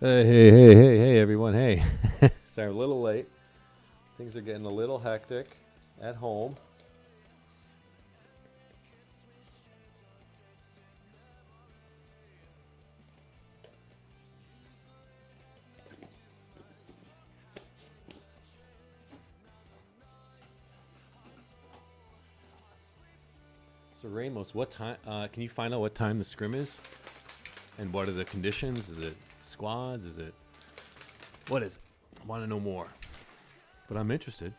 Hey, everyone. Hey. Sorry, I'm a little late. Things are getting a little hectic at home. So, Ramos, what time? Can you find out what time the scrim is? And what are the conditions? Is it squads? Is it. What is it? I want to know more. But I'm interested.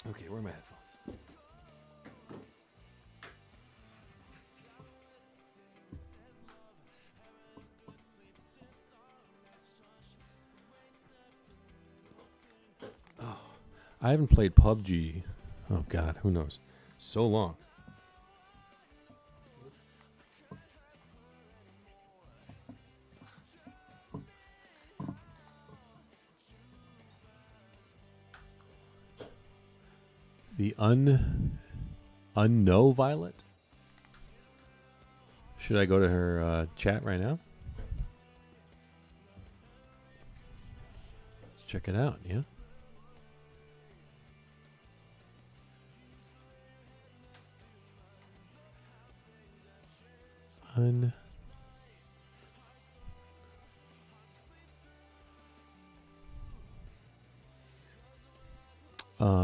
Okay, where are my headphones? Oh, I haven't played PUBG. Oh, God, who knows? So long. The unknown Violet? Should I go to her chat right now? Let's check it out, yeah?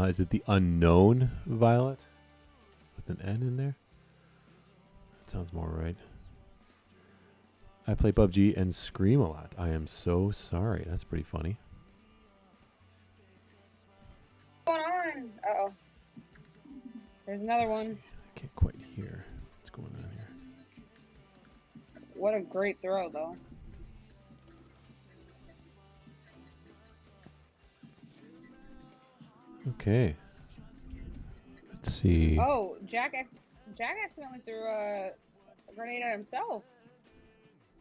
Is it the unknown Violet? With an N in there? That sounds more right. I play PUBG and scream a lot. I am so sorry. That's pretty funny. What's going on? Uh-oh. There's another one. I can't quite hear what's going on here. What a great throw, though. Okay. Let's see. Oh, Jack accidentally threw a grenade at himself.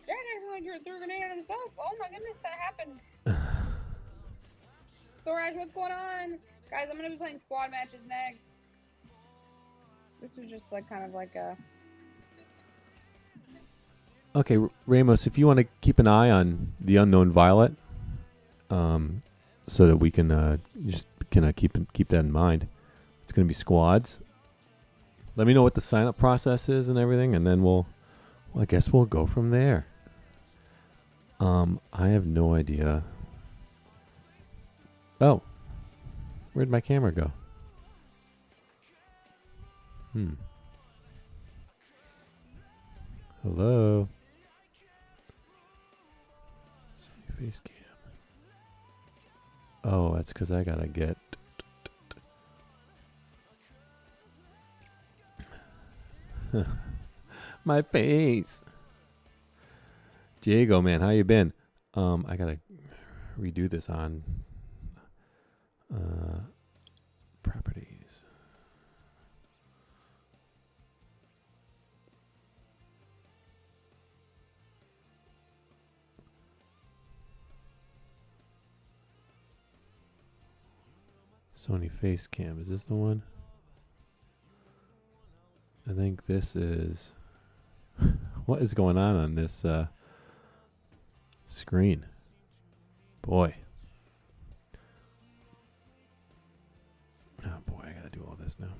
Jack accidentally threw a grenade at himself. Oh my goodness, that happened. Storage, what's going on? Guys, I'm going to be playing squad matches next. This was just like kind of like a... Okay, Ramos, if you want to keep an eye on the unknown Violet, so that we can just keep that in mind. It's going to be squads. Let me know what the sign-up process is and everything, and then I guess we'll go from there. I have no idea. Oh, where'd my camera go? Hello. Face cam. Oh, that's because I gotta get. My face. Diego, man, how you been? I gotta redo this on properties. Sony face cam, is this the one? I think this is... What is going on this screen? Boy. Oh boy, I gotta do all this now.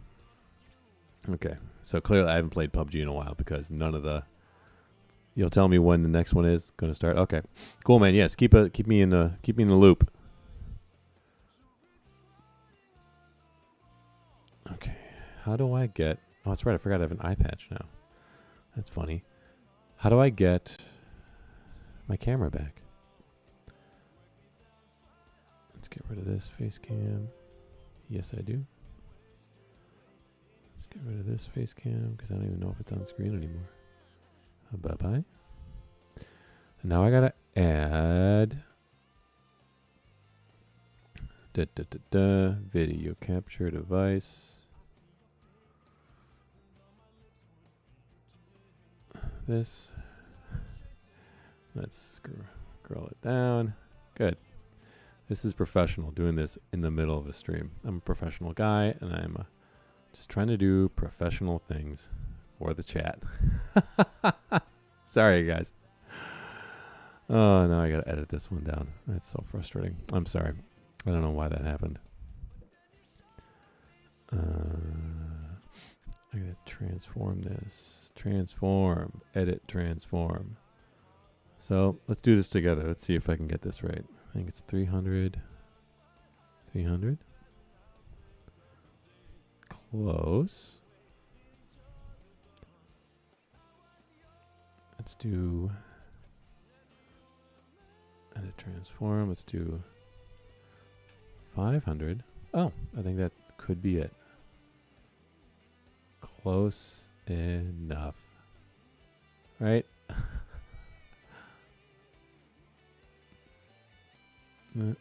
Okay, so clearly I haven't played PUBG in a while because none of the... You'll tell me when the next one is going to start? Okay, cool, man. Yes, keep me in the loop. Okay, how do I get... Oh, that's right, I forgot I have an eye patch now. That's funny. How do I get my camera back? Let's get rid of this face cam. Yes, I do. Let's get rid of this face cam because I don't even know if it's on screen anymore. Bye-bye. And now I gotta add video capture device. This. Let's scroll it down. Good. This is professional, doing this in the middle of a stream. I'm a professional guy, and I'm just trying to do professional things for the chat. Sorry, guys. Oh, no, I got to edit this one down. That's so frustrating. I'm sorry. I don't know why that happened. I got to transform this. Transform. Edit, transform. So let's do this together. Let's see if I can get this right. I think it's 300. 300. Close. Let's do edit transform. Let's do 500. Oh, I think that could be it. Close enough. Right? Oh, man.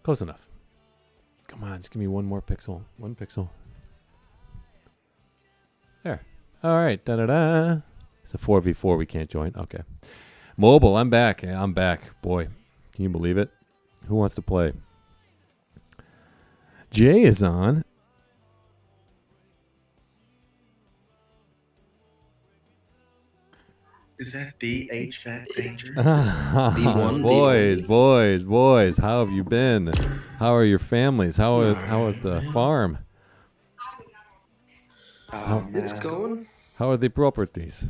Close enough. Come on, just give me one more pixel. One pixel. There. All right. Da-da-da. It's a 4v4. We can't join. Okay. Mobile, I'm back. Yeah, I'm back. Boy, can you believe it? Who wants to play? Jay is on. Is that the HVAC danger? Boys. How have you been? How are your families? How is the farm? It's going. How are the properties?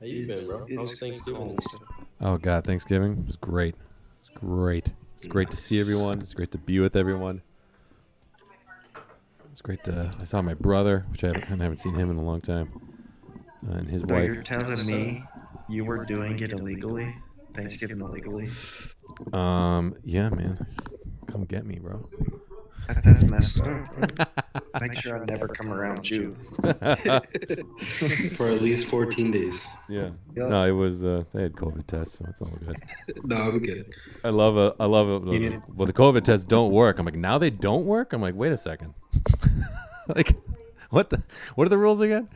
How you been, bro? How's Thanksgiving and stuff? Oh God, Thanksgiving was great. It's great. It's great to see everyone. It's great to be with everyone. It's great to. I saw my brother, which I haven't seen him in a long time, and his So wife. you're telling me you were doing it illegally? Thanksgiving illegally? Yeah, man. Come get me, bro. That's messed up. Make sure I never come around you. For at least 14 days. Yeah. Yep. No, it was. They had COVID tests, so it's all good. No, I'm good. I love it. I love it. Yeah. Well, the COVID tests don't work. I'm like, now they don't work. I'm like, wait a second. Like, what are the rules again?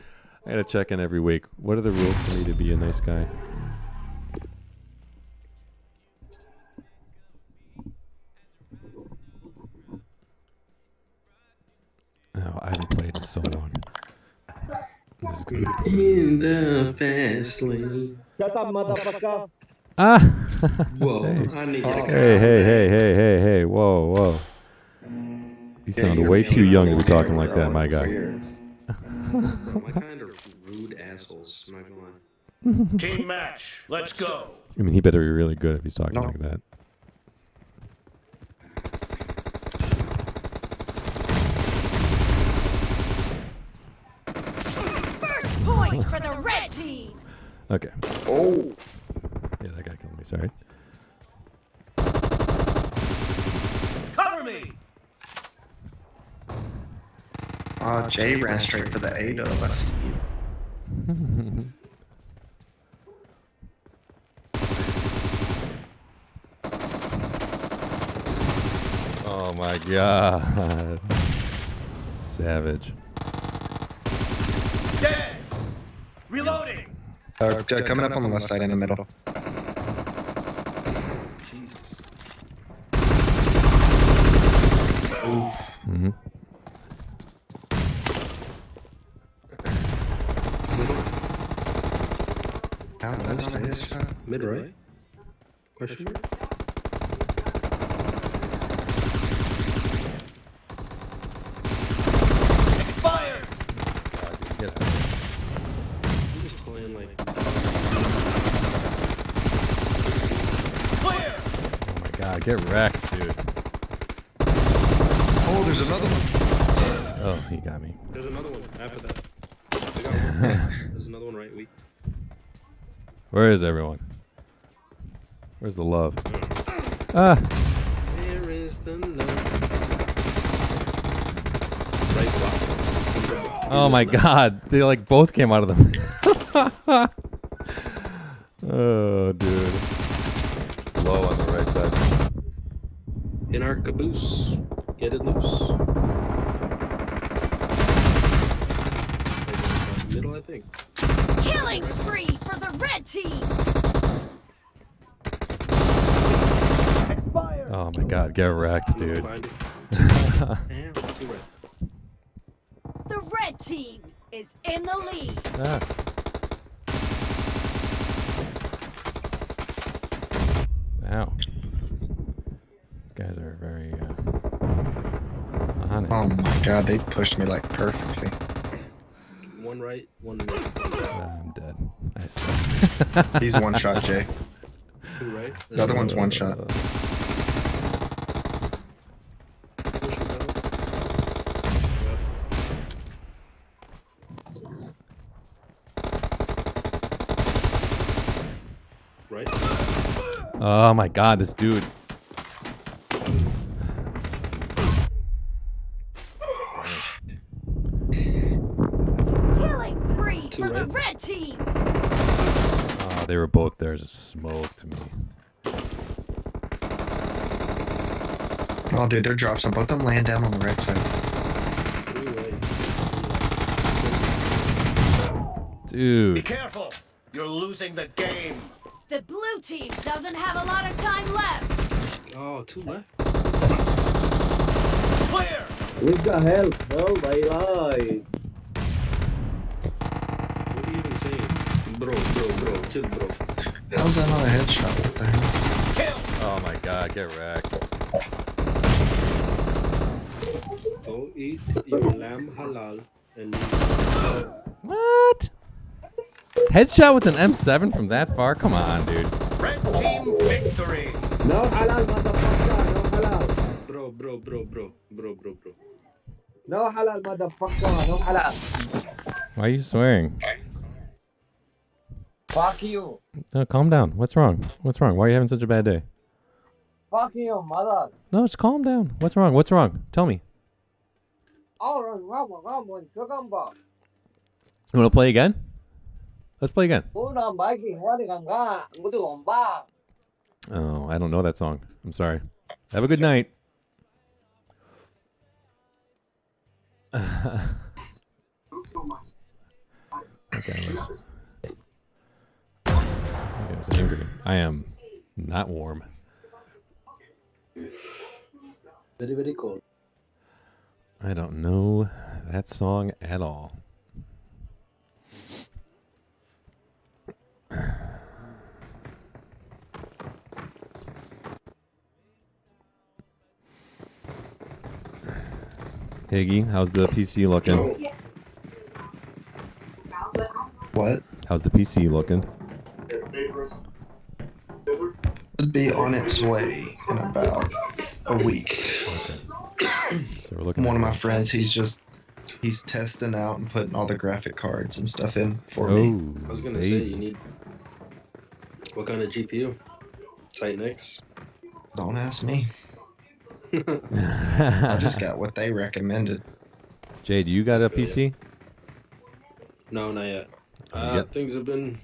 I gotta check in every week. What are the rules for me to be a nice guy? Oh, I haven't played in so long. This is gonna be In the fast lane. Shut up, motherfucker. Ah! Whoa, Hey. I need to Hey, whoa. You sound way too young to be talking like that, my guy. My kind of rude assholes, I'm not gonna lie. Team match, let's go. I mean, he better be really good if he's talking like that. First point for the red team. Okay. Oh! Yeah, that guy killed me. Sorry. Cover me. Jay ran straight for the A-dub. I see you. Oh my God. Savage. Dead. Reloading. Coming up on the left side in the middle. Jesus. Mm-hmm. Down this shot. Mid right? Question mark? Expired. Get out. I'm just playing like. Clear. Oh my God, get wrecked, dude. Oh, there's another one. Oh, he got me. There's another one after that. I got one. There's another one right weak. Where is everyone? Where's the love? Ah! There is the love. Right block. Oh my God, they like both came out of them. Oh, dude. Low on the right side. In our caboose. Get it loose. Middle, I think. Killing spree for the red team. Oh my God, get wrecked, dude. Find it. Damn, too red. The red team is in the lead. Ah. Ow. These guys are very on it. Oh my god, they pushed me like perfectly. One right, one left. I'm dead. I suck. He's one shot, Jay. Two right. The other one's one shot. Right. Oh my god, this dude. Killing spree Two for the right. red team. Oh, they were both there, just smoked me. Oh, dude, they're drops on both of them laying down on the right side. Three right. Be Dude. careful. You're losing the game. The blue team doesn't have a lot of time left. Oh, two left. Clear. What are you even saying? Bro, chill, bro. How's that not a headshot? What the hell? Kill. Oh my god, get wrecked. Go eat your lamb halal and What? Headshot with an M7 from that far? Come on, dude. Red team victory. bro. Why are you swearing? Fuck you. No, calm down. What's wrong? What's wrong? Why are you having such a bad day? Fuck you, mother. No, just calm down. What's wrong? What's wrong? Tell me. You want to play again? Let's play again. Oh, I don't know that song. I'm sorry. Have a good night. Okay, let's. I was angry. I am not warm. Very, very cold. I don't know that song at all. Higgy, how's the PC looking? What? How's the PC looking? Should be on its way in about a week. Okay. So we're looking One at of my friends, he's testing out and putting all the graphic cards and stuff in for me. I was gonna say, you need what kind of GPU? Titan X. Don't ask me. I just got what they recommended. Jay, do you got a PC? No, not yet. Yep. Things have been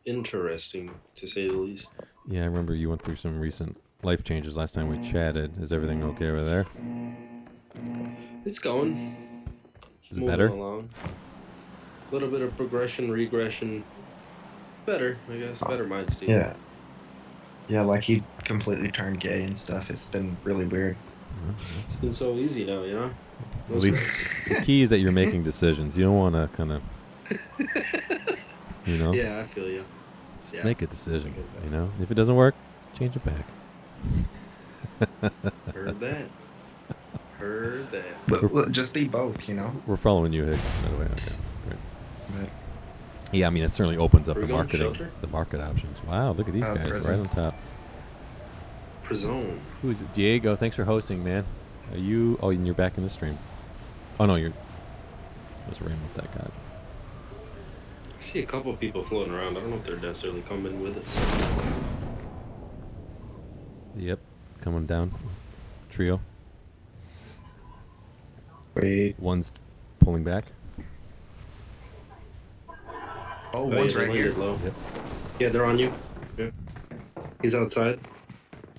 interesting, to say the least. Yeah, I remember you went through some recent life changes last time we chatted. Is everything okay over there? It's going. Is it Moving better? along. A little bit of progression, regression. Better, I guess. Better mind state. Yeah. Yeah, like he completely turned gay and stuff. It's been really weird. It's been so easy now, you know? At least the key is that you're making decisions. You don't want to kind of, you know, Yeah, I feel you. just yeah. make a decision. You know, if it doesn't work, change it back. Heard that. Heard that. But just be both, you know? We're following you, Higgs. By the way, okay, great. But Yeah, I mean, it certainly opens up Are the we going marketing, shelter? the market options. Wow, look at these guys prison. right on top. Prison. Who's it? Diego? Thanks for hosting, man. Are you? Oh, and you're back in the stream. Oh no, you're. What's Ramos that got? I see a couple of people floating around. I don't know if they're necessarily coming with us. Yep, coming down. Trio. wait. One's pulling back. Oh, yeah, one's they right here. landed low. Yep. Yeah, they're on you. Yeah. He's outside.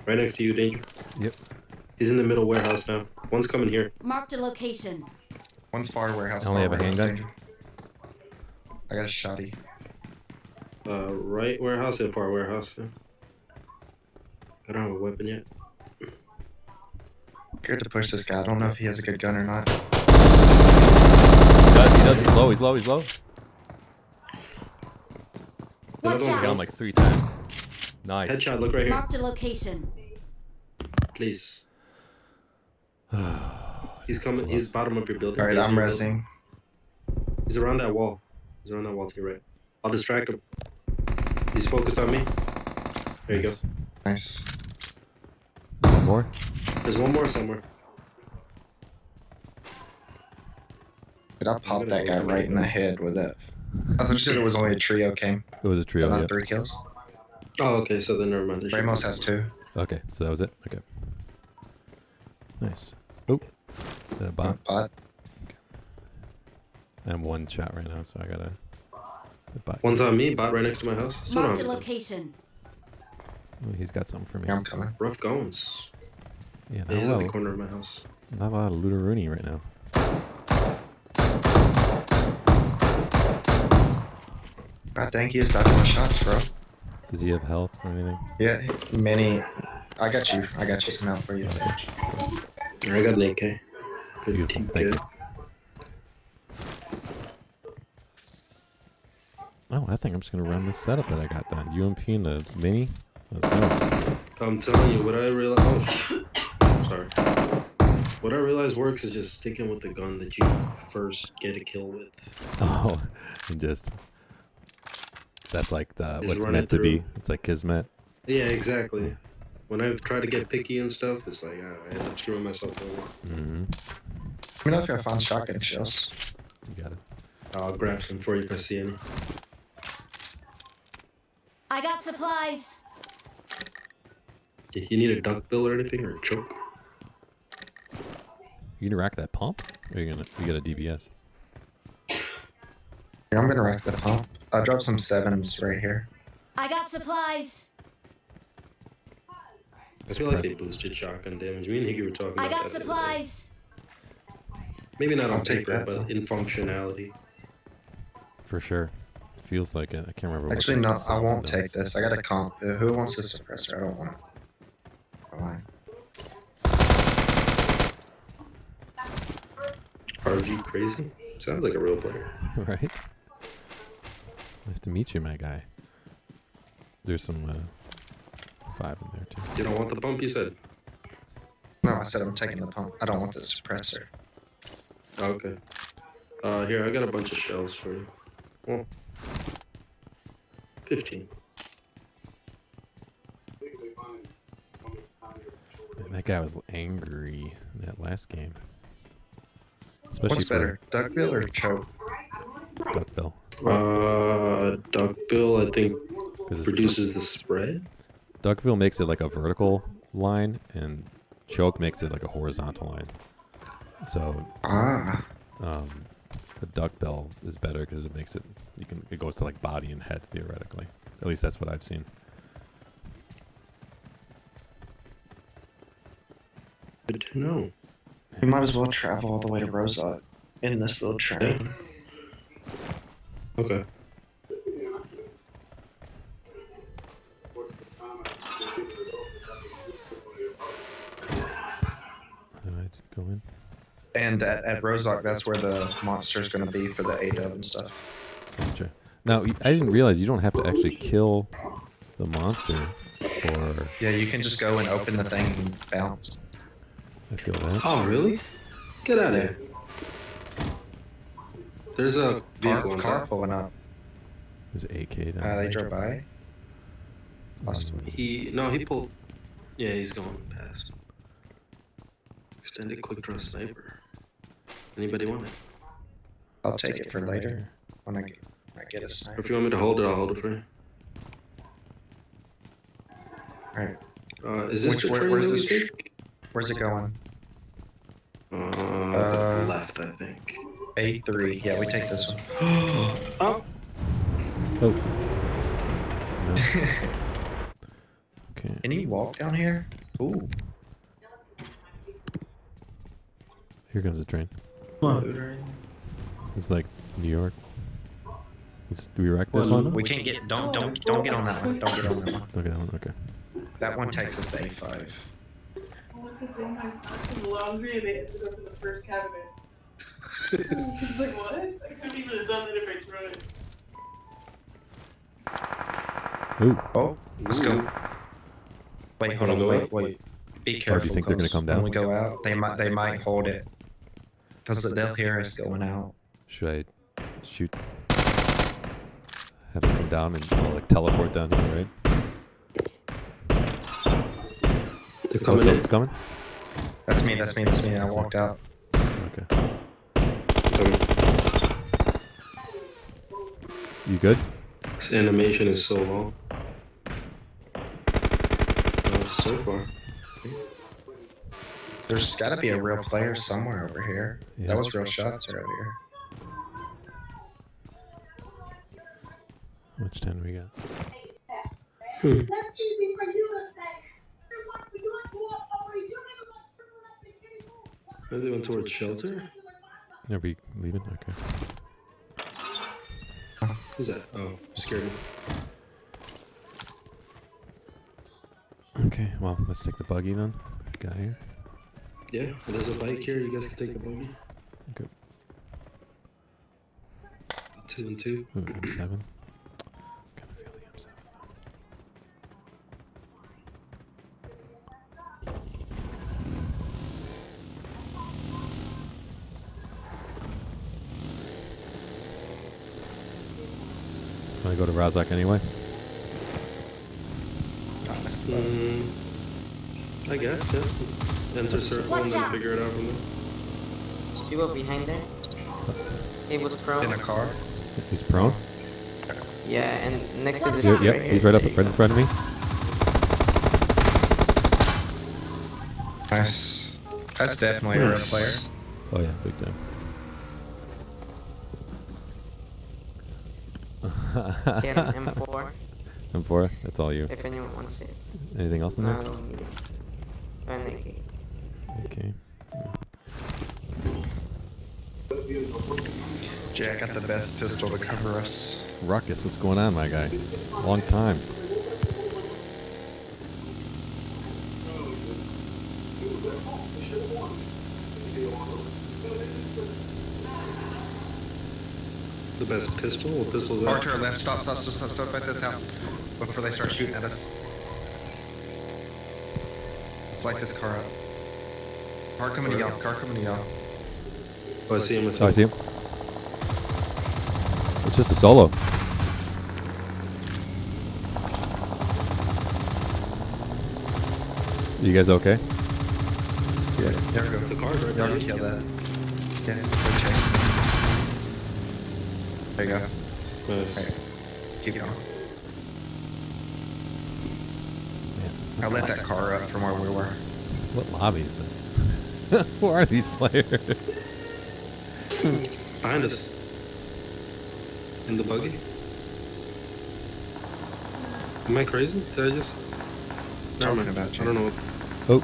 Right next to you, Danger. Yep. He's in the middle warehouse now. One's coming here. Marked a location. One's far warehouse. I only far have a warehouse, handgun. danger. I got a shotty. Right warehouse and far warehouse. Yeah. I don't have a weapon yet. Scared to push this guy. I don't know if he has a good gun or not. He does. He's low. He's low. He's low. Watch Got him out. like 3 times. Nice. Headshot, look right here. Marked a location. Please. He's coming. Close. He's bottom of your building. Alright, Base I'm of your building. resing. He's around that wall. He's around that wall to your right. I'll distract him. He's focused on me. There you go. Nice. One more. There's one more somewhere. Dude, I popped that guy right in the head with that. I thought you said it was only a trio came. It was a trio. Not Yeah. 3 kills. Oh, okay. So then never mind. There should Ramos be- has 2. Okay, so that was it. Okay. Nice. Oh, is that a bot? Bot. I'm 1 shot right now, so I gotta. The bot. One's on me. Bot right next to my house. Still Marked a not location. Oh, he's got something for me. Here, I'm coming. rough goings. Yeah, Yeah, he's not, at a the lot, corner of my house. not a lot of Looter-Rooney right now. God dang, he is dodging my shots, bro. Does he have health or anything? Yeah, many. I got you. I got you some out for you. I got an AK. Good Beautiful. team, Thank good. you. Oh, I think I'm just gonna run this setup that I got done. UMP and the mini. Let's go. I'm telling you, what I realized. Oh, sorry. What I realized works is just sticking with the gun that you first get a kill with. Oh, and just that's like the Just what's run meant it to be. through. It's like kismet. Yeah, exactly. When I've tried to get picky and stuff, it's like I end up screwing myself over. Mm-hmm. Let me know if I find shotgun shells. You got it. I'll grab some for you if I see any. I got supplies. You need a duck bill or anything, or a choke? You gonna rack that pump? Or you get a DBS? Here, I'm gonna rack the pump. I dropped some 7s right here. I got supplies. I feel like they boosted shotgun damage. Me and Higgy were talking I about got that the other day. supplies. Maybe not I'll on take paper, that, but though. in functionality. For sure. Feels like it. I can't remember. Actually, what no, this I won't does. take this. I got a comp. Who wants the suppressor? I don't want it. Fine. RG crazy? Sounds like a real player. Right. Nice to meet you, my guy. There's some 5 in there too. You don't want the bump, you said? No, I said I'm taking the pump. I don't want the suppressor. Oh, okay. Here, I got a bunch of shells for you. Well, 15. Man, that guy was angry in that last game. Especially What's better, duckbill or choke? Duckbill. Duckbill, I think, 'Cause it's produces the spread. Duckbill makes it like a vertical line, and choke makes it like a horizontal line. So Ah, the duckbill is better because it makes it it goes to like body and head theoretically. At least that's what I've seen. Good to know. we might as well travel all the way to Rosot in this little train. Okay. Did I go in? And at Rosot, that's where the monster's gonna be for the A-dub and stuff. Gotcha. Now I didn't realize you don't have to actually kill the monster for. Yeah, you can just go and open the thing and bounce. I feel that. Oh, really? Get out of here. There's a vehicle on Car top. pulling up. There's AK down They there. drove by. Possibly. He pulled. Yeah, he's going past. Extended quick draw sniper. Anybody want it? I'll take it for later when I get a Or sniper. if you want me to hold it, I'll hold it for you. Alright, Is this the train where's that we this? take? Where's it going? The left, I think. A3. Yeah, we take this one. Oh! Oh. No. Okay. Can you walk down here? Ooh. Here comes the train. It's like New York. Do we wreck this one? We can't get. Don't get on that one. Don't get on that one. Okay, that one. Okay. That one takes us to A5. to throw my socks in the laundry and they ended up in the first cabinet. He's like, what? I couldn't even have done it if I tried. Ooh. Oh, let's go. Wait, hold on, wait. Be careful. Oh, do you think they're gonna come down? When we go out, they might hold it. Because they'll hear us going out. Should I shoot? Have them come down and like teleport down here, right? They're coming in. It's coming? That's me. I walked out. Okay. Coming. You good? This animation is so long. So far. There's got to be a real player somewhere over here. Yeah. That was real shots earlier. How much time do we got? Maybe they went towards shelter? Are we leaving? Okay. Who's that? Oh, scared me. Okay, well, let's take the buggy then. Get out of here. Yeah, there's a bike here. You guys can take the buggy. Okay. 2 and 2. Ooh, M7. Kind of feel the M7. Want to go to Razak anyway? I guess, yeah. Enter circle and then figure it out from there. She was behind there. He was prone. In a car. He's prone? Yeah, and next to this. Yep, he's right up right in front of me. Nice. That's definitely a real player. Oh yeah, big time. Get an M4 M4, that's all you. if anyone wants it. Anything else in there? No, and AK. Okay. Jay, I got the best pistol to cover us. Ruckus, what's going on, my guy? Long time. The best pistol? What pistol is that? Archer left. Stop at this house. Before they start shooting at us. Let's light this car up. Car coming to y'all. Oh, I see him. Oh, I see him. It's just a solo. You guys okay? Yeah, there we go. The car's right Y'all behind can you. kill that. Yeah, okay. There you go. Nice. Okay. Keep going. Man, I lit that car up from where we were. what lobby is this? Who are these players? Behind us. In the buggy. Am I crazy? Did I just... Never mind. Talking about you. I don't know.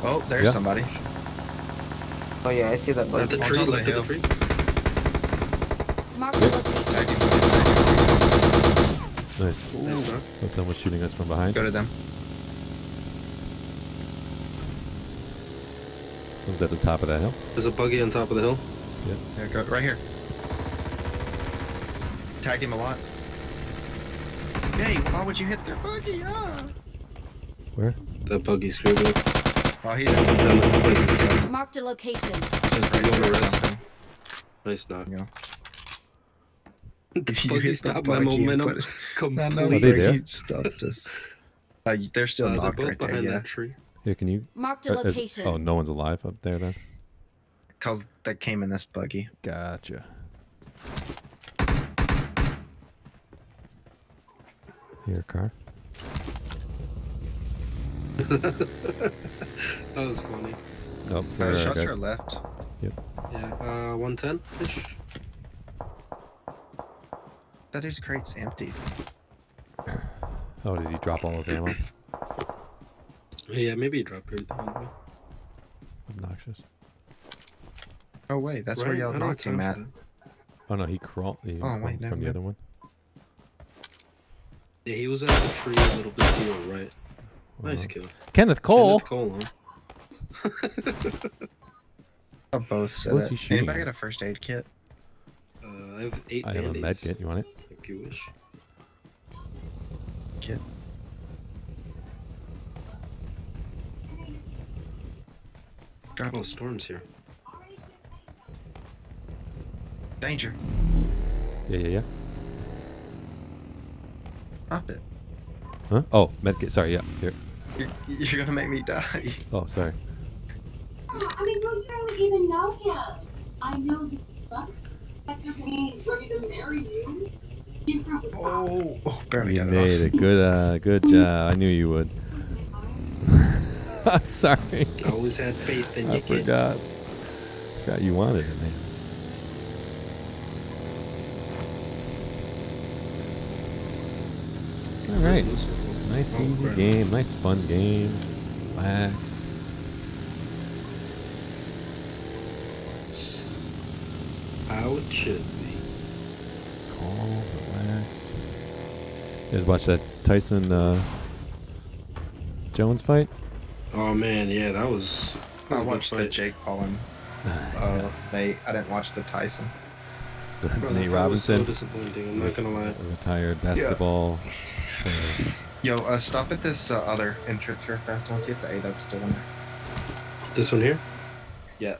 Oh, there's yeah. somebody. Oh yeah, I see that At bug. the On tree, top of look the at the hill. tree. Mark the location. Nice. Nice, man. That's someone shooting us from behind. Go to them. Someone's at the top of that hill. There's a buggy on top of the hill. Yeah, go right here. Tagged him a lot. Hey, why would you hit their buggy? Where? That buggy screaming. Oh, he didn't. Down the buggy. Marked a location. Just You want to there. rest? Nice knock. Yeah. The You buggy hit the stopped my buggy, momentum but- I know, completely. Are they but there? you stopped us. They're still They're knocked both right there, behind yeah. that tree. Here, can you? Marked a location. Oh, no one's alive up there then. Because they came in this buggy. Gotcha. Here, car. That was funny. Nope. There are Shots guys. are left. Yeah, 110-ish. That dude's crate's empty. Oh, did he drop all his ammo? Yeah, maybe he dropped it. Obnoxious. Oh wait, that's where Right? y'all I don't knocked him have at. time Oh no, he crawled. He Oh, wait, crawled never from the mind. other one. Yeah, he was at the tree a little bit to your right. Nice Wow. kill. Kenneth Cole. Kenneth Cole, huh? I'll both set What's it. he shooting Anybody at? got a first aid kit? I have 8 I have a med band-aids, kit. You want it? if you wish. Kit. Oh, Storm's here. Danger. Yeah. Stop it. Huh? Oh, med kit. Sorry. Yeah. Here. You're gonna make me die. Oh, sorry. I mean, you don't even know him. I know you suck. That doesn't mean he's ready to marry you. Oh, barely You got made it a good job. I knew you would. Sorry. I always had faith in I you, kid. forgot. Forgot you wanted it, man. All right. Nice, Oh, easy crap. game. Nice, fun game. Relaxed. How it should be. Calm, relaxed. You guys watch that Tyson Jones fight? Oh man, yeah, that was. I watched the Jake Paul and Nate. I didn't watch the Tyson. Bro, Nate that was so Robinson, disappointing. I'm not gonna lie. retired basketball player. Yo, stop at this other entrance real fast. I want to see if the A-Dub's still in there. This one here? Yeah.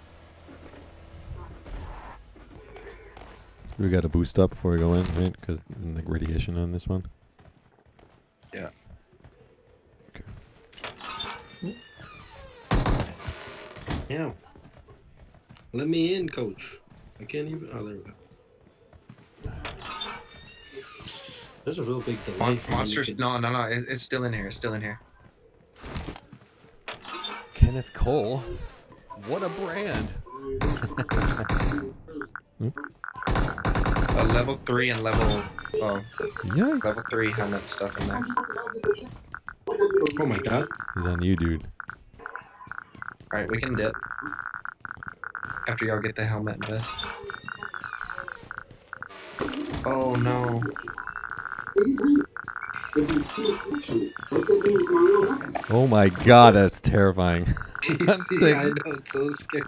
We got to boost up before we go in, right? Because the radiation on this one. Yeah. Okay. Yeah. Let me in, coach. I can't even. Oh, there we go. There's a real big delay. Monsters. No. It's still in here. It's still in here. Kenneth Cole. What a brand. Level 3 and level Yikes. level 3 helmet stuff in there. Oh my god. He's on you, dude. Alright, we can dip. After y'all get the helmet and vest. Oh no. Oh my god, that's terrifying. Yeah, I know, it's so scary.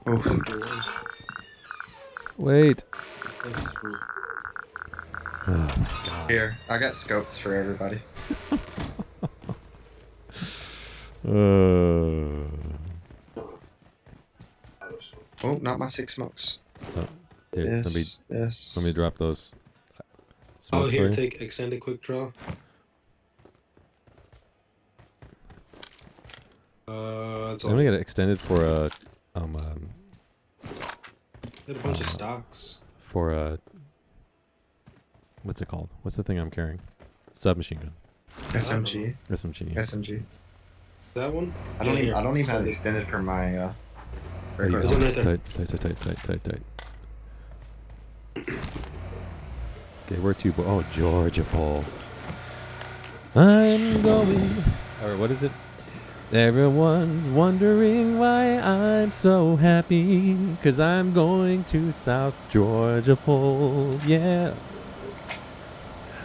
Oh. Wait. That's true. Oh my god. Here, I got scopes for everybody. Oh, not my 6 smokes. Here, Yes, yes. let me drop those Oh, smokes here, for you. take extended quick draw. That's all. Let me get it extended for a Get a bunch of stocks. for a what's it called? What's the thing I'm carrying? Submachine gun. SMG. SMG. Yeah. SMG. That one? I don't Yeah, even. here. I don't even have it extended for my. There you regular go. There's one right there. Tight. Okay, where to? Oh, Georgia Pole. I'm going. Or what is it? Everyone's wondering why I'm so happy, 'cause I'm going to South Georgia Pole. Yeah.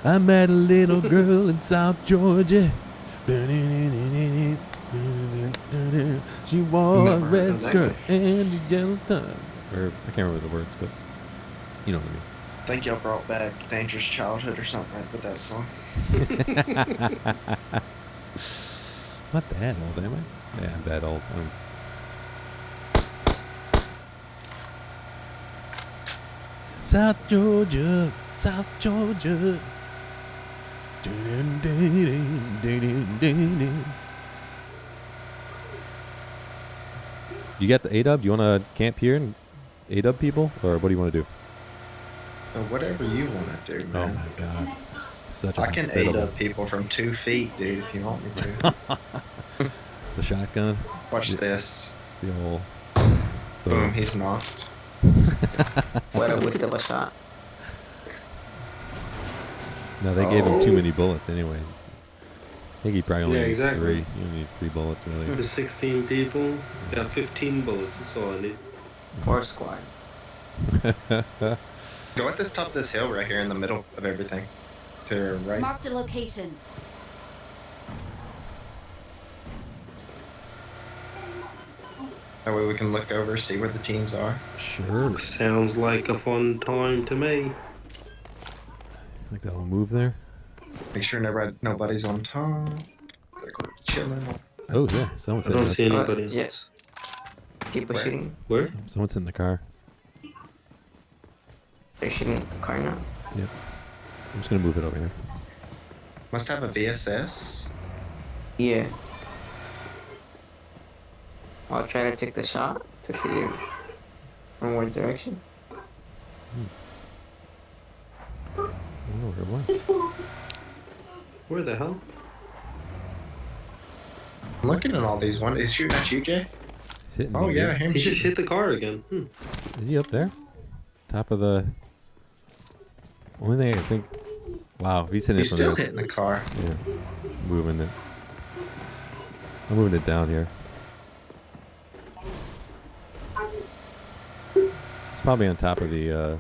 I met a little girl in South Georgia. She wore a Never heard red of that skirt guy. and a yellow tie. Or I can't remember the words, but you know what I mean. I think y'all brought back Dangerous Childhood or something right with that song. Not that old, am I? Yeah, I'm that old. South Georgia, South Georgia. You got the A-dub? Do you want to camp here and A-dub people? Or what do you want to do? Whatever you want to do, Oh man. my god. Such I can hospitable. A-dub people from 2 feet, dude, if you want me to. The shotgun. Watch Yeah. this. The old. Boom, he's knocked. What a waste of a shot. No, they gave him too Oh. many bullets anyway. I think he probably only Yeah, needs exactly. 3. You don't need 3 bullets really. There's 16 people. Got 15 bullets. That's all I need. 4 squads. Go at this top of this hill right here in the middle of everything. To your right. Marked a location. That way we can look over, see where the teams are. Sure. Sounds like a fun time to me. Like that little move there. Make sure nobody's on top. They're going to chilling. Oh yeah, someone's I hitting don't us. see anybody. Yes. People Where? shooting. Where? Someone's in the car. They're shooting at the car now. Yep. I'm just gonna move it over here. Must have a VSS. Yeah. I'll try to take the shot to see from what direction. I don't know where it was. Where the hell? I'm looking at all these. One is shooting at you, Jay. He's hitting Oh me, yeah, man. him He just shooting. hit the car again. Is he up there? Top of the. Only thing I can think. Wow, if he's hitting He's it from still there. hitting the car. Yeah. Moving it. I'm moving it down here. It's probably on top of the.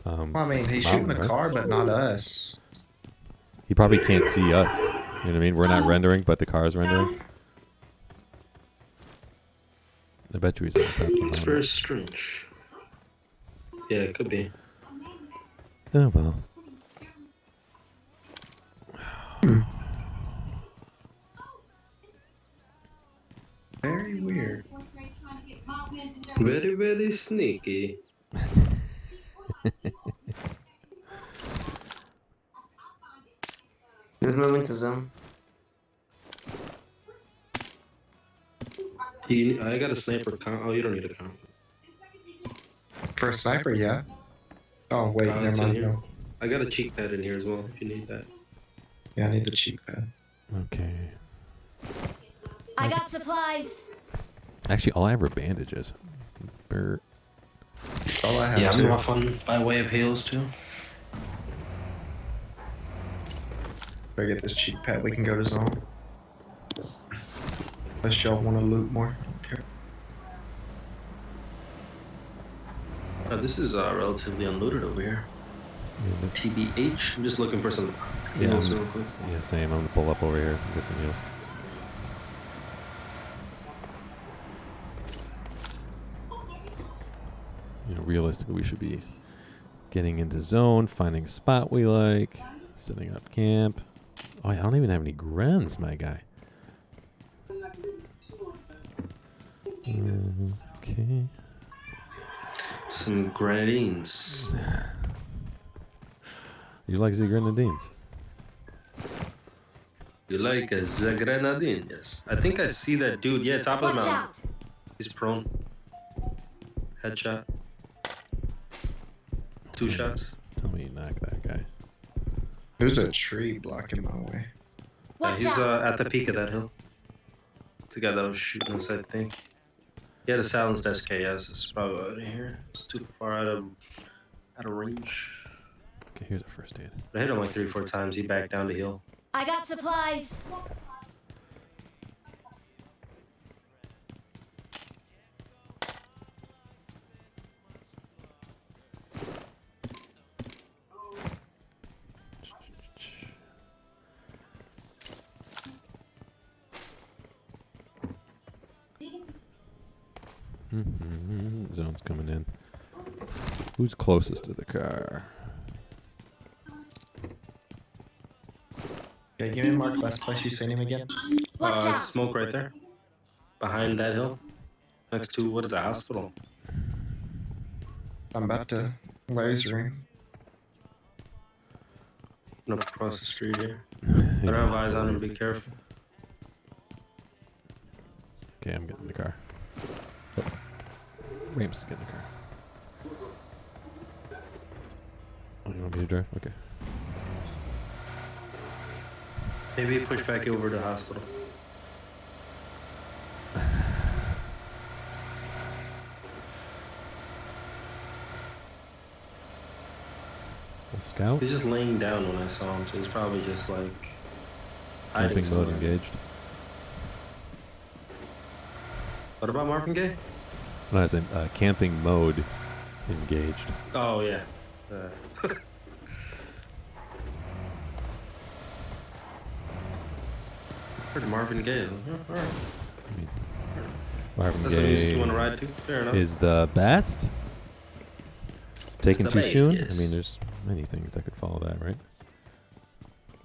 Well, I mean, he's mountain, shooting the right? car, but not us. He probably can't see us. You know what I mean? We're not rendering, but the car is rendering. I bet you he's on top of the It's mountain. very strange. Yeah, it could be. Oh well. Very weird. Very, very sneaky. Let's move into zone. I got a sniper count. Oh, you don't need a count. For a sniper, yeah. Oh wait, never It's in mind. here. No. I got a cheek pad in here as well if you need that. Yeah, I need the cheek pad. Okay. I got supplies. Actually, all I have are bandages. Brr. That's all I have Yeah, I'm too. off on by way of heals too. If I get this cheek pad, we can go to zone. Unless y'all want to loot more. Okay. This is relatively unlooted over here. Yeah, TBH. I'm just looking for some Yeah, I'm heals just- real quick. yeah, same. I'm gonna pull up over here and get some heals. You know, realistically, we should be getting into zone, finding a spot we like, setting up camp. Oh, I don't even have any grens, my guy. Okay. Some grenadines. You like the grenadines? You like a grenadine? Yes. I think I see that dude. Yeah, top of the Watch mountain. out. He's prone. Headshot. 2 shots. Tell me you knock that guy. There's a tree blocking my way. Yeah, Watch he's out. at the peak of that hill. It's the guy that was shooting us, I think. He had a silenced SKS. It's probably out of here. It's too far out of range. Okay, here's a first aid. I hit him like 3-4 times. He backed down to heal. I got supplies. Zone's coming in. Who's closest to the car? Okay, give me Mark last place you seen him again. Watch out. Smoke right there. Behind that hill. Next to, what is that, hospital? I'm about to laser him. Up across the street here. I don't have eyes on him, be careful. Okay, I'm getting in the car. Oh. Ramps is getting in the car. Oh, you want me to drive? Okay. Maybe push back over to hospital. Well, scout. He's just laying down when I saw him, so he's probably just like hiding Camping mode somewhere. engaged. What about Marvin Gaye? No, I said camping mode engaged. Oh yeah. Heard Marvin Gaye. All right. I mean, Marvin That's the music you want to Gaye ride to? Fair enough. is the best. Taken the too best, soon? yes. I mean, there's many things that could follow that, right?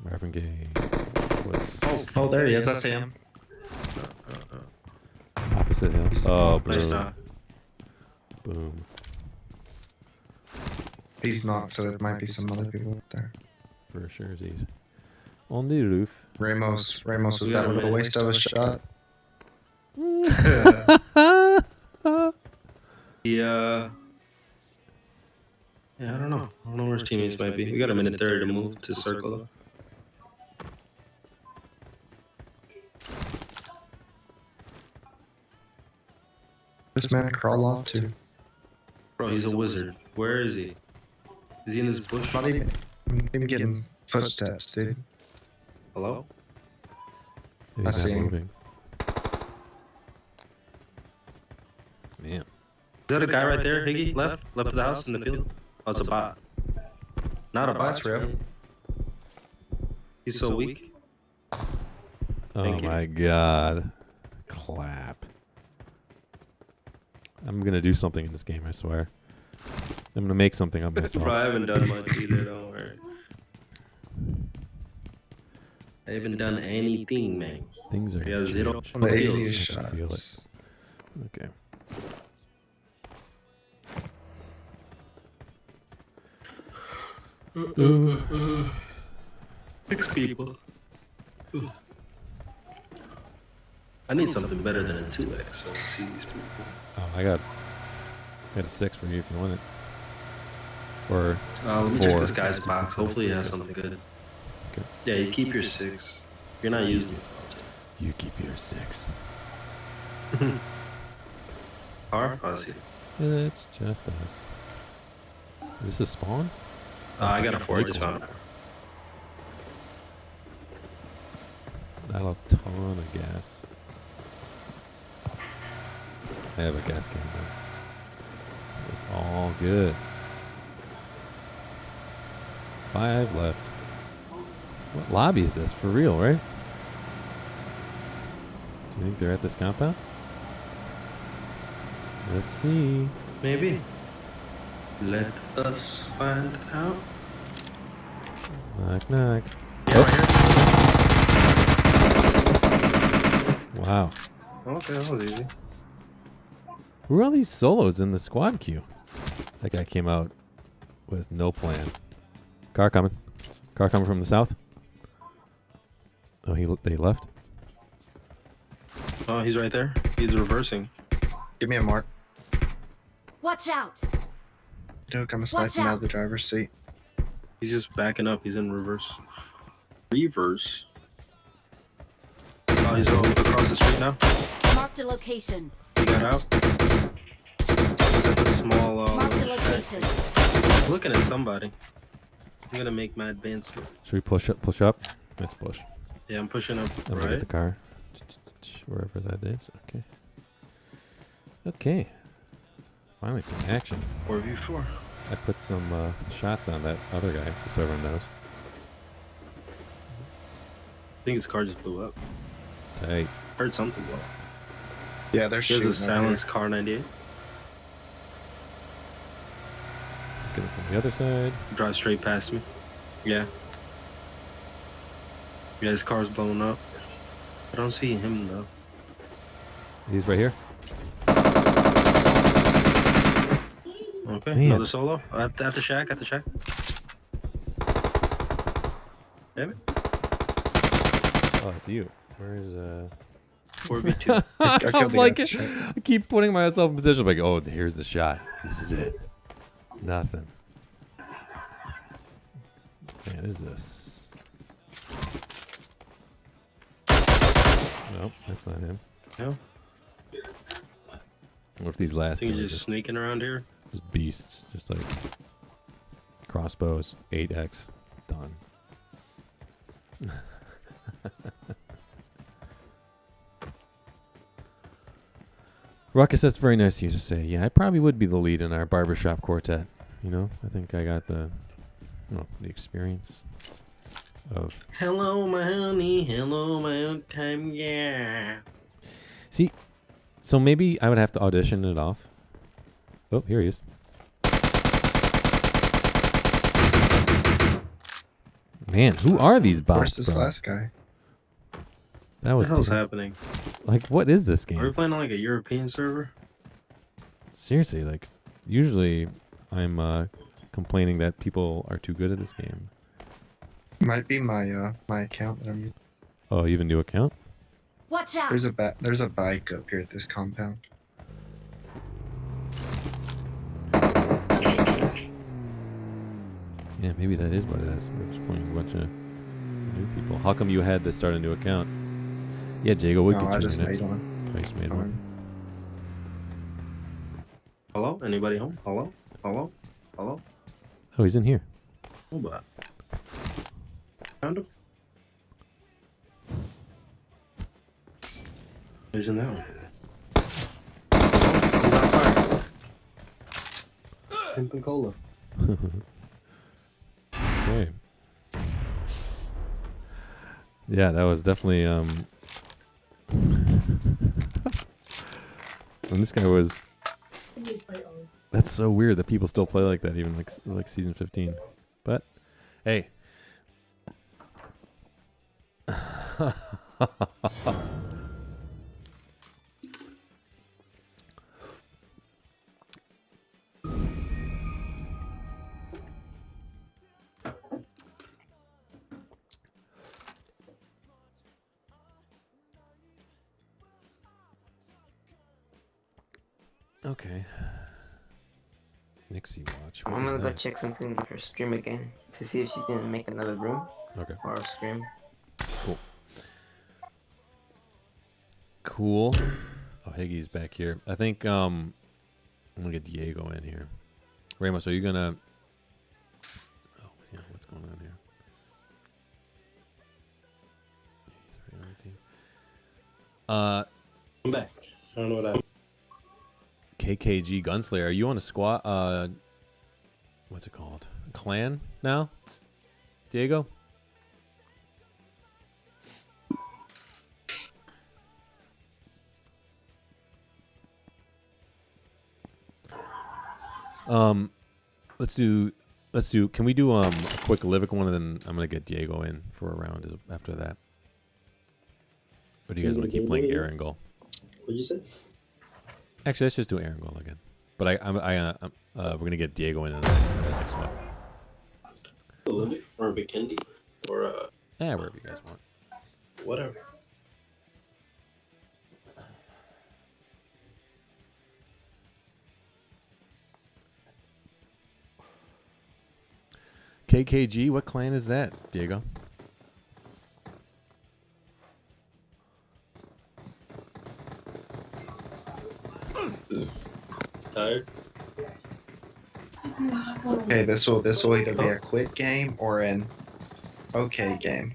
Marvin Gaye was Oh, there he is. I see him. opposite him. He's Oh, Nice boom. time. Boom. He's not, so there might be some other people up there. For sure, he's on the roof. Ramos was that a little waste of a shot? Yeah, I don't know. I don't know where his teammates might be. We got a minute 30 to move to circle. Though. This man crawl off too. Bro, he's a wizard. Where is he? Is he in this bush? Not even getting footsteps, dude. Hello? He's I not see him. moving. Man. Is that a guy right there, Higgy? Left of the house in the field? Oh, it's a bot. Not a bot. That's real. He's so weak. Oh Thank you. my god. Clap. I'm gonna do something in this game, I swear. I'm gonna make something of myself. Bro, I haven't done much either, don't worry. I haven't done anything, man. Things are Yeah, zero. changed. One of the Feels. easiest I can feel it. shots. Okay. Six people. Ooh. I need something better than a 2x so I can see these people. Oh, I got a 6 for you if you want it. Or Let me check 4. this guy's box. Hopefully he has something good. Okay. Yeah, you keep your 6. If you're not using it, You keep your 6. car? Oh, I see. It's just us. Is this a spawn? I got a 4. I just found it. Not a ton of gas. I have a gas can though. So it's all good. 5 left. What lobby is this? For real, right? Do you think they're at this compound? Let's see. Maybe. Let us find out. Knock, knock. Yeah, right Wow. here. Okay, that was easy. Who are all these solos in the squad queue? That guy came out with no plan. Car coming. Car coming from the south. Oh, they left? Oh, he's right there. He's reversing. Give me a mark. Watch out! Duke, I'm Watch sniping out of the out. driver's seat. He's just backing up. He's in reverse. Reverse? Oh, he's all across the street now. Marked a location. He got out. He's at the small, Marked a shack. location. He's looking at somebody. I'm gonna make my advancement. Should we push up? Push up? Let's push. Yeah, I'm pushing up, I'm gonna get the right? car. Wherever that is. Okay. Okay. Finally some action. 4v4. I put some shots on that other guy, just so everyone knows. I think his car just blew up. Tight. Heard something blow up. Yeah, they're He has shooting. a silenced car 98. Get it from the other side. Drive straight past me. Yeah. Yeah, his car's blown up. I don't see him though. He's right here. Okay, Man. another solo. At the shack, at the shack. Damn it. Oh, it's you. Where's 4v2. I I'm killed the like, guy at the shack. I keep putting myself in position. Like, oh, here's the shot. This is it. Nothing. Man, is this? Nope, that's not him. No. What if these I last think two he's are just sneaking around here. just beasts, just like crossbows, 8x, done. Ruckus, that's very nice of you to say. Yeah, I probably would be the lead in our barbershop quartet. You know, I think I got the experience. of. Hello, my honey. Hello, my old time. Yeah. See, so maybe I would have to audition it off. Oh, here he is. Man, who are these Where's bots, this bro? last guy? That What was the hell's too- happening? like, what is this Are we game? playing on like a European server? Seriously, like, usually I'm complaining that people are too good at this game. Might be my my account that I'm using. Oh, you have a new account? Watch out! There's a bike up here at this compound. Yeah, maybe that is what it is. We're just playing a bunch of new people. How come you had to start a new account? Yeah, Jago, we'll No, get I you just in it. made one. I just made one. Hello? Anybody home? Hello? Hello? Hello? Oh, he's in here. Oh, but found him. He's in that one. He's on fire. Pimp and cola. Okay. Yeah, that was definitely and this guy was. That's so weird that people still play like that, even like season 15. But hey. Okay. Nixie watch. What I'm is gonna go that? check something on her stream again to see if she's gonna make another room Okay. or a stream. Cool. Cool. Oh, Higgy's back here. I think I'm gonna get Diego in here. Ramos, are you gonna? Oh yeah, what's going on here? He's already on the team. I'm back. I don't know what happened. KKG Gunslayer. Are you on a squad? What's it called? Clan now? Diego? Let's do can we do a quick Livic one, and then I'm gonna get Diego in for a round after that. Or do you guys want to keep playing Erangel? What'd you say? Actually, let's just do Erangel again. But we're gonna get Diego in the next one. Olympic or a Bikindi or Wherever you guys want. whatever. KKG, what clan is that, Diego? Tired? Okay, this will either be a quick game or an okay game.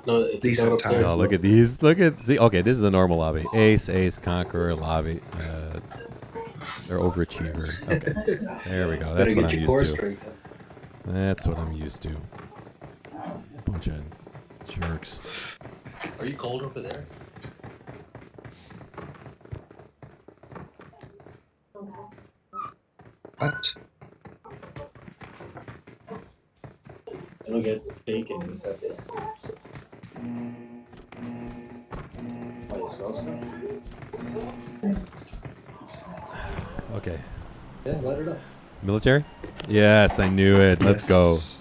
No, if These it's not are up there, times. it's Oh, look at these. See, okay, this is the normal lobby. Ace, Conqueror, lobby, or Overachiever. Okay, there we go. That's Better what get I'm your core used to. strength up. That's what I'm used to. Bunch of jerks. Are you cold over there? What? I don't get bacon. Is that it? Oh, it smells good. Okay. Yeah, light it up. Military? Yes, I knew it. Let's go. Yes.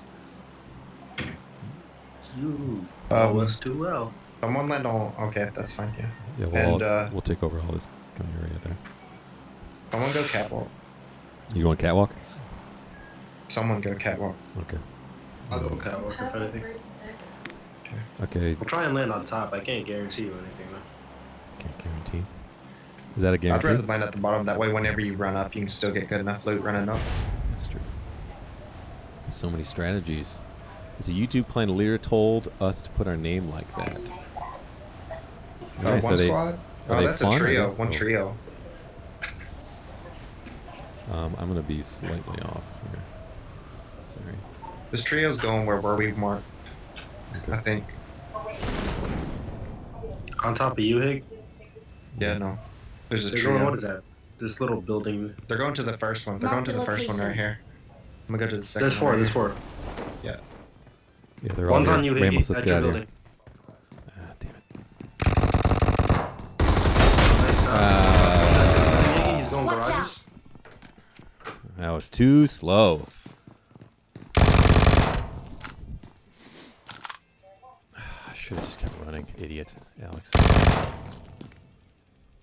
You Um, us too well. Someone land on. Okay, that's fine. Yeah. Yeah, And, we'll take over all this kind of area there. Someone go catwalk. You going catwalk? Someone go catwalk. Okay. I'll go catwalk if anything. Okay. We'll try and land on top. I can't guarantee you anything though. Can't guarantee. Is that a I'd guarantee? rather land at the bottom. That way, whenever you run up, you can still get good enough loot running up. That's true. So many strategies. Is a YouTube clan leader told us to put our name like that? Nice. One Are they- squad. are Oh, they that's fun a or trio. not? One Oh. trio. I'm gonna be slightly off here. Sorry. This trio's going where we marked, I think. On top of you, Hig? Yeah, no. There's a They're trio. going, what is that? This little building. They're going to the first one. They're going to the first one right here. I'm gonna go to the second There's four, one. there's four. Yeah. Yeah, they're One's all on here. you, Higgy, Ramos, let's at get your out of building. here. Ah, damn it. Nice shot. He's going Watch garages. That was too slow. I should have just kept running, idiot, Alex.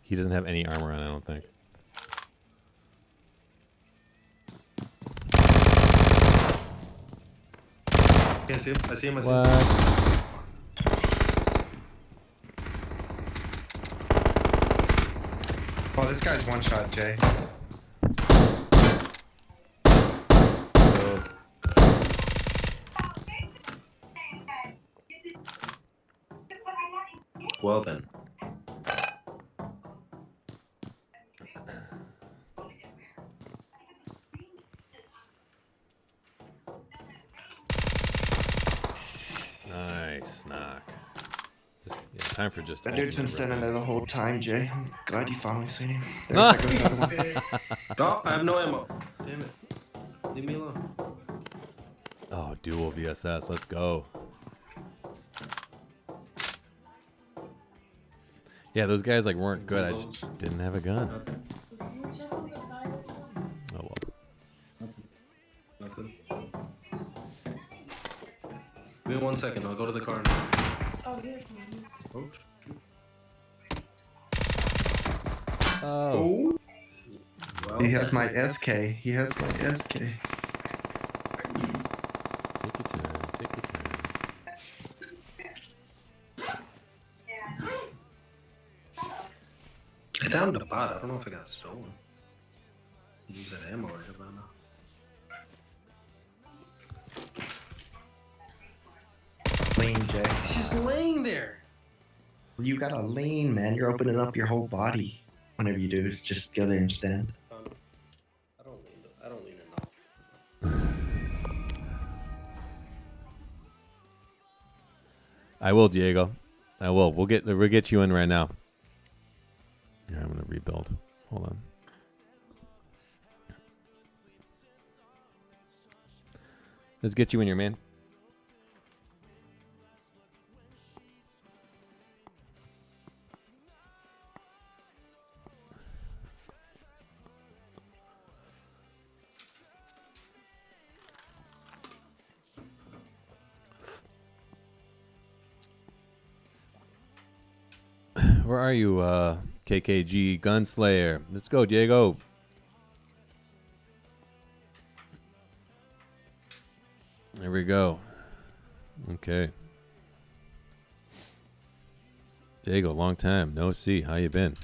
He doesn't have any armor on, I don't think. Can't see him. I see him. I see What? him. Oh, this guy's one shot, Jay. Well then. Nice knock. Just, yeah, time for just. That dude's been ultimate standing there revenge. the whole time, Jay. I'm glad you finally seen him. Ah. There goes another one. Oh, I have no ammo. Damn it. Leave me alone. Oh, dual VSS. Let's go. Yeah, those guys like weren't good. I just didn't have a gun. Oh well. Nothing. Give me 1 second. I'll go to the car now. Oops. Oh. Well, He has my SK. He has my SK. Take your time. Take your time. I downed a bot. I don't know if I got stolen. Use that ammo right about now. Lean, Jay. She's laying there. You gotta lean, man. You're opening up your whole body. Whenever you do, it's just go there and stand. I don't lean enough. I will, Diego. I will. We'll get you in right now. Here, I'm gonna rebuild. Hold on. Let's get you in here, man. Where are you, KKG Gunslayer? Let's go, Diego. There we go. Okay. Diego, long time. No see. How you been?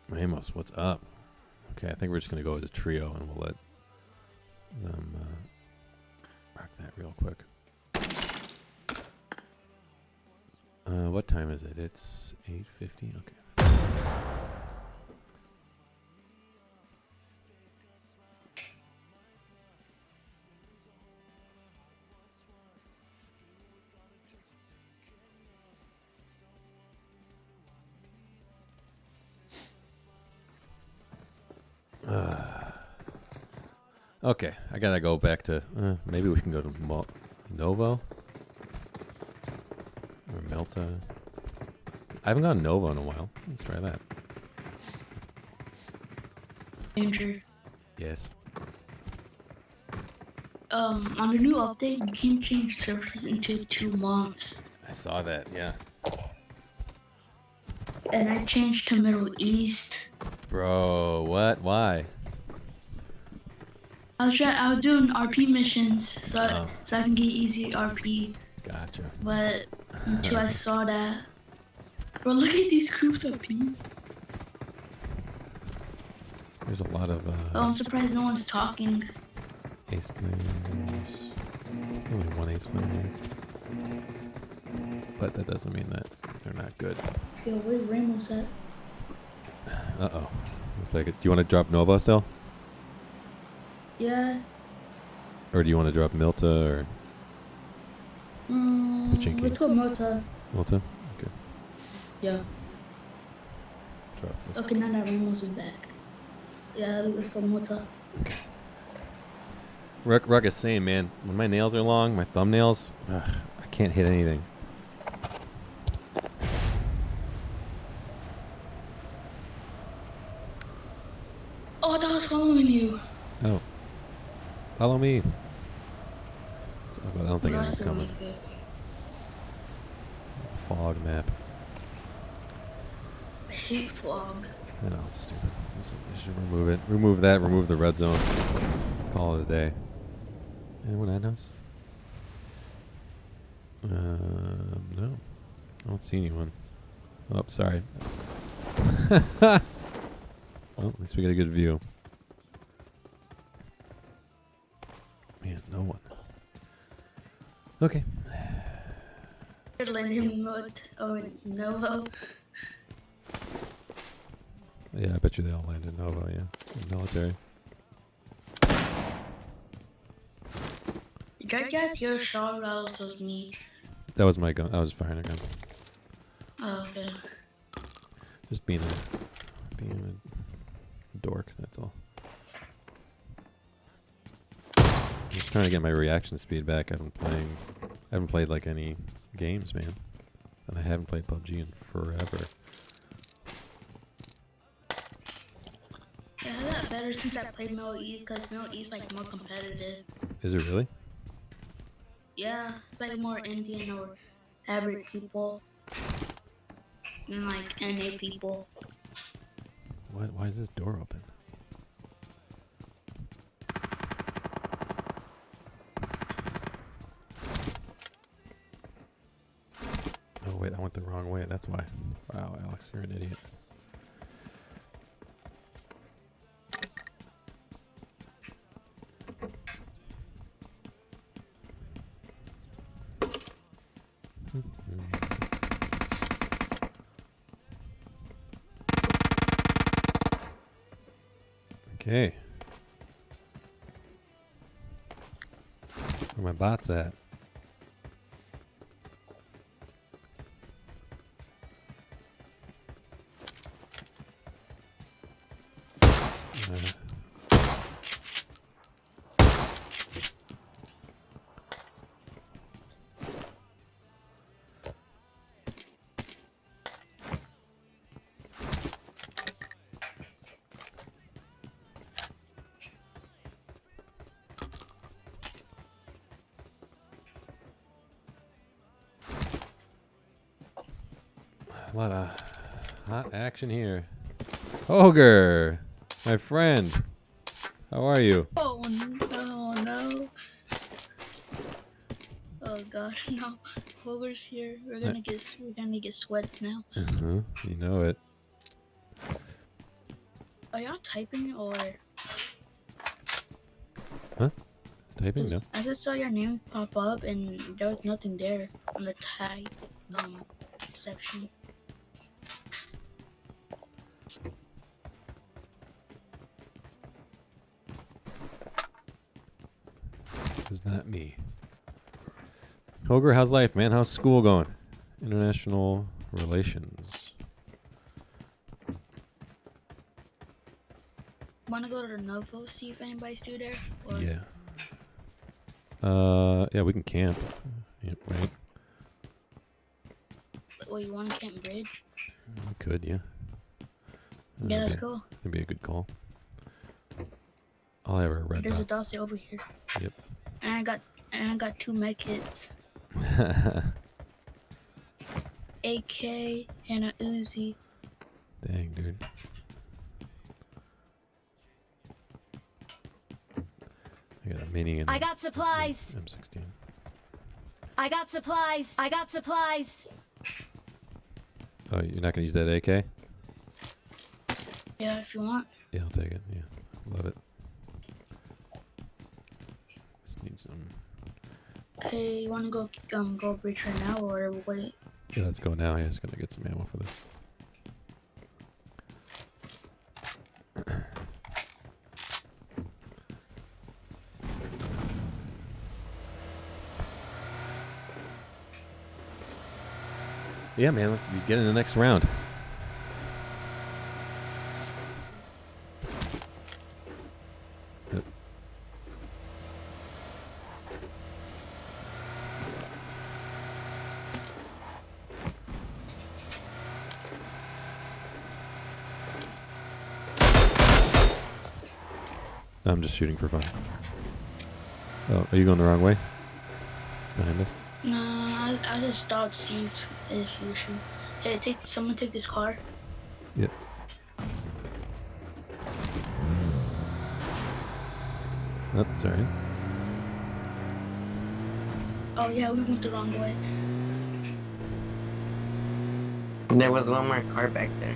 Ramos, what's up? Okay, I think we're just going to go as a trio and we'll let them rock that real quick. What time is it? It's 8:50. Okay. Okay, I gotta go back to. Maybe we can go to Novo or Melta. I haven't gone Novo in a while. Let's try that. Andrew, Yes. on the new update, you can change services into 2 months. I saw that. Yeah. And I changed to Middle East. Bro, what? Why? I was doing RP missions, so I can get easy RP. Gotcha. But until I saw that, bro, look at these groups of people. There's a lot of Oh, I'm surprised no one's talking. ace players. Only one ace player. But that doesn't mean that they're not good. Yo, where's Ramos at? Uh-oh. Looks like it. Do you want to drop Nova still? Yeah. Or do you want to drop Milta or Pachinki? Let's go Mota. Milta? Okay. Yeah. Drop this. Okay, now that Ramos is back. Yeah, let's go Mota. Okay. Ruck is saying, man, when my nails are long, my thumbnails, I can't hit anything. Oh, that was following you. Oh. Follow me. I don't think No, anyone's still coming. really good. Fog map. I hate fog. I know, it's stupid. You should remove it. Remove that, remove the red zone. Call it a day. Anyone at us? No. I don't see anyone. Oh, sorry. Well, at least we got a good view. Man, no one. Okay. Landing mode. Oh, Novo. Yeah, I bet you they all landed Nova, yeah. In military. Did you guys hear a shot that was me? That was my gun. I was firing a gun. Oh, okay. Just being a dork, that's all. I'm just trying to get my reaction speed back. I haven't played like any games, man. And I haven't played PUBG in forever. Yeah, I got better since I played Middle East, because Middle East like more competitive. Is it really? Yeah, it's like more Indian or average people. And like NA people. Why is this door open? Oh wait, I went the wrong way, that's why. Wow, Alex, you're an idiot. Okay. Where my bots at? A lot of hot action here. Ogre, my friend, how are you? Oh no. Oh gosh, no. Ogre's here. We're gonna get sweats now. You know it. Are y'all typing or? Huh? Typing? No. I just saw your name pop up and there was nothing there on the tag section. It's not me. Ogre, how's life, man? How's school going? International relations. Wanna go to the Novo, see if anybody's still there? Or Yeah. Yeah, we can camp. Yeah, right. Well, you want to Camp Bridge? We could, yeah. Yeah, let's go. That'd be a good call. I'll have our red There's a dots. dossier over here. Yep. And I got 2 med kits. AK and a Uzi. Dang, dude. I got a mini and I got supplies. M16. I got supplies. I got supplies. Oh, you're not gonna use that AK? Yeah, if you want. Yeah, I'll take it. Yeah, love it. Just need some. Hey, you wanna go bridge right now or wait? Yeah, let's go now. Yeah, just gonna get some ammo for this. Yeah, man. Let's get in the next round. I'm just shooting for fun. Oh, are you going the wrong way? Behind us? No, I just dodged Steve if you should. Hey, someone take this car. Yep. Oh, sorry. Oh yeah, we went the wrong way. There was one more car back there.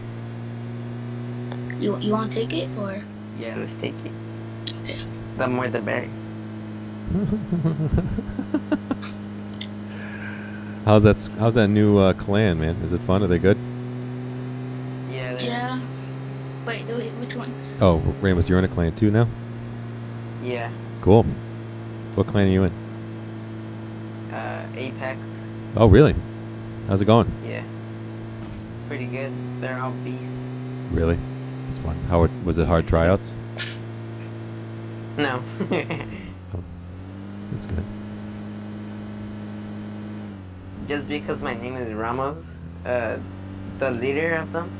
You want to take it or? Yeah, let's take it. Okay. The more the better. How's that new clan, man? Is it fun? Are they good? Yeah. Yeah. Wait, which one? Oh, Ramos, you're in a clan too now? Yeah. Cool. What clan are you in? Apex. Oh, really? How's it going? Yeah. Pretty good. They're all beasts. Really? It's fun. Was it hard tryouts? No. Oh, that's good. Just because my name is Ramos, the leader of them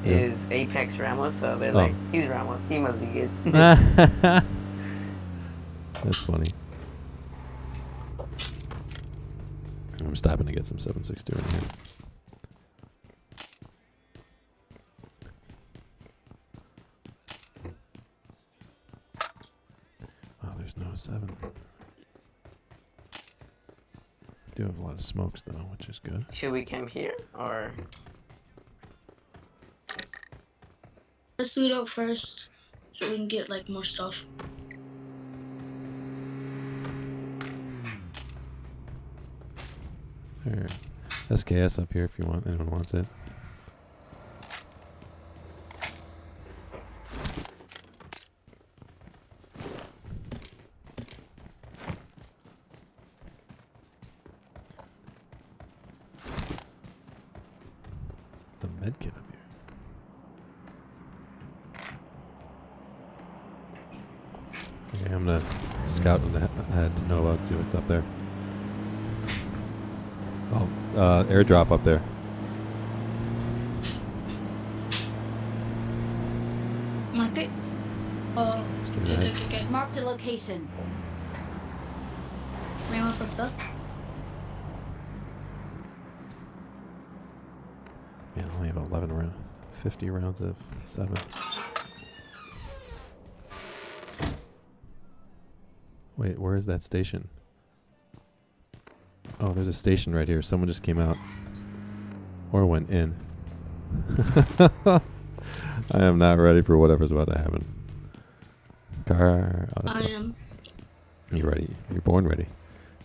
is Apex Ramos, so they're like, he's Ramos, he must be good. That's funny. I'm stopping to get some 7.62 in here. Oh, there's no 7. Do have a lot of smokes though, which is good. Should we camp here or? Let's do it up first, so we can get like more stuff. There. SKS up here if you want. Anyone wants it? The medkit up here. Okay, I'm gonna scout what I had to know about, see what's up there. Oh, airdrop up there. Market? Oh, okay. Marked a location. May I want some stuff? Man, I only have 11 rounds. 50 rounds of 7. Wait, where is that station? Oh, there's a station right here. Someone just came out. Or went in. I am not ready for whatever's about to happen. Car. Oh, that's I us. am. You're ready. You're born ready.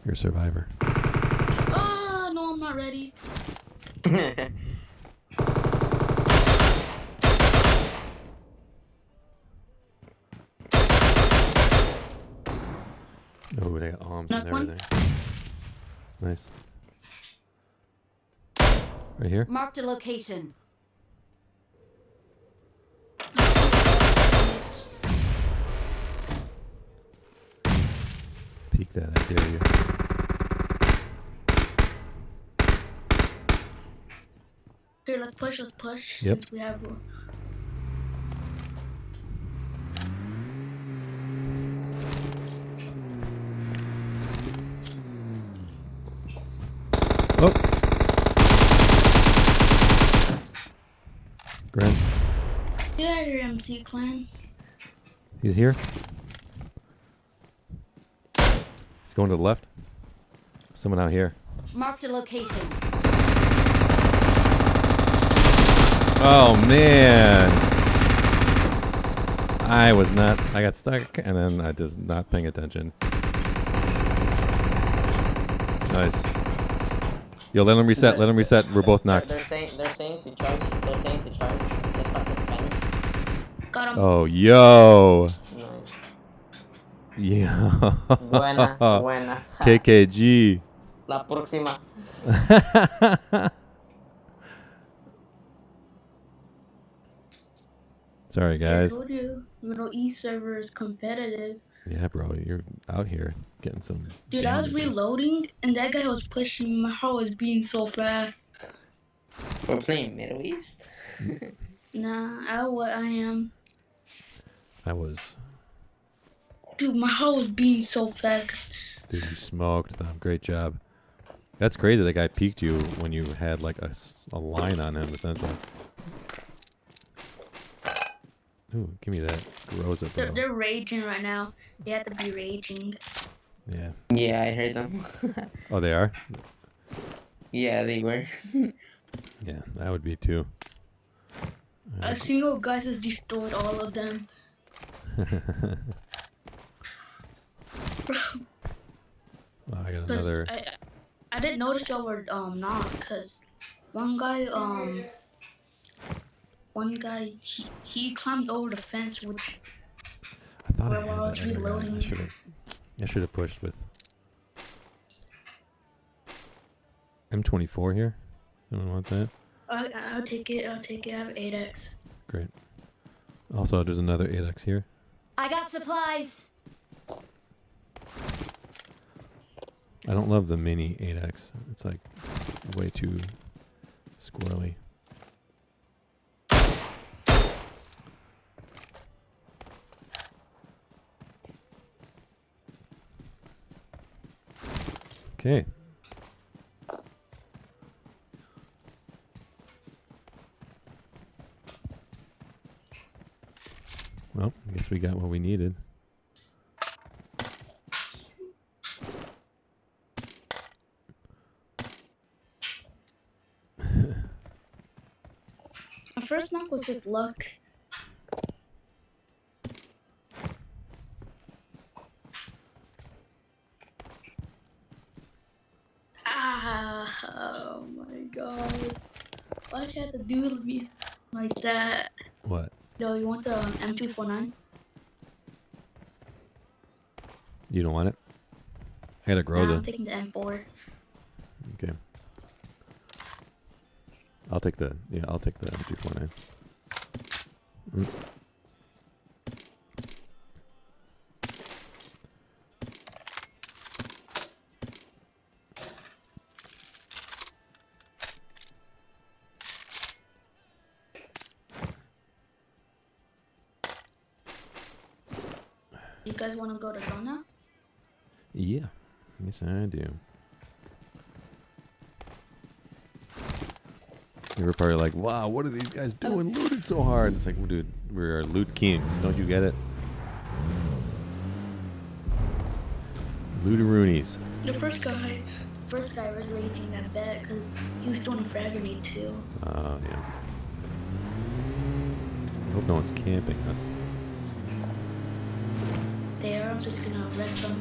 You're a survivor. Oh, no, I'm not ready. Oh, they got arms and everything. Nice. Right here? Marked a location. Peek that, I dare you. Here, let's push. Yep. Since we have one. Oh! Grant. Get out of here, MC Clan. He's here. He's going to the left. Someone out here. Marked a location. Oh, man. I got stuck, and then I was not paying attention. Nice. Yo, let him reset. We're both knocked. They're saying to charge. They're saying to charge. They fucking spend. Got him. Oh, yo. Nice. Yeah. Buenas. KKG. La próxima. Sorry, I guys. told you, Middle East server is competitive. Yeah, bro, you're out here getting some. Dude, I was damage, bro. reloading, and that guy was pushing me. My heart was beating so fast. We're playing Middle East. Nah, I am. I was. Dude, my heart was beating so fast. Dude, you smoked them. Great job. That's crazy. That guy peeked you when you had like a line on him, essentially. Ooh, give me that. Groza, bro. They're raging right now. They have to be raging. Yeah. Yeah, I heard them. Oh, they are? Yeah, they were. Yeah, I would be too. A single guy just destroyed all of them. Well, I got another. I didn't notice y'all were not, cause one guy he climbed over the fence, which I thought I while I had was that other guy. reloading. I should have pushed with M24 here. Anyone want that? I'll take it. I'll take it. I have 8x. Great. Also, there's another 8x here. I got supplies. I don't love the mini 8x. It's like way too squirrely. Okay. Well, I guess we got what we needed. My first knock was just luck. Oh my god. Why'd you have to do with me like that? What? Yo, you want the M249? You don't want it? I got a Nah, Groza. I'm taking the M4. Okay. I'll take the M249. Mm. You guys want to go to Zona? Yeah. Yes, I do. You were probably like, wow, what are these guys doing? Looting so hard. It's like, well, dude, we're loot kings. Don't you get it? Lootaroonies. The first guy was raging that bet because he was doing a frag grenade too. Oh, yeah. I hope no one's camping us. There, I'm just gonna wreck them.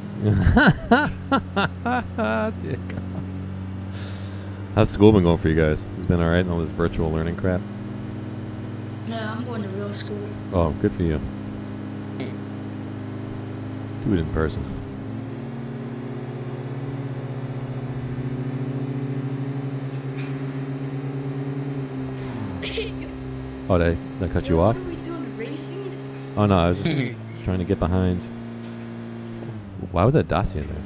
How's school been going for you guys? It's been alright in all this virtual learning crap? No, I'm going to real school. Oh, good for you. Do it in person. Oh, did I cut you off? What are we doing, racing? Oh no, I was just trying to get behind. Why was that Dacia there?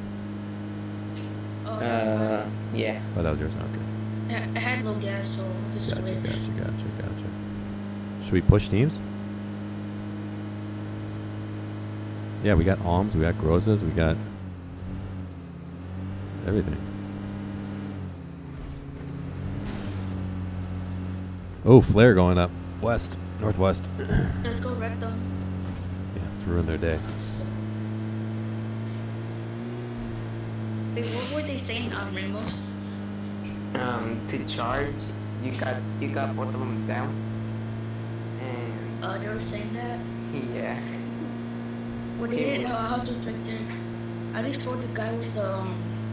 Yeah. Oh, that was yours. Okay. I had no gas, so just Gotcha. switch. Should we push teams? Yeah, we got Alms, we got Grozas, we got everything. Oh, flare going up. West. Northwest. Let's go wreck them. Yeah, let's ruin their day. Wait, what were they saying on Ramos? To charge, you got both of them down. And They were saying that? yeah. Well, they didn't know. I was just right there. I just told the guy with the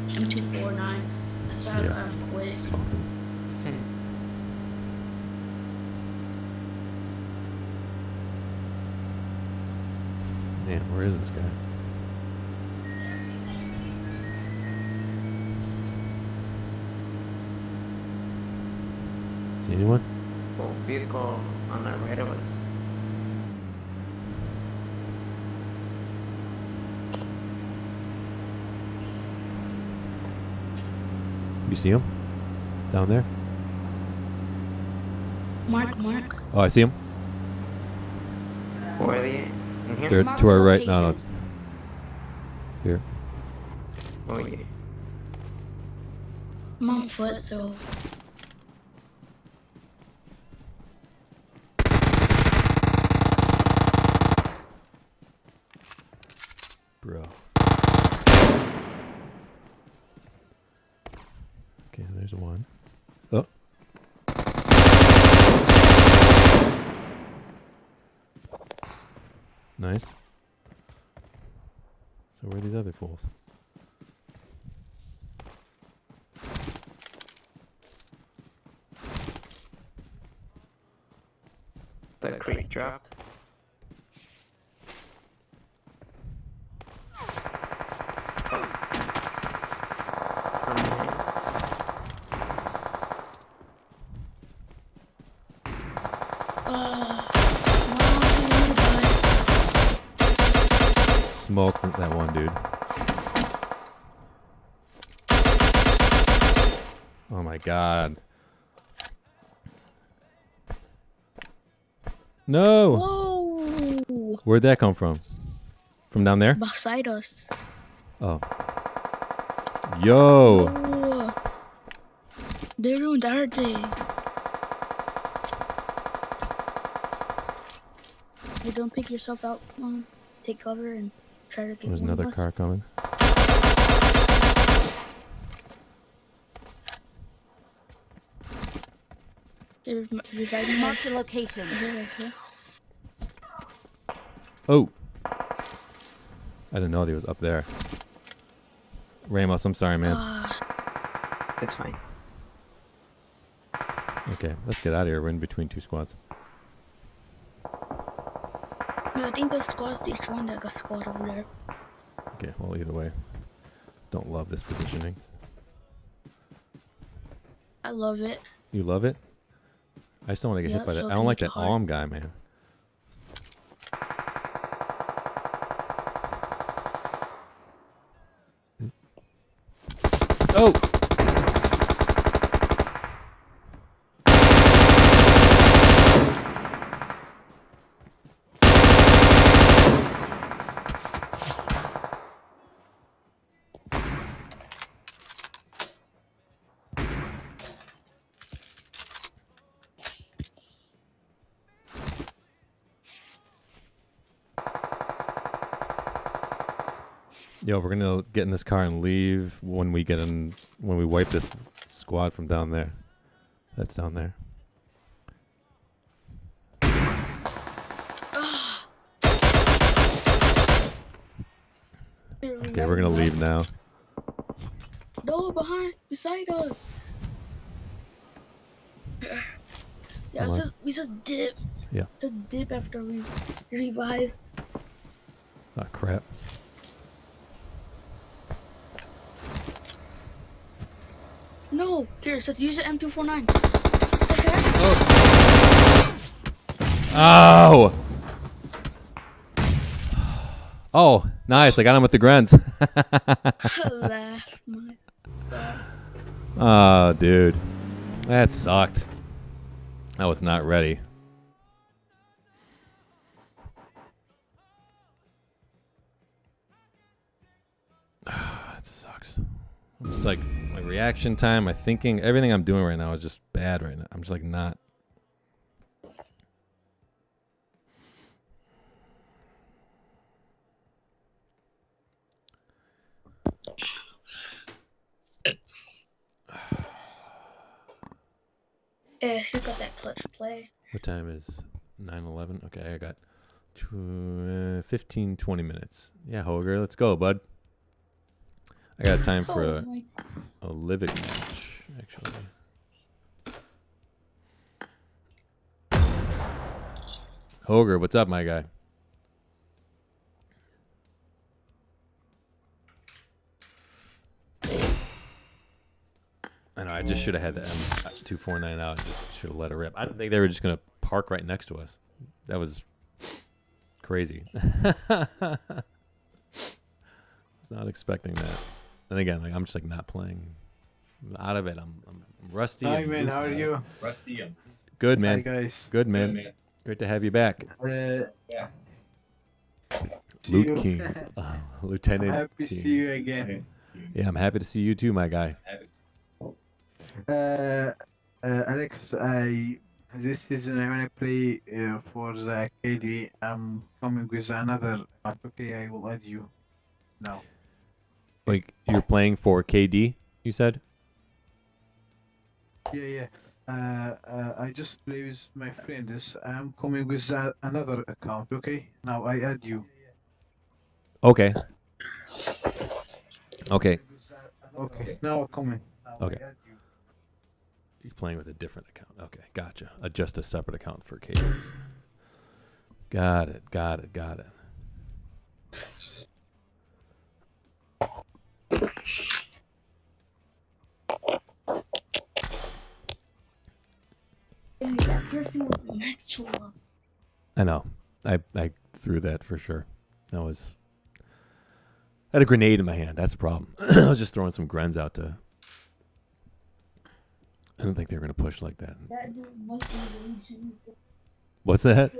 M249. That's how I got him quick. Smoked him. Man, where is this guy? See anyone? Vehicle on the right of us. You see him? Down there? Mark. Oh, I see him. Where are they? In here? They're to our right. No, it's here. Oh yeah. I'm on foot, so. Bro. Okay, there's one. Oh. Nice. So where are these other fools? The crate dropped. Smoked that one dude. Oh my god. No! Whoa! Where'd that come from? From down there? Beside us. Oh. Yo! Whoa. They ruined our day. Hey, don't pick yourself out, Mom. Take cover and try to get There's one of another us. car coming. Marked a location. Oh! I didn't know he was up there. Ramos, I'm sorry, man. It's fine. Okay, let's get out of here. We're in between two squads. No, I think the squad's destroying that squad over there. Okay, well, either way. Don't love this positioning. I love it. You love it? I just don't want to get hit by that. so I it don't can like make that it hard. arm guy, man. Oh! Yo, we're gonna get in this car and leave when we wipe this squad from down there. That's down there. Okay, we're gonna leave now. No, beside us. Yeah, we just dip. Yeah. Just dip after we revive. Oh crap. No, here, just use the M249. Oh! Oh, nice. I got him with the grunts. Laugh, my God. Oh, dude. That sucked. I was not ready. That sucks. I'm just like, my reaction time, my thinking, everything I'm doing right now is just bad right now. I'm just like not. Yeah, she got that clutch play. What time is 9:11? Okay, I got 15, 20 minutes. Yeah, Hoger, let's go, bud. I got time for a Livic match, actually. Hoger, what's up, my guy? I know, I just should have had the M249 out and just should have let it rip. I didn't think they were just going to park right next to us. That was crazy. I was not expecting that. And again, like I'm just like not playing I'm out of it. I'm rusty. Hi and man, loose how are on it. you? Good, man. Hi guys. Good, man. Great to have you back. Yeah. See Loot you. Kings. I'm Lieutenant happy to Kings. see you again. Yeah, I'm happy to see you too, my guy. Alex, this season I wanna play for the KD. I'm coming with another app. Okay, I will add you now. Like, you're playing for KD, you said? Yeah. I just play with my friends. I'm coming with another account. Okay, now I add you. Okay. Okay. Okay, now coming. Okay. You're playing with a different account. Okay, gotcha. Just a separate account for KDs. Got it. That person was next to us. I know. I threw that for sure. I had a grenade in my hand. That's the problem. I was just throwing some grens out to. I don't think they were going to push like that. That dude must be raging. What's that?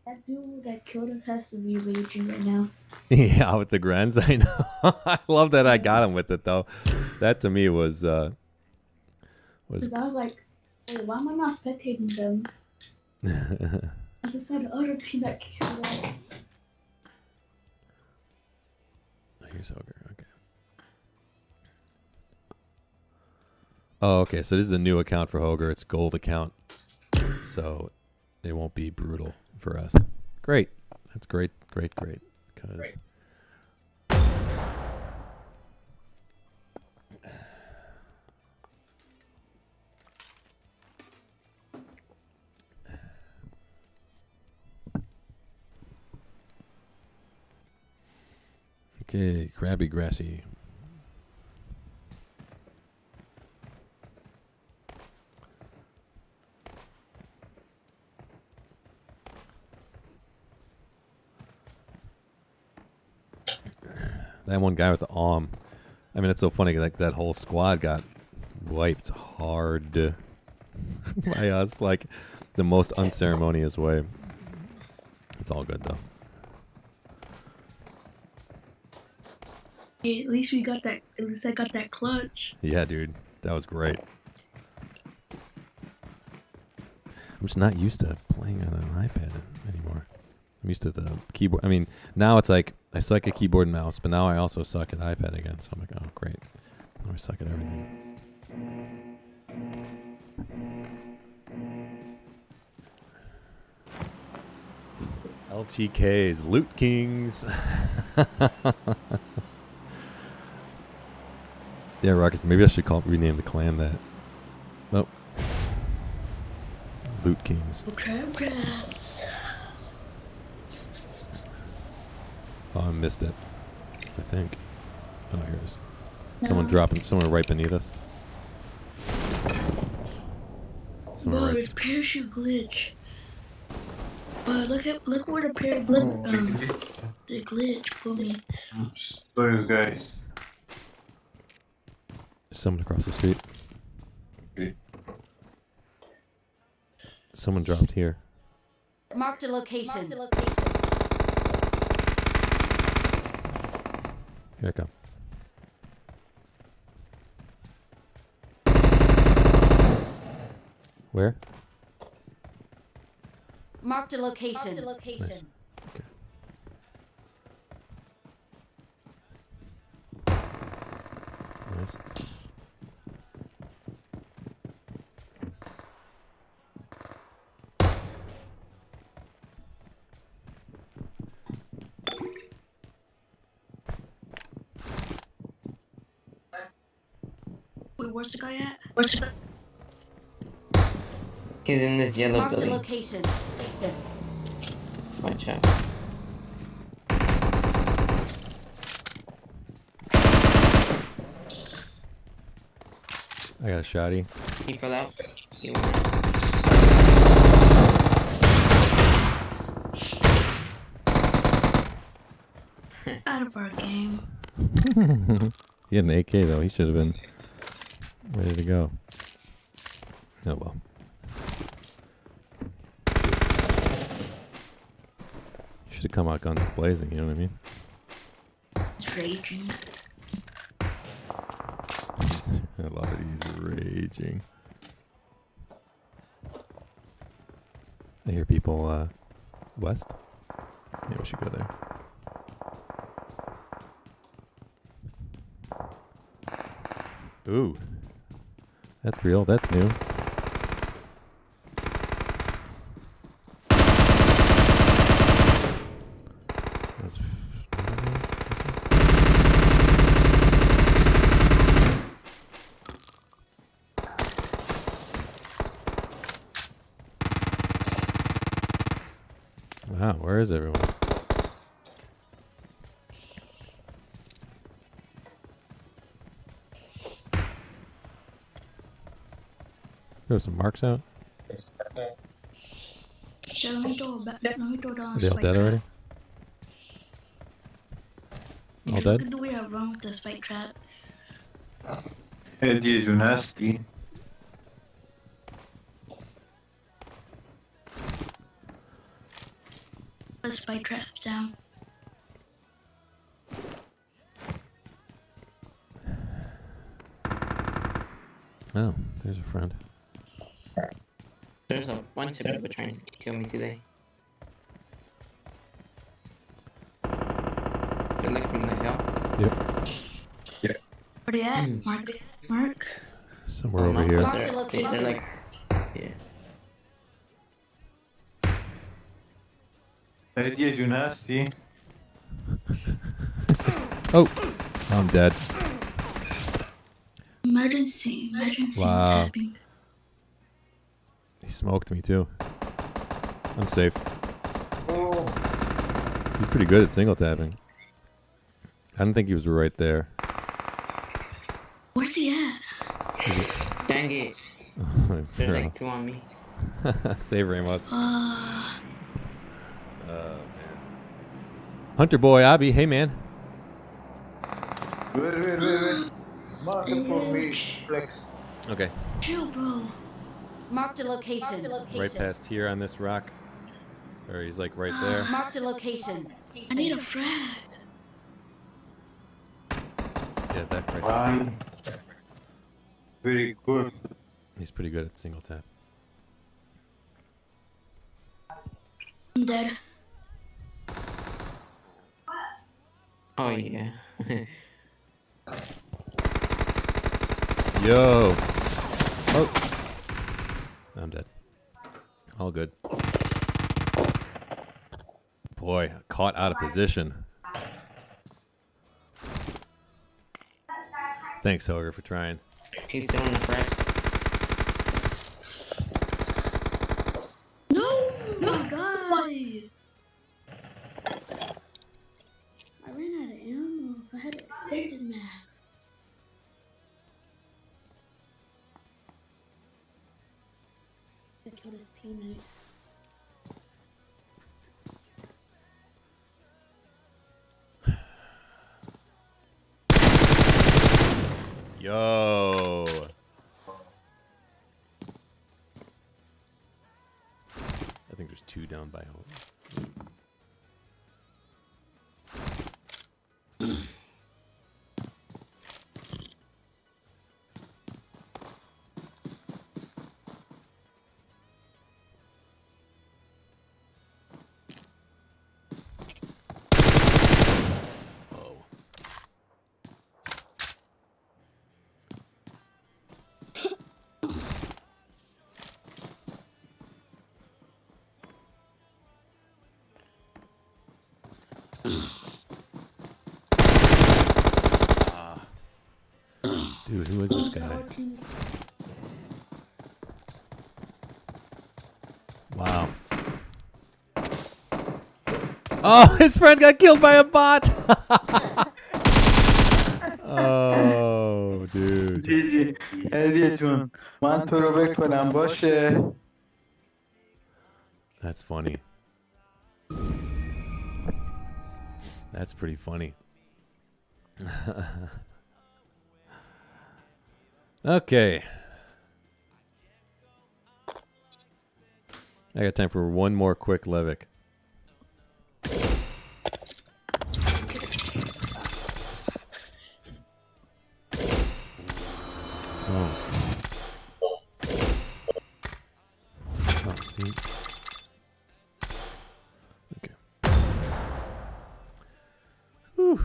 That dude that killed us has to be raging right now. Yeah, with the grens. I know. I love that I got him with it though. That to me was. Because I was like, hey, why am I not spectating them? I just saw the other team that killed us. Here's Ogre. Okay. Oh, okay. So this is a new account for Hoger. It's gold account, so it won't be brutal for us. Great. That's great. Because okay, Krabby Grassy. That one guy with the arm. I mean, it's so funny. Like that whole squad got wiped hard by us, like the most unceremonious way. It's all good though. Hey, at least we got that. At least I got that clutch. Yeah, dude, that was great. I'm just not used to playing on an iPad anymore. I'm used to the keyboard. I mean, now it's like I suck at keyboard and mouse, but now I also suck at iPad again. So I'm like, oh, great. Now I suck at everything. LTKs, Loot Kings. Yeah, Ruckus, maybe I should rename the clan that. Nope. Loot Kings. Crabgrass. Oh, I missed it. I think. Oh, here it is. Someone dropping. Someone right beneath us. Whoa, it's parachute glitch. But look where the the glitch put me. Sorry guys. There's someone across the street. Someone dropped here. Marked a location. Here I come. Where? Marked a location. Nice. Okay. Nice. Wait, where's the guy at? He's in this yellow Marked a building. location. Watch out. I got a shotty. He fell out. He Out of our game. He had an AK though. He should have been ready to go. Oh well. Should have come out guns blazing. You know what I mean? It's raging. A lot of these are raging. I hear people west. Yeah, we should go there. Ooh. That's real. That's new. That's wow, where is everyone? There was some marks out. Yeah, let me throw down. Are they all dead already? Yeah, All look dead? at the way I run with the spike trap. Hey, dude, you're nasty. Put spike trap down. Oh, there's a friend. There's a bunch of people trying to kill me today. They're like from the hill. Yep. Where they at? Mark? Somewhere over here. Marked a location. They're like, yeah. Hey, dude, you're nasty. Oh, I'm dead. Emergency Wow. tapping. He smoked me too. I'm safe. Oh, He's pretty good at single tapping. I don't think he was right there. Where's he at? Dang it. Oh, There's like two on me. Save Ramos. Man. Hunter boy, Abby, hey man. wait. Mark it for me, Flex. Okay. Chill, bro. Marked a location. Right past here on this rock. Or he's like right there. Marked a location. I need a frag. Yeah, that right. Fine. Very good. He's pretty good at single tap. I'm dead. Oh yeah. Yo. Oh. I'm dead. All good. Boy, caught out of position. Thanks, Hoger, for trying. He's still in the frag. No! My God! I ran out of ammo. If I had extended map. I killed his teammate. Yo. I think there's two down by home. Dude, who is this guy? Wow. Oh, his friend got killed by a bot. Oh, dude. GG. هدیه جون من تو رو بکنم باشه. That's funny. That's pretty funny. Okay. I got time for one more quick Levick. Oh. Oh, see. Okay. Whew.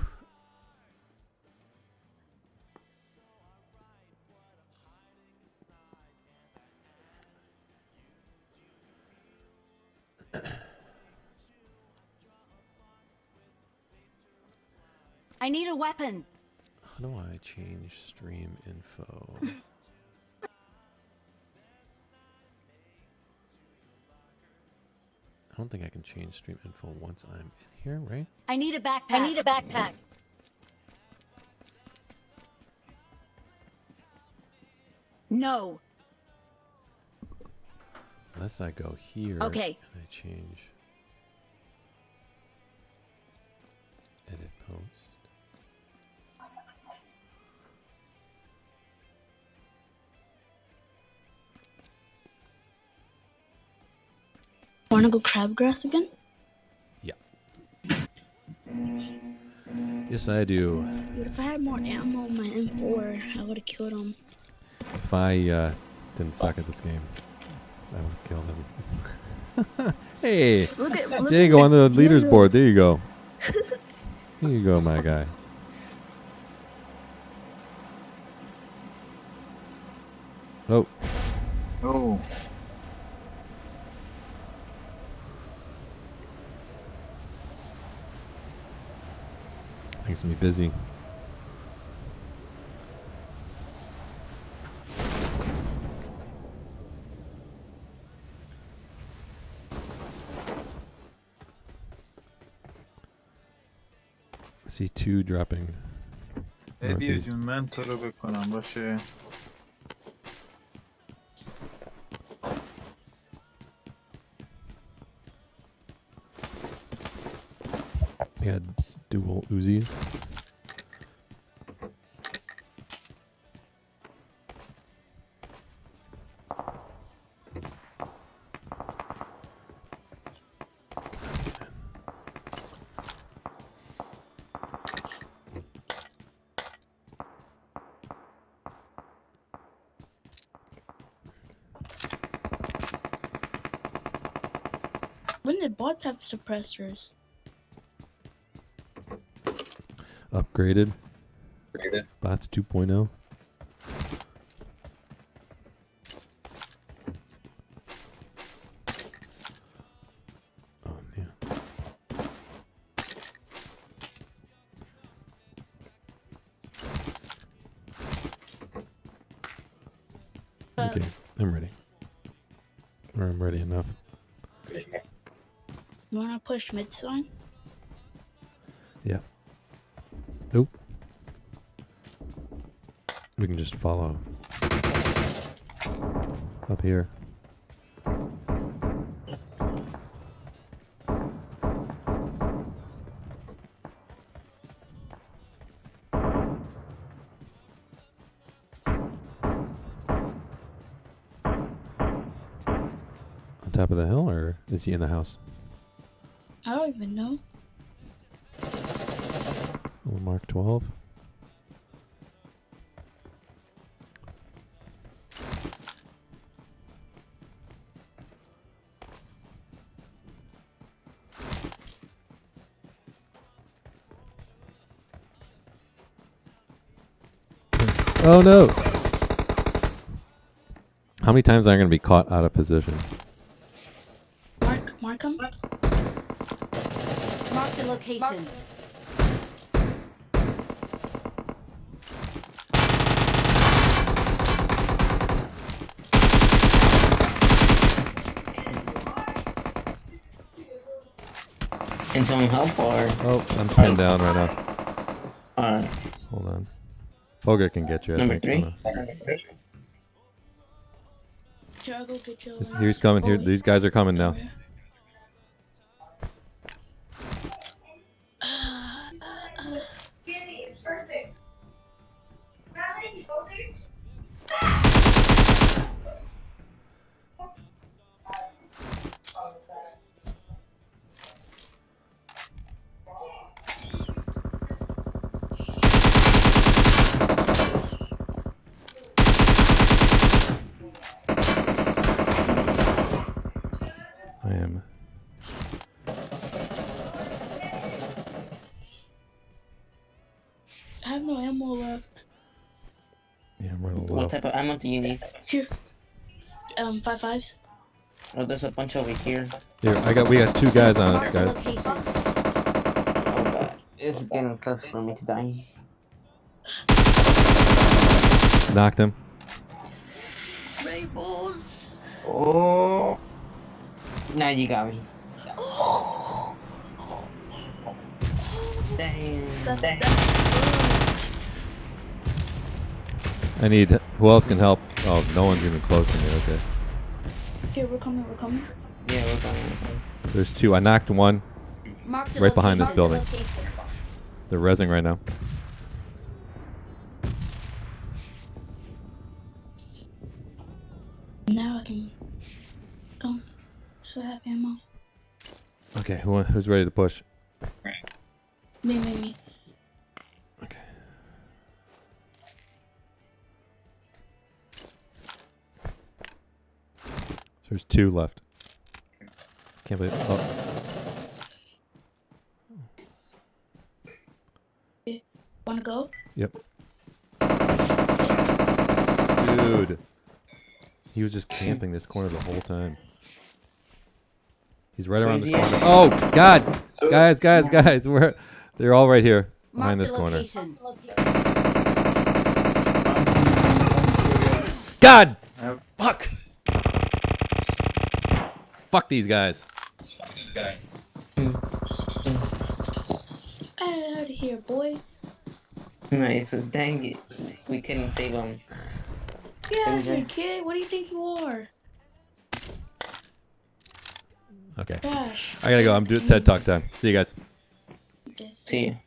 I need a weapon. How do I change stream info? I don't think I can change stream info once I'm in here, right? I need a backpack. No. Unless I go here Okay. and I change edit post. Wanna go crabgrass again? Yeah. Yes, I do. Dude, if I had more ammo on my M4, I would have killed him. If I didn't suck at this game, I would have killed him. Hey, Look at there you go on the leaders yellow. board. There you go. Here you go, my guy. Oh. Oh. Makes me busy. See two dropping. ادی northeast. جون من تو رو بکنم باشه. Yeah, dual Uzis. When did bots have suppressors? Upgraded. Bots 2.0. Oh, yeah. Okay, I'm ready. Or I'm ready enough. You wanna push mid sign? Yeah. Nope. We can just follow up here. On top of the hill, or is he in the house? I don't even know. Oh, Mark 12. Oh no! How many times am I going to be caught out of position? Mark him. Mark the location. Can someone help or? Oh, I'm pinned down right now. Alright. Hold on. Poger can get you, I Number think. 3. Should I go get you? He's coming. Here, these guys are coming now. have no ammo left. Yeah, I'm running low. What type of ammo do you need? Here. 5.5s. Oh, there's a bunch over here. Here, we got 2 guys on us, guys. Oh god, it's getting close for me to die. Knocked him. Rainbows. Oh, now you got me. Dang. I need. Who else can help? Oh, no one's even close to me. Okay. Here, we're coming. Yeah, we're going. There's 2. I knocked one right behind this building. They're rezzing right now. Now I can come. So I have ammo. Okay, who's ready to push? Me. Okay. So there's 2 left. Can't believe. Oh. Wanna go? Yep. Dude. He was just camping this corner the whole time. He's right around this corner. Oh, God! Guys. They're all right here behind this corner. God! Fuck! Fuck these guys. Out of here, boy. Nice, so dang it. We couldn't save him. Get out of here, kid. What do you think you are? Okay. Gosh. I gotta go. I'm doing TED Talk time. See you guys. See you.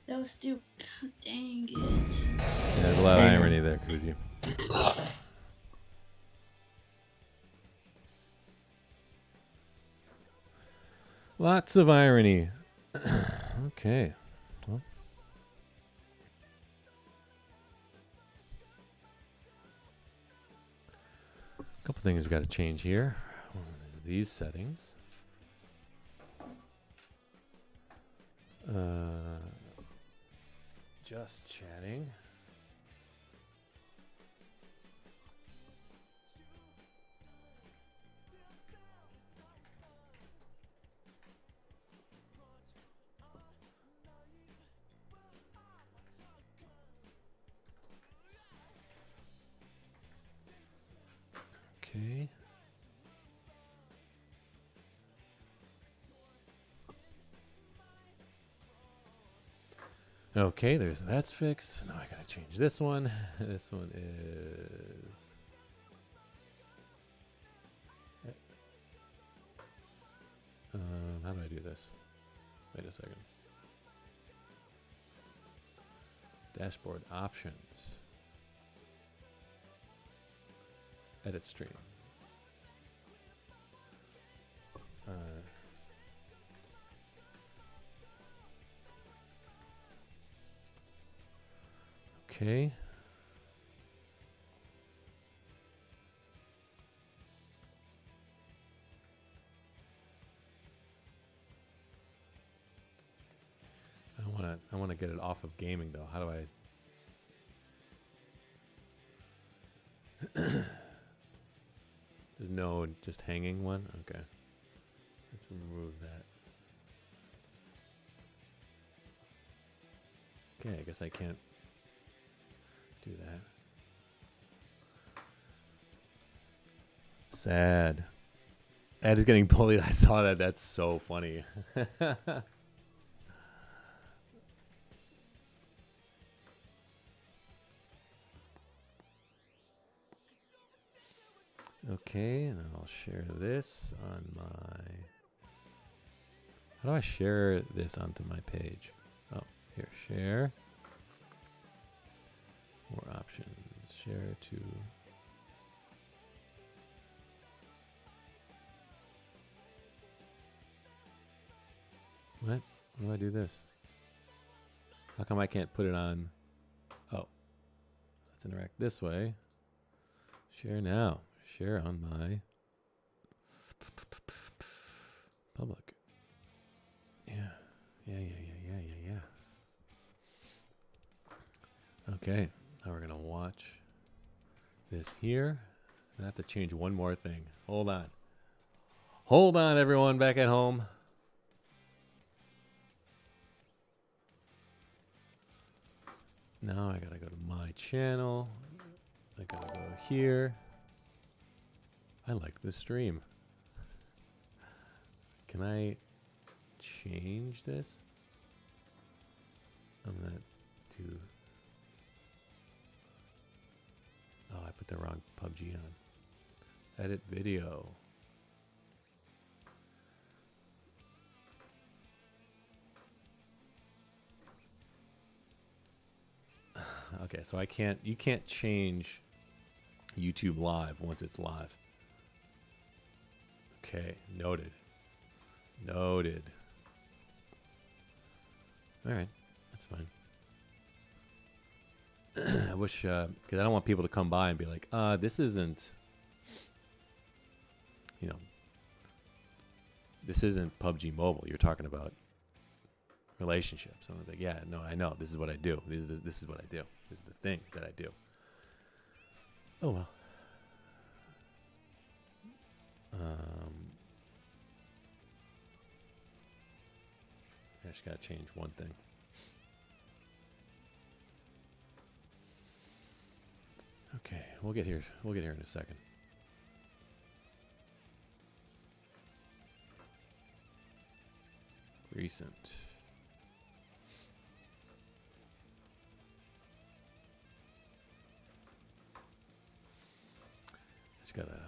That was stupid. Dang it. Yeah, there's a lot of irony there, Kuzi. Lots of irony. Okay. Well. A couple things we got to change here. One is these settings. Just chatting. Okay. Okay, that's fixed. Now I gotta change this one. This one is. How do I do this? Wait a second. Dashboard options. Edit stream. Okay. I wanna get it off of gaming though. How do I? There's no just hanging one? Okay. Let's remove that. Okay, I guess I can't do that. Sad. Ed is getting bullied. I saw that. That's so funny. Okay, and then I'll share this on my... How do I share this onto my page? Oh, here, share. More options. Share to... What? How do I do this? How come I can't put it on... Oh. Let's interact this way. Share now. Share on my... Public. Yeah. Yeah. Okay, now we're gonna watch this here. I have to change one more thing. Hold on, everyone back at home. Now I gotta go to my channel. I gotta go here. I like this stream. Can I change this? I'm gonna do. Oh, I put the wrong PUBG on. Edit video. Okay, so you can't change YouTube live once it's live. Okay, noted. All right, that's fine. I wish, because I don't want people to come by and be like, this isn't, this isn't PUBG Mobile. You're talking about relationships. I'm like, yeah, no, I know. This is what I do. This is what I do. This is the thing that I do. Oh, well. I just got to change one thing. Okay, we'll get here in a second. Recent. Just gotta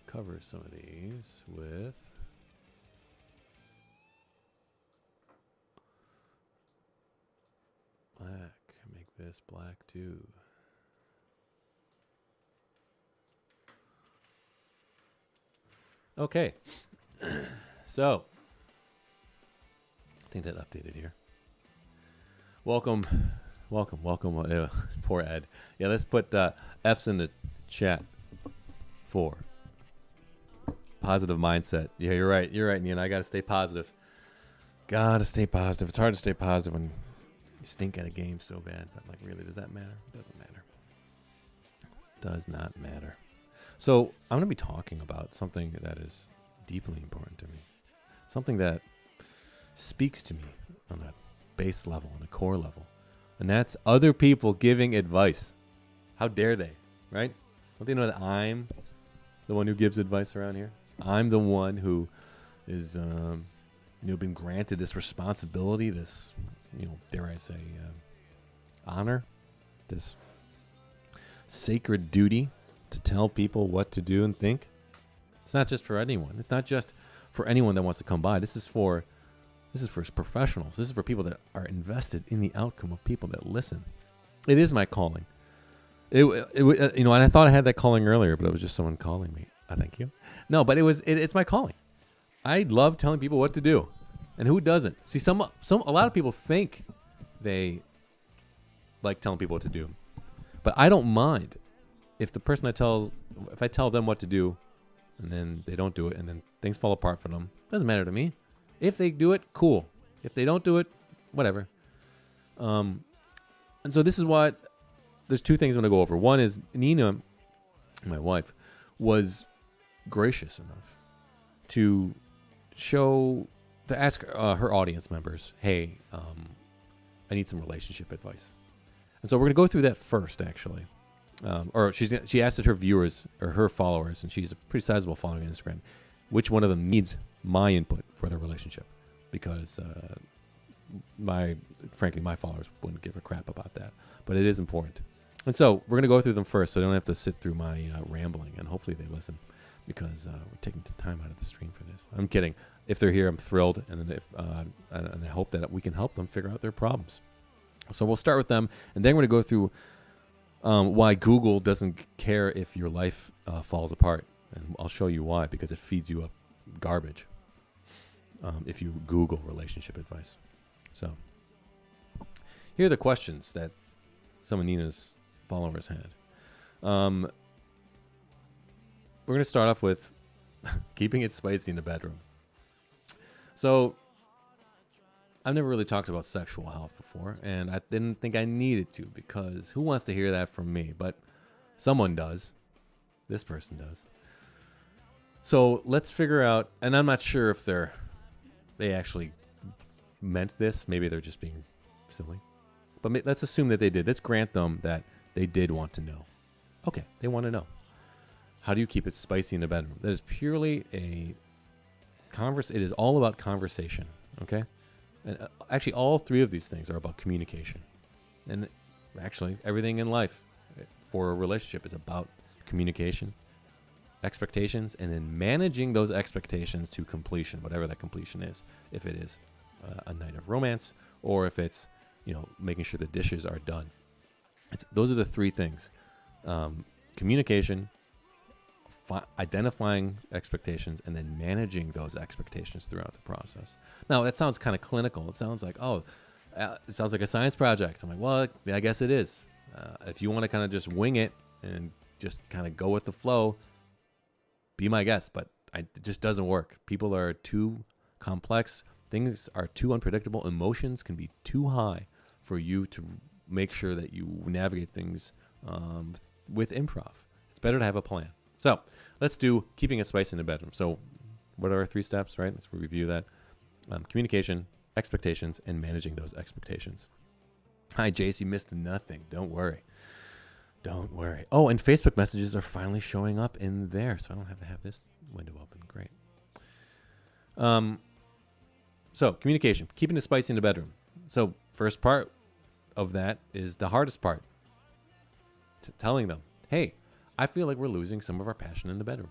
cover some of these with black. Make this black too. Okay, so I think that updated here. Welcome. Poor Ed. Yeah, let's put F's in the chat for positive mindset. Yeah, you're right, Nian. I gotta stay positive. It's hard to stay positive when you stink at a game so bad. But like, really, does that matter? It doesn't matter. Does not matter. So I'm going to be talking about something that is deeply important to me. Something that speaks to me on a base level, on a core level. And that's other people giving advice. How dare they, right? Don't they know that I'm the one who gives advice around here? I'm the one who is, been granted this responsibility, this, dare I say, honor, this sacred duty to tell people what to do and think. It's not just for anyone. It's not just for anyone that wants to come by. This is for professionals. This is for people that are invested in the outcome of people that listen. It is my calling. And I thought I had that calling earlier, but it was just someone calling me. Thank you. No, but it's my calling. I love telling people what to do, and who doesn't? See, a lot of people think they like telling people what to do, but I don't mind. If I tell them what to do, and then they don't do it, and then things fall apart for them, doesn't matter to me. If they do it, cool. If they don't do it, whatever. And so this is there's two things I'm going to go over. One is Nina, my wife, was gracious enough to ask her audience members, hey, I need some relationship advice. And so we're going to go through that first, actually. Or she asked her viewers or her followers, and she's a pretty sizable following on Instagram, which one of them needs my input for their relationship, because frankly my followers wouldn't give a crap about that, but it is important. And so we're gonna go through them first, so they don't have to sit through my rambling, and hopefully they listen, because we're taking time out of the stream for this. I'm kidding. If they're here, I'm thrilled, and I hope that we can help them figure out their problems. So we'll start with them, and then we're gonna go through why Google doesn't care if your life falls apart. And I'll show you why, because it feeds you up garbage if you Google relationship advice. So here are the questions that some of Nina's followers had. We're going to start off with keeping it spicy in the bedroom. So I've never really talked about sexual health before, and I didn't think I needed to, because who wants to hear that from me? But someone does. This person does. So let's figure out, and I'm not sure if they actually meant this. Maybe they're just being silly. But let's assume that they did. Let's grant them that they did want to know. Okay, they want to know. How do you keep it spicy in the bedroom? That is purely a it is all about conversation, okay? And actually, all three of these things are about communication. And actually, everything in life for a relationship is about communication, expectations, and then managing those expectations to completion, whatever that completion is. If it is a night of romance, or if it's, making sure the dishes are done. Those are the three things. Communication, identifying expectations, and then managing those expectations throughout the process. Now, that sounds kind of clinical. It sounds like, it sounds like a science project. I'm like, well, I guess it is. If you want to kind of just wing it and just kind of go with the flow, be my guest. But it just doesn't work. People are too complex. Things are too unpredictable. Emotions can be too high for you to make sure that you navigate things with improv. It's better to have a plan. So let's do keeping it spicy in the bedroom. So what are our 3 steps, right? Let's review that. Communication, expectations, and managing those expectations. Hi, Jace. You missed nothing. Don't worry. Don't worry. Oh, and Facebook messages are finally showing up in there, so I don't have to have this window open. Great. So communication, keeping it spicy in the bedroom. So first part of that is the hardest part. Telling them, hey, I feel like we're losing some of our passion in the bedroom.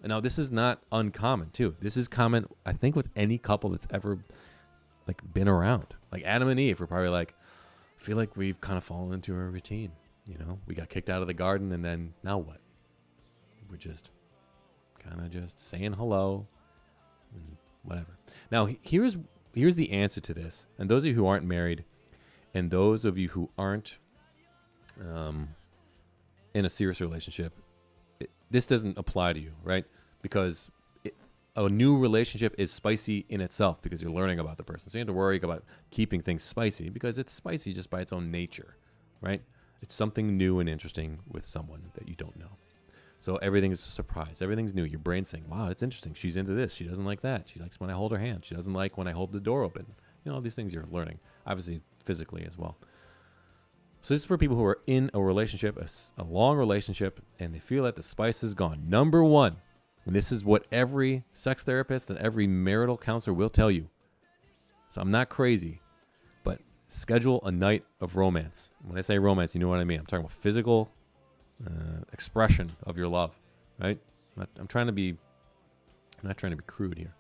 And now this is not uncommon too. This is common, I think, with any couple that's ever been around. Like Adam and Eve were probably like, I feel like we've kind of fallen into a routine. We got kicked out of the garden, and then now what? We're just kind of just saying hello and whatever. Now here's the answer to this. And those of you who aren't married, and those of you who aren't in a serious relationship, this doesn't apply to you, right? Because a new relationship is spicy in itself because you're learning about the person. So you have to worry about keeping things spicy because it's spicy just by its own nature, right? It's something new and interesting with someone that you don't know. So everything is a surprise. Everything's new. Your brain's saying, wow, it's interesting. She's into this. She doesn't like that. She likes when I hold her hand. She doesn't like when I hold the door open. All these things you're learning, obviously physically as well. So this is for people who are in a relationship, a long relationship, and they feel that the spice is gone. Number 1, and this is what every sex therapist and every marital counselor will tell you. So I'm not crazy, but schedule a night of romance. When I say romance, you know what I mean. I'm talking about physical expression of your love, right? I'm not trying to be crude here.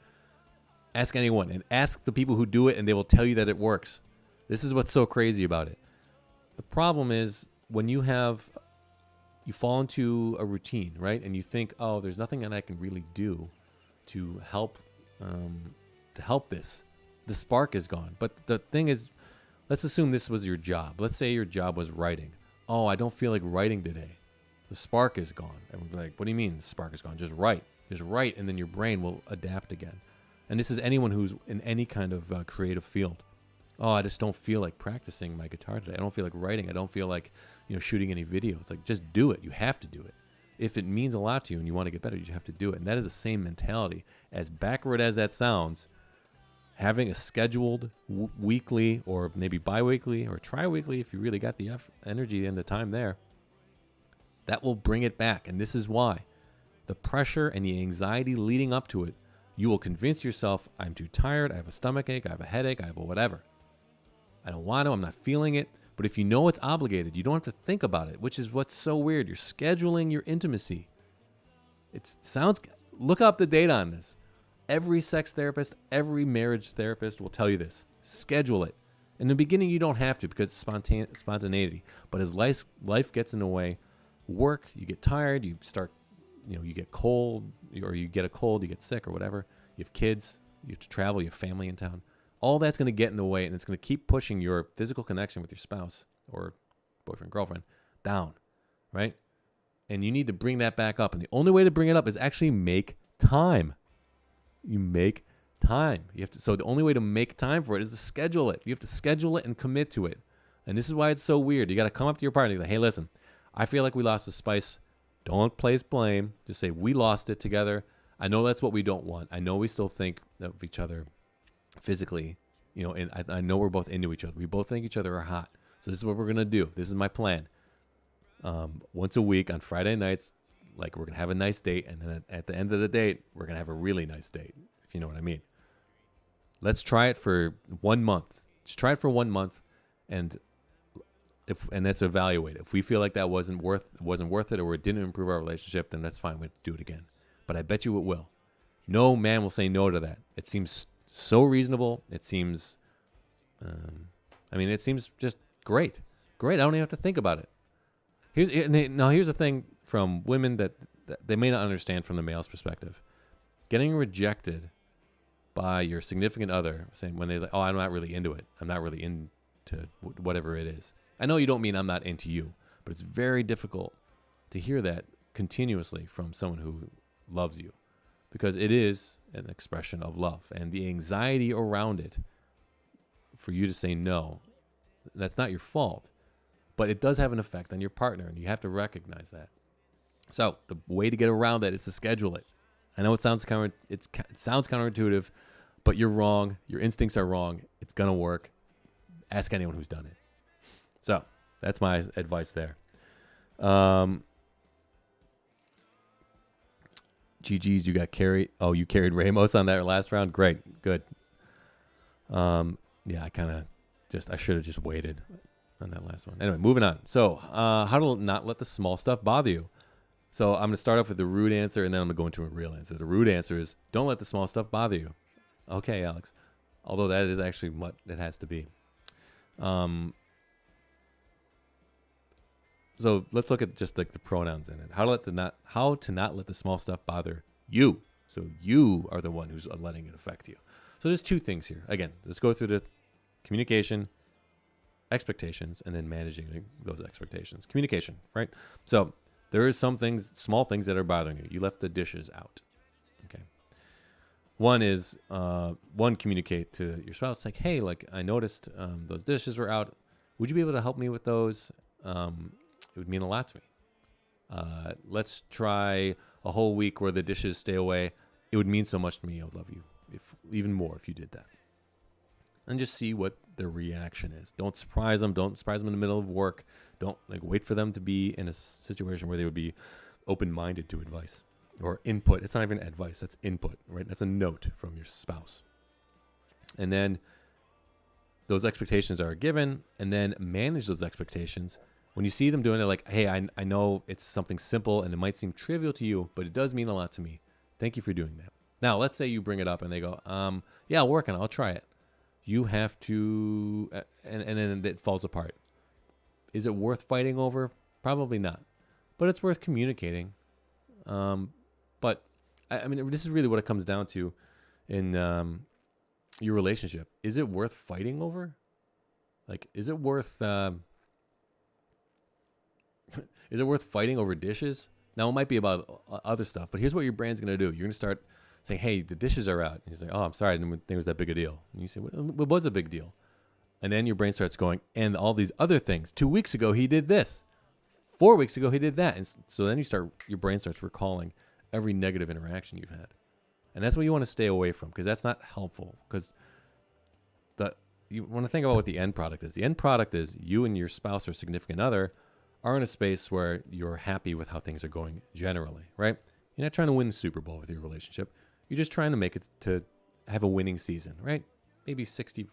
Ask anyone, and ask the people who do it, and they will tell you that it works. This is what's so crazy about it. The problem is when you fall into a routine, right? And you think, oh, there's nothing that I can really do to help this. The spark is gone. But the thing is, let's assume this was your job. Let's say your job was writing. Oh, I don't feel like writing today. The spark is gone. And we're like, what do you mean the spark is gone? Just write. Just write, and then your brain will adapt again. And this is anyone who's in any kind of creative field. Oh, I just don't feel like practicing my guitar today. I don't feel like writing. I don't feel like, shooting any video. It's like, just do it. You have to do it. If it means a lot to you and you want to get better, you have to do it. And that is the same mentality. As backward as that sounds, having a scheduled weekly or maybe bi-weekly or tri-weekly, if you really got the energy and the time there, that will bring it back. And this is why. The pressure and the anxiety leading up to it, you will convince yourself, I'm too tired, I have a stomach ache, I have a headache, I have a whatever. I don't want to, I'm not feeling it. But if you know it's obligated, you don't have to think about it, which is what's so weird. You're scheduling your intimacy. Look up the data on this. Every sex therapist, every marriage therapist will tell you this. Schedule it. In the beginning, you don't have to because it's spontaneity. But as life gets in the way, work, you get tired, you start, you get cold, or you get a cold, you get sick or whatever. You have kids, you have to travel, you have family in town. All that's going to get in the way, and it's going to keep pushing your physical connection with your spouse or boyfriend, girlfriend down, right? And you need to bring that back up. And the only way to bring it up is actually make time. You make time. You have to. So the only way to make time for it is to schedule it. You have to schedule it and commit to it. And this is why it's so weird. You got to come up to your partner and be like, hey, listen, I feel like we lost the spice. Don't place blame. Just say, we lost it together. I know that's what we don't want. I know we still think of each other physically, you know, and I know we're both into each other. We both think each other are hot. So this is what we're going to do. This is my plan. Once a week on Friday nights, like, we're going to have a nice date. And then at the end of the date, we're going to have a really nice date, if you know what I mean. Let's try it for 1 month. Just try it for 1 month. And let's evaluate. If we feel like that wasn't worth it, or it didn't improve our relationship, then that's fine. We have to do it again. But I bet you it will. No man will say no to that. It seems so reasonable. It seems, it seems just great. Great. I don't even have to think about it. Here's the thing from women that they may not understand from the male's perspective. Getting rejected by your significant other, saying when they're like, oh, I'm not really into it. I'm not really into whatever it is. I know you don't mean I'm not into you, but it's very difficult to hear that continuously from someone who loves you, because it is an expression of love, and the anxiety around it for you to say no, that's not your fault, but it does have an effect on your partner, and you have to recognize that. So the way to get around that is to schedule it. I know it sounds counterintuitive, but you're wrong. Your instincts are wrong. It's gonna work. Ask anyone who's done it. So that's my advice there. GG's, you got carried. Oh, you carried Ramos on that last round. Great, good. Yeah, I should have just waited on that last one. Anyway, moving on. So, how to not let the small stuff bother you. So I'm gonna start off with the rude answer, and then I'm gonna go into a real answer. The rude answer is don't let the small stuff bother you. Okay, Alex. Although that is actually what it has to be. So let's look at just like the pronouns in it. How to not let the small stuff bother you. So you are the one who's letting it affect you. So there's two things here. Again, let's go through the communication, expectations, and then managing those expectations. Communication, right? So there is some things, small things that are bothering you. You left the dishes out. Okay. One is communicate to your spouse like, hey, like I noticed those dishes were out. Would you be able to help me with those? It would mean a lot to me. Let's try a whole week where the dishes stay away. It would mean so much to me. I would love you even more if you did that. And just see what their reaction is. Don't surprise them. Don't surprise them in the middle of work. Don't wait for them to be in a situation where they would be open-minded to advice or input. It's not even advice. That's input, right? That's a note from your spouse. And then those expectations are given, and then manage those expectations. When you see them doing it, like, hey, I know it's something simple and it might seem trivial to you, but it does mean a lot to me. Thank you for doing that. Now, let's say you bring it up and they go, yeah, I'll work on it. I'll try it. You have to, and then it falls apart. Is it worth fighting over? Probably not. But it's worth communicating. But, I mean, this is really what it comes down to in your relationship. Is it worth fighting over? Like, is it worth fighting over dishes? Now, it might be about other stuff, but here's what your brain's going to do. You're going to start saying, hey, the dishes are out. And he's like, oh, I'm sorry. I didn't think it was that big a deal. And you say, what was a big deal? And then your brain starts going, and all these other things. 2 weeks ago, he did this. 4 weeks ago, he did that. And so then your brain starts recalling every negative interaction you've had. And that's what you want to stay away from, because that's not helpful. Because you want to think about what the end product is. The end product is you and your spouse or significant other are in a space where you're happy with how things are going generally, right? You're not trying to win the Super Bowl with your relationship. You're just trying to make it to have a winning season, right? Maybe 60%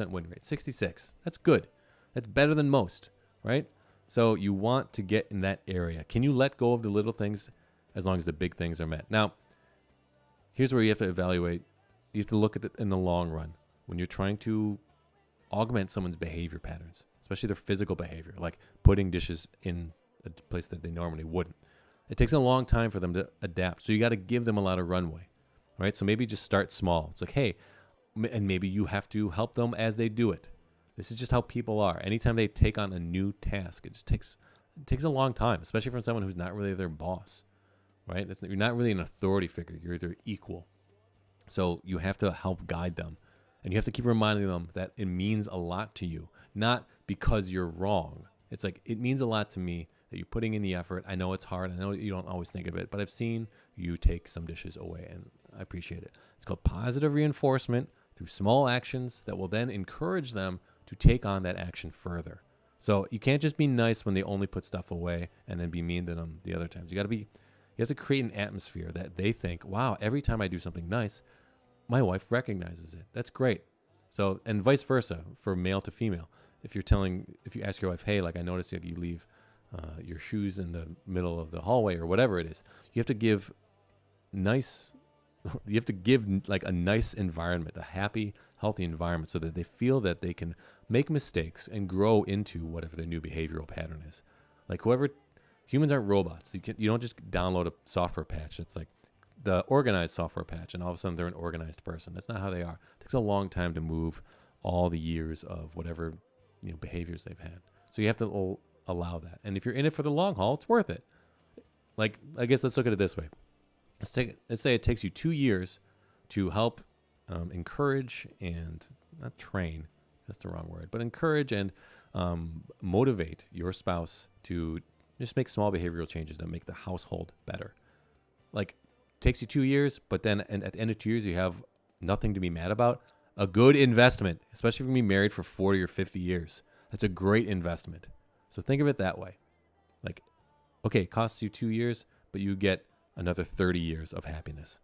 win rate, 66. That's good. That's better than most, right? So you want to get in that area. Can you let go of the little things as long as the big things are met? Now, here's where you have to evaluate. You have to look at it in the long run when you're trying to augment someone's behavior patterns, especially their physical behavior, like putting dishes in a place that they normally wouldn't. It takes a long time for them to adapt. So you got to give them a lot of runway, right? So maybe just start small. It's like, hey, and maybe you have to help them as they do it. This is just how people are. Anytime they take on a new task, it takes a long time, especially from someone who's not really their boss, right? You're not really an authority figure. You're their equal. So you have to help guide them. And you have to keep reminding them that it means a lot to you, not because you're wrong. It's like, it means a lot to me that you're putting in the effort. I know it's hard. I know you don't always think of it, but I've seen you take some dishes away, and I appreciate it. It's called positive reinforcement through small actions that will then encourage them to take on that action further. So you can't just be nice when they only put stuff away and then be mean to them the other times. You have to create an atmosphere that they think, wow, every time I do something nice, my wife recognizes it. That's great. So, and vice versa for male to female. If you ask your wife, hey, like I noticed that you leave your shoes in the middle of the hallway or whatever it is, you have to give like a nice environment, a happy, healthy environment, so that they feel that they can make mistakes and grow into whatever their new behavioral pattern is. Like humans aren't robots. You don't just download a software patch. It's like the organized software patch, and all of a sudden they're an organized person. That's not how they are. It takes a long time to move all the years of whatever behaviors they've had. So you have to allow that. And if you're in it for the long haul, it's worth it. Like, I guess let's look at it this way. Let's say it takes you 2 years to help encourage and not train, that's the wrong word, but encourage and motivate your spouse to just make small behavioral changes that make the household better. Like, takes you 2 years, but then at the end of 2 years, you have nothing to be mad about. A good investment, especially if you're going to be married for 40 or 50 years. That's a great investment. So think of it that way. Like, okay, it costs you 2 years, but you get another 30 years of happiness.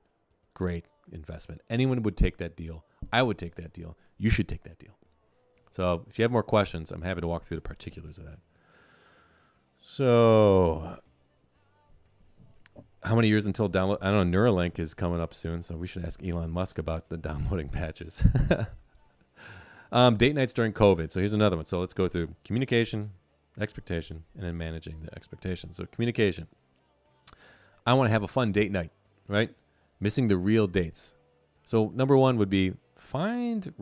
Great investment. Anyone would take that deal. I would take that deal. You should take that deal. So if you have more questions, I'm happy to walk through the particulars of that. So how many years until download? I don't know. Neuralink is coming up soon, so we should ask Elon Musk about the downloading patches. Date nights during COVID. So here's another one. So let's go through communication, expectation, and then managing the expectation. So communication. I want to have a fun date night, right? Missing the real dates. So number one would be find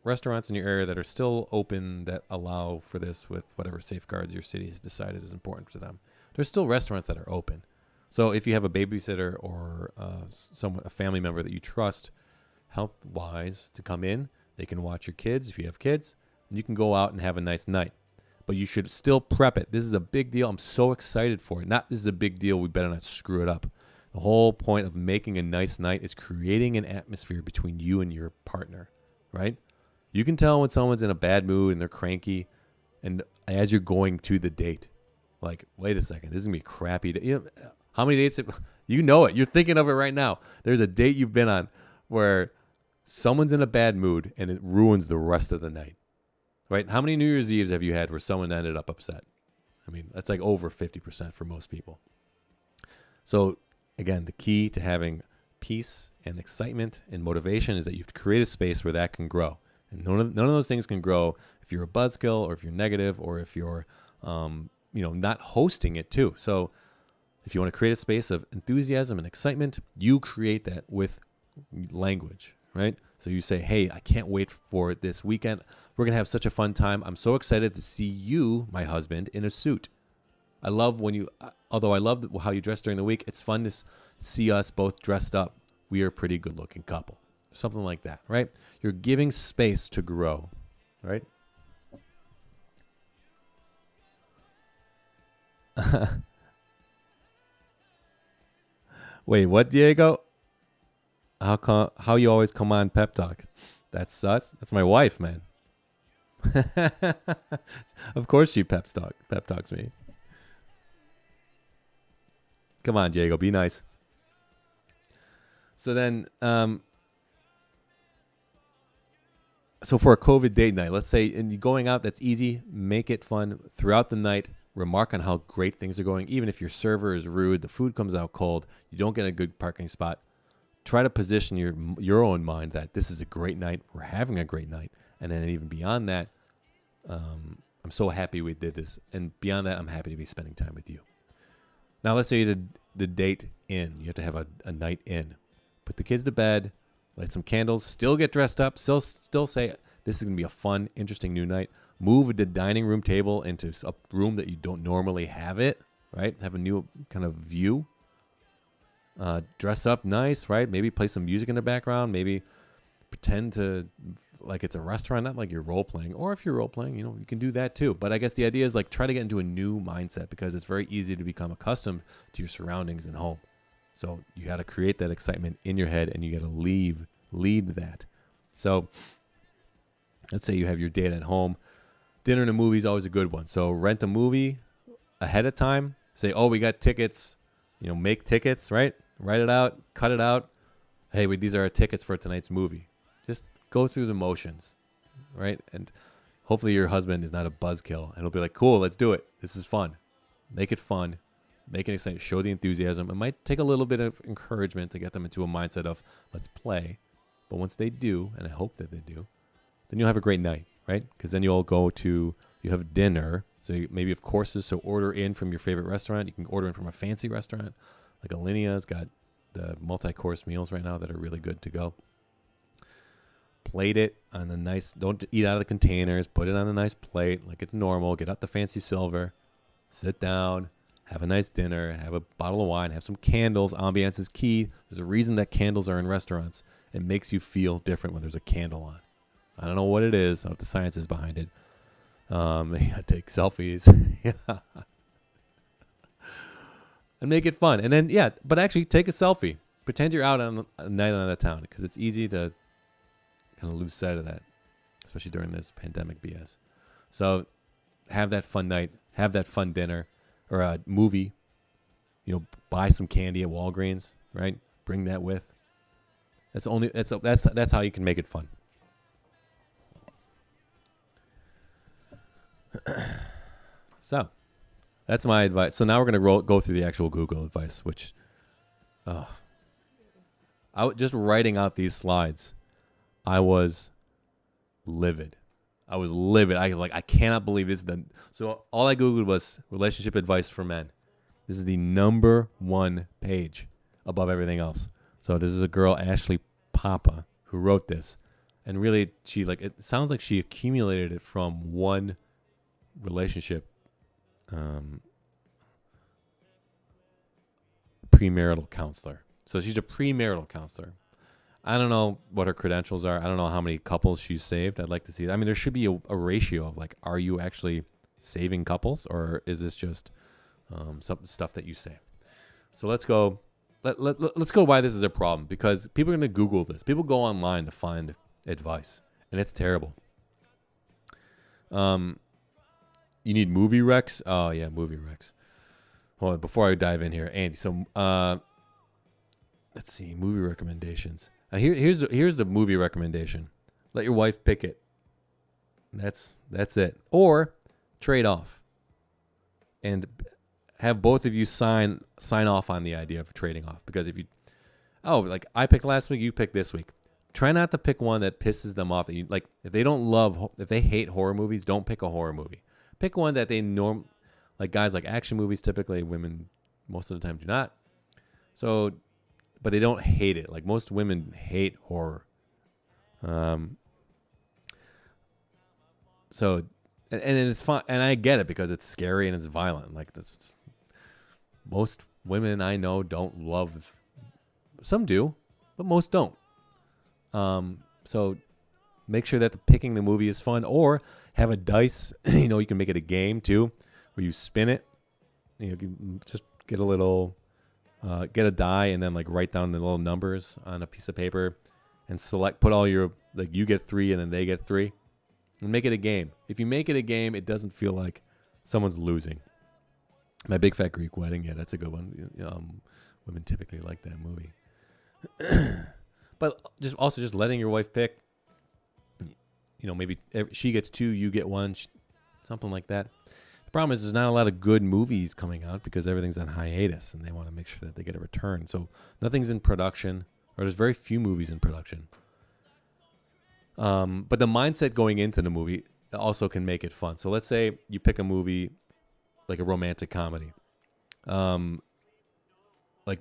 restaurants in your area that are still open that allow for this with whatever safeguards your city has decided is important to them. There's still restaurants that are open. So if you have a babysitter or a family member that you trust health-wise to come in, they can watch your kids if you have kids, and you can go out and have a nice night. But you should still prep it. This is a big deal. I'm so excited for it. Not this is a big deal. We better not screw it up. The whole point of making a nice night is creating an atmosphere between you and your partner, right? You can tell when someone's in a bad mood and they're cranky, and as you're going to the date, like, wait a second, this is going to be a crappy day. How many dates? You know it. You're thinking of it right now. There's a date you've been on where someone's in a bad mood and it ruins the rest of the night, right? How many New Year's Eves have you had where someone ended up upset? I mean, that's like over 50% for most people. So again, the key to having peace and excitement and motivation is that you have to create a space where that can grow. And none of those things can grow if you're a buzzkill or if you're negative or if you're, not hosting it too. So if you want to create a space of enthusiasm and excitement, you create that with language, right? So you say, hey, I can't wait for this weekend. We're going to have such a fun time. I'm so excited to see you, my husband, in a suit. I love although I love how you dress during the week, it's fun to see us both dressed up. We are a pretty good looking couple. Something like that, right? You're giving space to grow, right? Wait, what, Diego? How you always come on pep talk? That's sus. That's my wife, man. Of course she pep talks me. Come on, Diego, be nice. So then, so for a COVID date night, let's say, and going out, that's easy. Make it fun throughout the night. Remark on how great things are going. Even if your server is rude, the food comes out cold, you don't get a good parking spot. Try to position your own mind that this is a great night. We're having a great night. And then even beyond that, I'm so happy we did this. And beyond that, I'm happy to be spending time with you. Now, let's say you did the date in. You have to have a night in. Put the kids to bed, light some candles, still get dressed up, still say, this is going to be a fun, interesting new night. Move the dining room table into a room that you don't normally have it, right? Have a new kind of view. Dress up nice, right? Maybe play some music in the background. Maybe pretend to like it's a restaurant, not like you're role playing. Or if you're role playing, you can do that too. But I guess the idea is like try to get into a new mindset because it's very easy to become accustomed to your surroundings and home. So you got to create that excitement in your head and you got to lead that. So let's say you have your date at home. Dinner and a movie is always a good one. So rent a movie ahead of time. Say, oh, we got tickets. Make tickets, right? Write it out, cut it out. Hey, these are our tickets for tonight's movie. Just go through the motions, right? And hopefully your husband is not a buzzkill and he'll be like, cool, let's do it. This is fun. Make it fun. Make it exciting. Show the enthusiasm. It might take a little bit of encouragement to get them into a mindset of let's play. But once they do, and I hope that they do, then you'll have a great night, right? Because then you have dinner. So maybe of courses. So order in from your favorite restaurant. You can order in from a fancy restaurant. Like Alinea's got the multi-course meals right now that are really good to go. Plate it on a nice, don't eat out of the containers. Put it on a nice plate like it's normal. Get out the fancy silver. Sit down. Have a nice dinner. Have a bottle of wine. Have some candles. Ambiance is key. There's a reason that candles are in restaurants. It makes you feel different when there's a candle on. I don't know what it is. I don't know what the science is behind it. Take selfies. Yeah. And make it fun. And then, but actually take a selfie. Pretend you're out on a night out of town because it's easy to kind of lose sight of that, especially during this pandemic BS. So have that fun night. Have that fun dinner or a movie. Buy some candy at Walgreens, right? Bring that with. That's how you can make it fun. So that's my advice. So now we're going to go through the actual Google advice, which just writing out these slides, I was livid. I cannot believe this. So all I Googled was relationship advice for men. This is the number one page above everything else. So this is a girl, Ashley Papa, who wrote this. And really, it sounds like she accumulated it from one relationship premarital counselor. So she's a premarital counselor. I don't know what her credentials are. I don't know how many couples she's saved. I'd like to see that. I mean, there should be a ratio of are you actually saving couples or is this just some stuff that you say? So let's go. Let's go why this is a problem, because people are going to Google this. People go online to find advice, and it's terrible. You need movie recs? Oh, yeah, movie recs. Hold on, before I dive in here, Andy. So, let's see, movie recommendations. Here's the movie recommendation. Let your wife pick it. That's it. Or trade off, and have both of you sign off on the idea of trading off. Because if I picked last week, you picked this week. Try not to pick one that pisses them off. That you like. If they hate horror movies, don't pick a horror movie. Pick one that they like guys like action movies. Typically, women most of the time do not. So, but they don't hate it. Like most women hate horror. So, and it's fun, and I get it because it's scary and it's violent. Like this, most women I know don't love. Some do, but most don't. So make sure that picking the movie is fun, or have a dice. You can make it a game too, where you spin it. You can just get a die and then write down the little numbers on a piece of paper and put all your, you get 3 and then they get 3 and make it a game. If you make it a game, it doesn't feel like someone's losing. My Big Fat Greek Wedding, yeah, that's a good one. Women typically like that movie. But just letting your wife pick, maybe she gets 2, you get 1, something like that. The problem is there's not a lot of good movies coming out because everything's on hiatus and they want to make sure that they get a return. So nothing's in production, or there's very few movies in production. But the mindset going into the movie also can make it fun. So let's say you pick a movie like a romantic comedy.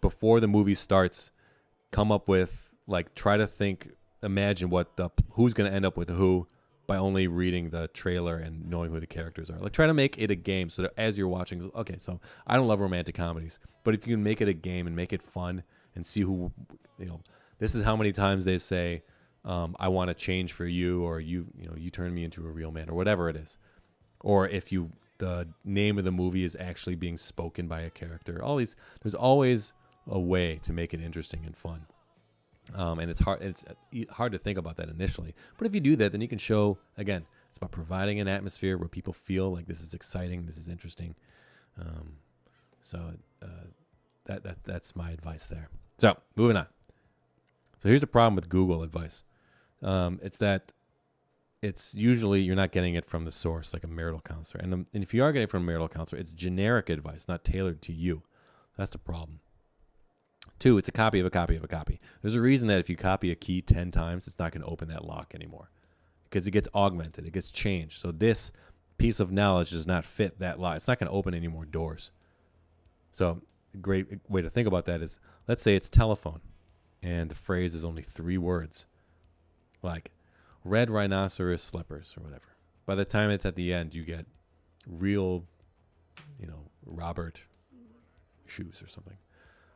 Before the movie starts, come up with try to imagine who's going to end up with who by only reading the trailer and knowing who the characters are. Try to make it a game so that as you're watching, okay, so I don't love romantic comedies, but if you can make it a game and make it fun and see who, this is how many times they say, I want to change for you, or you turn me into a real man, or whatever it is. Or if the name of the movie is actually being spoken by a character. There's always a way to make it interesting and fun. And it's hard to think about that initially. But if you do that, then you can show, again, it's about providing an atmosphere where people feel like this is exciting, this is interesting. That's my advice there. So, moving on. So here's the problem with Google advice. It's that it's usually you're not getting it from the source, like a marital counselor. And if you are getting it from a marital counselor, it's generic advice, not tailored to you. That's the problem. 2, it's a copy of a copy of a copy. There's a reason that if you copy a key 10 times, it's not going to open that lock anymore, because it gets augmented, it gets changed. So this piece of knowledge does not fit that lock. It's not going to open any more doors. So a great way to think about that is, let's say it's telephone, and the phrase is only 3 words, like red rhinoceros slippers or whatever. By the time it's at the end, you get real, Robert shoes or something,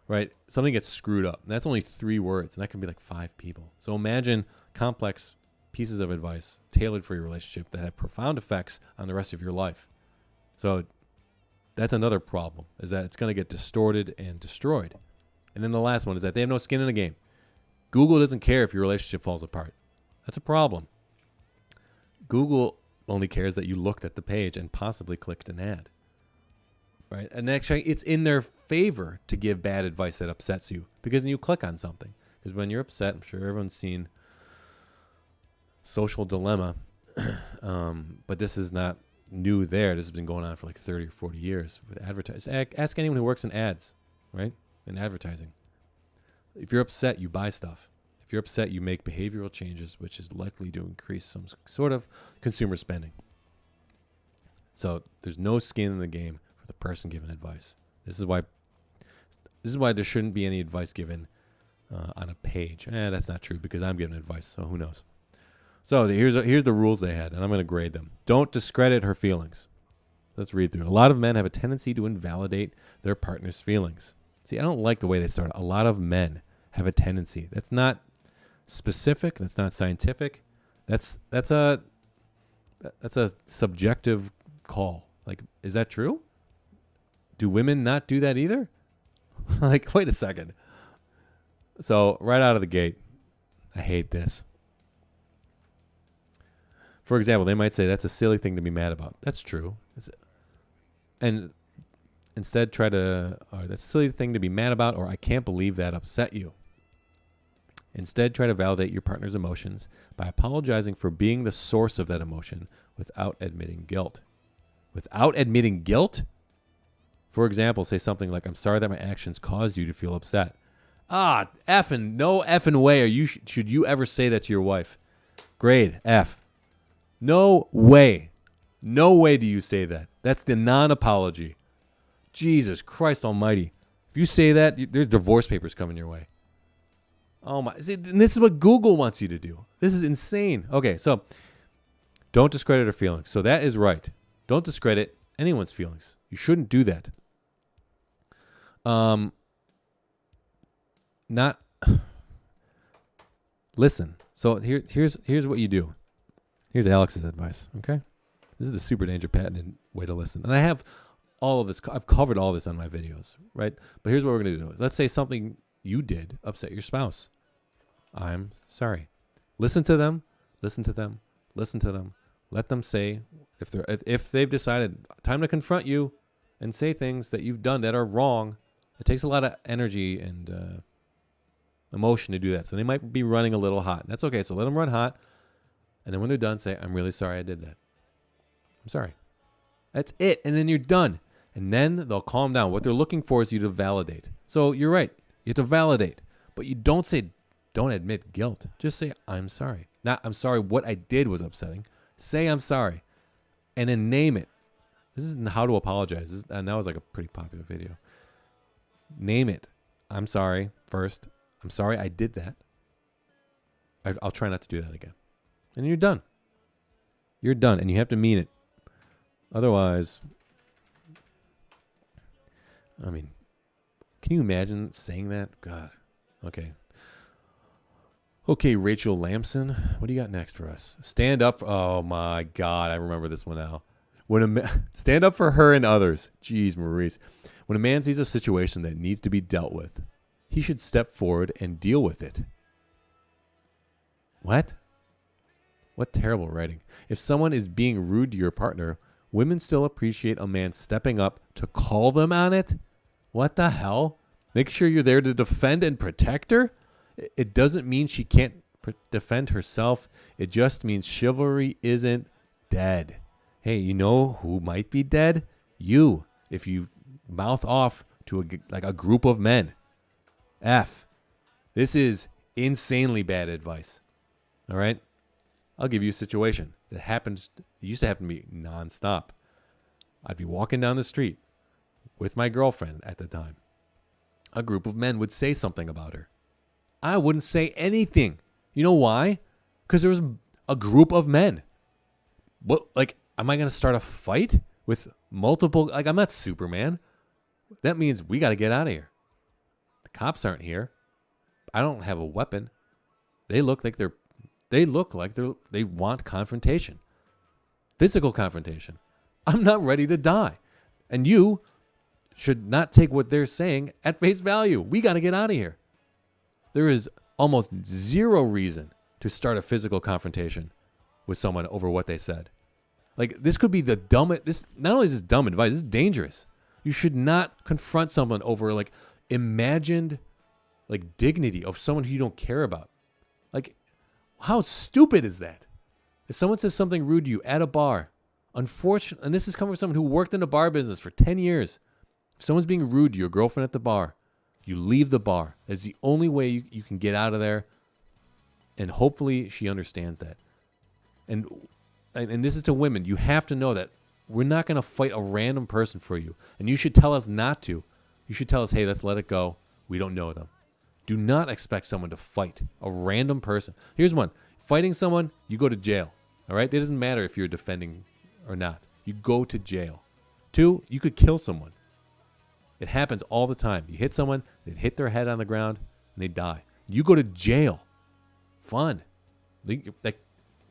right? Something gets screwed up. And that's only 3 words, and that can be like 5 people. So imagine complex pieces of advice tailored for your relationship that have profound effects on the rest of your life. So that's another problem, is that it's going to get distorted and destroyed. And then the last one is that they have no skin in the game. Google doesn't care if your relationship falls apart. That's a problem. Google only cares that you looked at the page and possibly clicked an ad. Right? And actually, it's in their favor to give bad advice that upsets you, because then you click on something. Because when you're upset, I'm sure everyone's seen Social Dilemma, but this is not new there. This has been going on for like 30 or 40 years with advertising. Ask anyone who works in ads, right? In advertising. If you're upset, you buy stuff. If you're upset, you make behavioral changes, which is likely to increase some sort of consumer spending. So there's no skin in the game for the person giving advice. This is why there shouldn't be any advice given on a page. That's not true, because I'm giving advice, so who knows? So here's the rules they had, and I'm going to grade them. Don't discredit her feelings. Let's read through. A lot of men have a tendency to invalidate their partner's feelings. See, I don't like the way they start. A lot of men have a tendency. That's not specific. That's not scientific. That's a subjective call. Like, is that true? Do women not do that either? Like, wait a second. So right out of the gate, I hate this. For example, they might say that's a silly thing to be mad about. That's true. And instead try to, that's a silly thing to be mad about, or I can't believe that upset you. Instead, try to validate your partner's emotions by apologizing for being the source of that emotion without admitting guilt. Without admitting guilt? For example, say something like, I'm sorry that my actions caused you to feel upset. No effing way should you ever say that to your wife. Grade F. No way. No way do you say that. That's the non-apology. Jesus Christ almighty. If you say that, there's divorce papers coming your way. Oh my. See, this is what Google wants you to do. This is insane. Okay, so don't discredit her feelings. So that is right. Don't discredit anyone's feelings. You shouldn't do that. Listen. So here's what you do. Here's Alex's advice, okay? This is the super danger patented way to listen. And I have all of this. I've covered all this on my videos, right? But here's what we're going to do. Let's say something you did upset your spouse. I'm sorry. Listen to them. Listen to them. Listen to them. Let them say, if they've decided time to confront you and say things that you've done that are wrong. It takes a lot of energy and emotion to do that. So they might be running a little hot. That's okay. So let them run hot. And then when they're done, say, I'm really sorry I did that. I'm sorry. That's it. And then you're done. And then they'll calm down. What they're looking for is you to validate. So you're right. You have to validate. But you don't admit guilt. Just say, I'm sorry. Not, I'm sorry what I did was upsetting. Say, I'm sorry. And then name it. This is how to apologize. And that was like a pretty popular video. Name it. I'm sorry first. I'm sorry I did that. I'll try not to do that again. And you're done. You're done. And you have to mean it. Otherwise, I mean, can you imagine saying that? God, Okay. Okay, Rachel Lamson, what do you got next for us? Stand up. Oh my God, I remember this one now. Stand up for her and others. Jeez, Maurice. When a man sees a situation that needs to be dealt with, he should step forward and deal with it. What? What terrible writing. If someone is being rude to your partner, women still appreciate a man stepping up to call them on it? What the hell? Make sure you're there to defend and protect her? It doesn't mean she can't defend herself. It just means chivalry isn't dead. Hey, you know who might be dead? You, if you mouth off to a group of men. F. This is insanely bad advice. All right? I'll give you a situation that happens. It used to happen to me nonstop. I'd be walking down the street with my girlfriend at the time. A group of men would say something about her. I wouldn't say anything. You know why? Because there was a group of men. What? Like, am I going to start a fight with multiple? Like, I'm not Superman. That means we got to get out of here. The cops aren't here. I don't have a weapon. They look like they want confrontation. Physical confrontation. I'm not ready to die. And you should not take what they're saying at face value. We got to get out of here. There is almost zero reason to start a physical confrontation with someone over what they said. Like, this could be the dumbest. This not only is this dumb advice, this is dangerous. You should not confront someone over like imagined like dignity of someone who you don't care about. Like, how stupid is that? If someone says something rude to you at a bar, unfortunately, and this is coming from someone who worked in the bar business for 10 years. If someone's being rude to your girlfriend at the bar, you leave the bar. That's the only way you can get out of there. And hopefully she understands that. And this is to women. You have to know that we're not going to fight a random person for you. And you should tell us not to. You should tell us, hey, let's let it go. We don't know them. Do not expect someone to fight a random person. Here's one. Fighting someone, you go to jail. All right? It doesn't matter if you're defending or not. You go to jail. 2, you could kill someone. It happens all the time. You hit someone, they hit their head on the ground, and they die. You go to jail. Fun. Like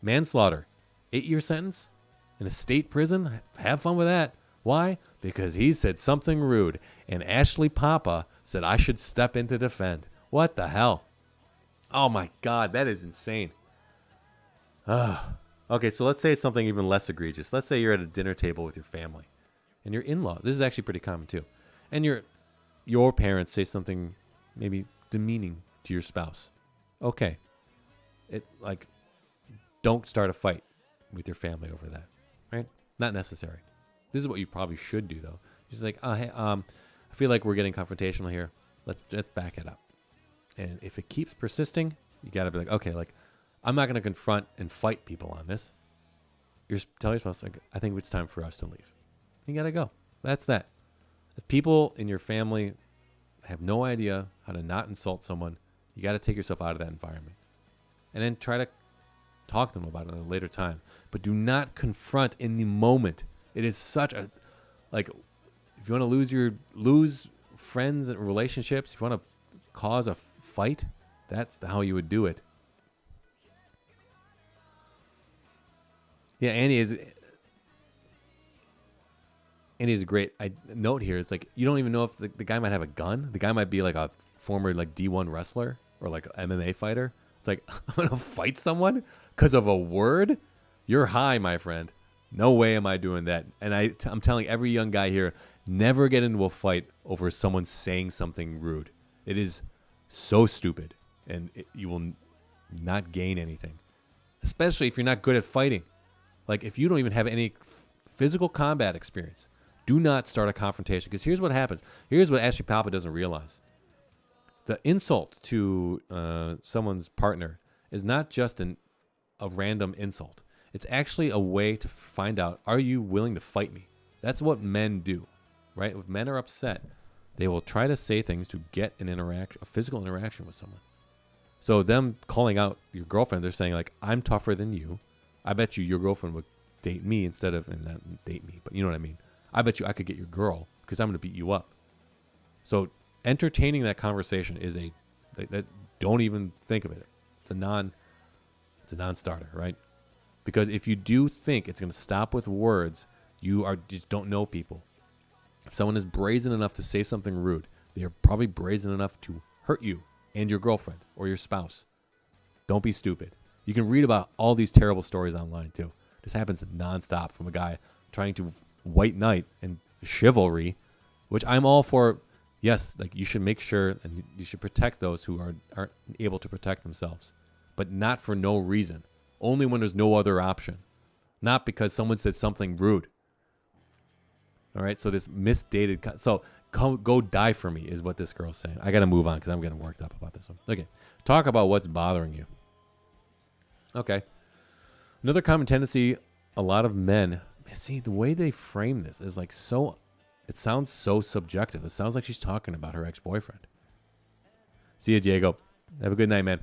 manslaughter. 8-year sentence in a state prison. Have fun with that. Why? Because he said something rude, and Ashley Papa said I should step in to defend. What the hell? Oh my God, that is insane. Okay, so let's say it's something even less egregious. Let's say you're at a dinner table with your family, and your in-law. This is actually pretty common too. And your parents say something maybe demeaning to your spouse. Okay. Don't start a fight with your family over that, right? Not necessary. This is what you probably should do though. Just like, oh, hey, I feel like we're getting confrontational here. Let's back it up. And if it keeps persisting, you got to be like, okay, like, I'm not going to confront and fight people on this. Tell your spouse, like, I think it's time for us to leave. You got to go. That's that. If people in your family have no idea how to not insult someone, you got to take yourself out of that environment. And then try to talk to them about it at a later time. But do not confront in the moment. It is such a, like, if you want to lose friends and relationships, if you want to cause a fight, that's how you would do it. Yeah, Andy is a great note here. It's like, you don't even know if the guy might have a gun. The guy might be like a former like D1 wrestler or like an MMA fighter. It's like, I'm going to fight someone because of a word? You're high, my friend. No way am I doing that. And I'm telling every young guy here, never get into a fight over someone saying something rude. It is so stupid, and you will not gain anything, especially if you're not good at fighting. Like, if you don't even have any physical combat experience, do not start a confrontation, because here's what happens. Here's what Ashley Papa doesn't realize. The insult to someone's partner is not just a random insult. It's actually a way to find out, are you willing to fight me? That's what men do, right? If men are upset, they will try to say things to get a physical interaction with someone. So them calling out your girlfriend, they're saying like, I'm tougher than you. I bet you your girlfriend would date me instead of, and not date me, but you know what I mean? I bet you I could get your girl because I'm going to beat you up. So entertaining that conversation is Don't even think of it. It's a non-starter, right? Because if you do think it's going to stop with words, you just don't know people. If someone is brazen enough to say something rude, they are probably brazen enough to hurt you and your girlfriend or your spouse. Don't be stupid. You can read about all these terrible stories online too. This happens nonstop from a guy trying to white knight and chivalry, which I'm all for. Yes, like you should make sure and you should protect those who aren't able to protect themselves, but not for no reason. Only when there's no other option, not because someone said something rude. All right, so this misdated. So go die for me is what this girl's saying. I got to move on because I'm getting worked up about this one. Okay, talk about what's bothering you. Okay, another common tendency. A lot of men see the way they frame this is like so. It sounds so subjective. It sounds like she's talking about her ex-boyfriend. See you, Diego. Have a good night, man.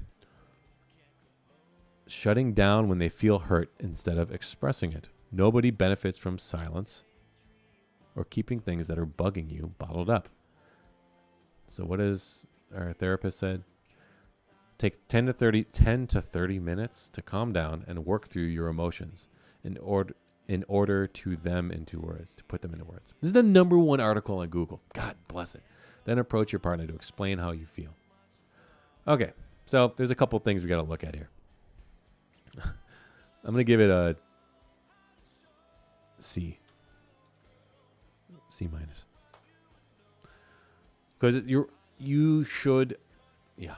Shutting down when they feel hurt instead of expressing it. Nobody benefits from silence or keeping things that are bugging you bottled up. So what is our therapist said? Take 10 to 30 minutes to calm down and work through your emotions in order to them into words, to put them into words. This is the #1 article on Google. God bless it. Then approach your partner to explain how you feel. Okay, so there's a couple things we got to look at here. I'm going to give it a C. C-. Because you should, yeah.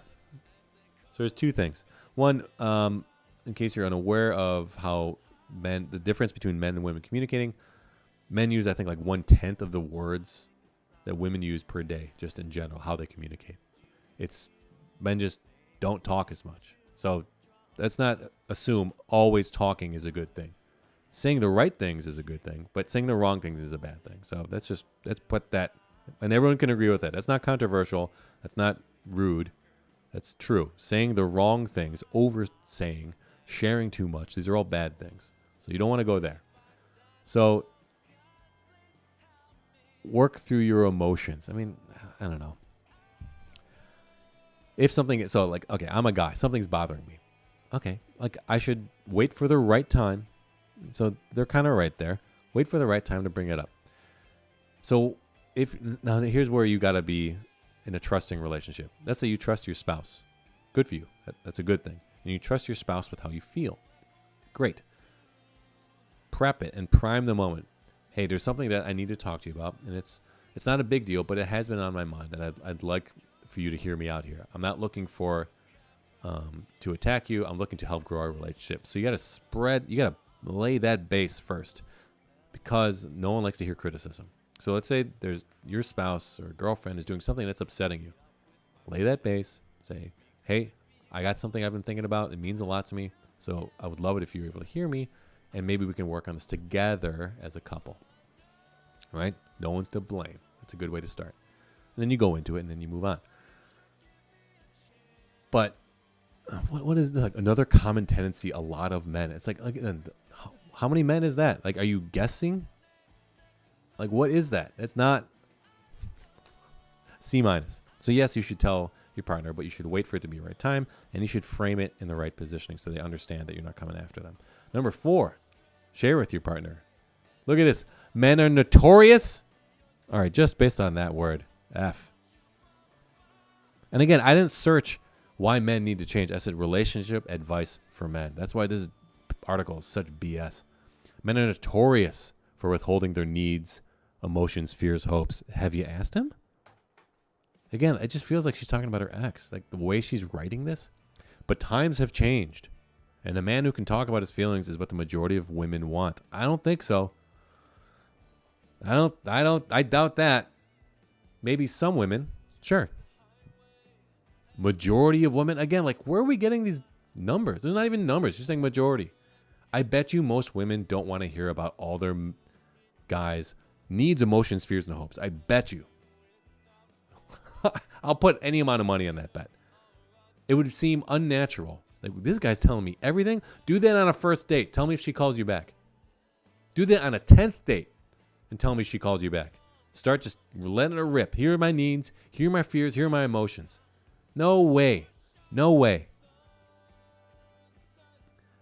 So there's two things. One, in case you're unaware of how the difference between men and women communicating, men use, I think, like 1/10 of the words that women use per day, just in general, how they communicate. Men just don't talk as much. So let's not assume always talking is a good thing. Saying the right things is a good thing, but saying the wrong things is a bad thing. So let's put that, and everyone can agree with that. That's not controversial. That's not rude. That's true. Saying the wrong things, oversaying, sharing too much, these are all bad things. So you don't want to go there. So work through your emotions. I mean, I don't know. If something, so like, okay, I'm a guy, something's bothering me. Okay, like I should wait for the right time. So they're kind of right there. Wait for the right time to bring it up. So now here's where you got to be in a trusting relationship. Let's say you trust your spouse. Good for you. That's a good thing. And you trust your spouse with how you feel. Great. Prep it and prime the moment. Hey, there's something that I need to talk to you about, and it's not a big deal, but it has been on my mind, and I'd like for you to hear me out here. I'm not looking for to attack you. I'm looking to help grow our relationship. So you got to lay that base first, because no one likes to hear criticism. So let's say there's your spouse or girlfriend is doing something that's upsetting you. Lay that base. Say, hey, I got something I've been thinking about. It means a lot to me. So I would love it if you were able to hear me, and maybe we can work on this together as a couple. All right? No one's to blame. That's a good way to start. And then you go into it, and then you move on. But what is another common tendency? A lot of men. It's like how many men is that? Like, are you guessing? Like, what is that? It's not C-. So yes, you should tell your partner, but you should wait for it to be the right time, and you should frame it in the right positioning so they understand that you're not coming after them. Number 4, share with your partner. Look at this. Men are notorious. All right, just based on that word, F. And again, I didn't search why men need to change. I said relationship advice for men. That's why this article is such BS. Men are notorious for withholding their needs, emotions, fears, hopes. Have you asked him? Again, it just feels like she's talking about her ex, like the way she's writing this. But times have changed, and a man who can talk about his feelings is what the majority of women want. I don't think so. I doubt that. Maybe some women, sure. Majority of women, again, like, where are we getting these numbers? There's not even numbers. She's saying majority. I bet you most women don't want to hear about all their guys' needs, emotions, fears, and hopes. I bet you. I'll put any amount of money on that bet. It would seem unnatural. Like, this guy's telling me everything. Do that on a first date. Tell me if she calls you back. Do that on a 10th date and tell me she calls you back. Start just letting her rip. Here are my needs. Here are my fears. Here are my emotions. No way. No way.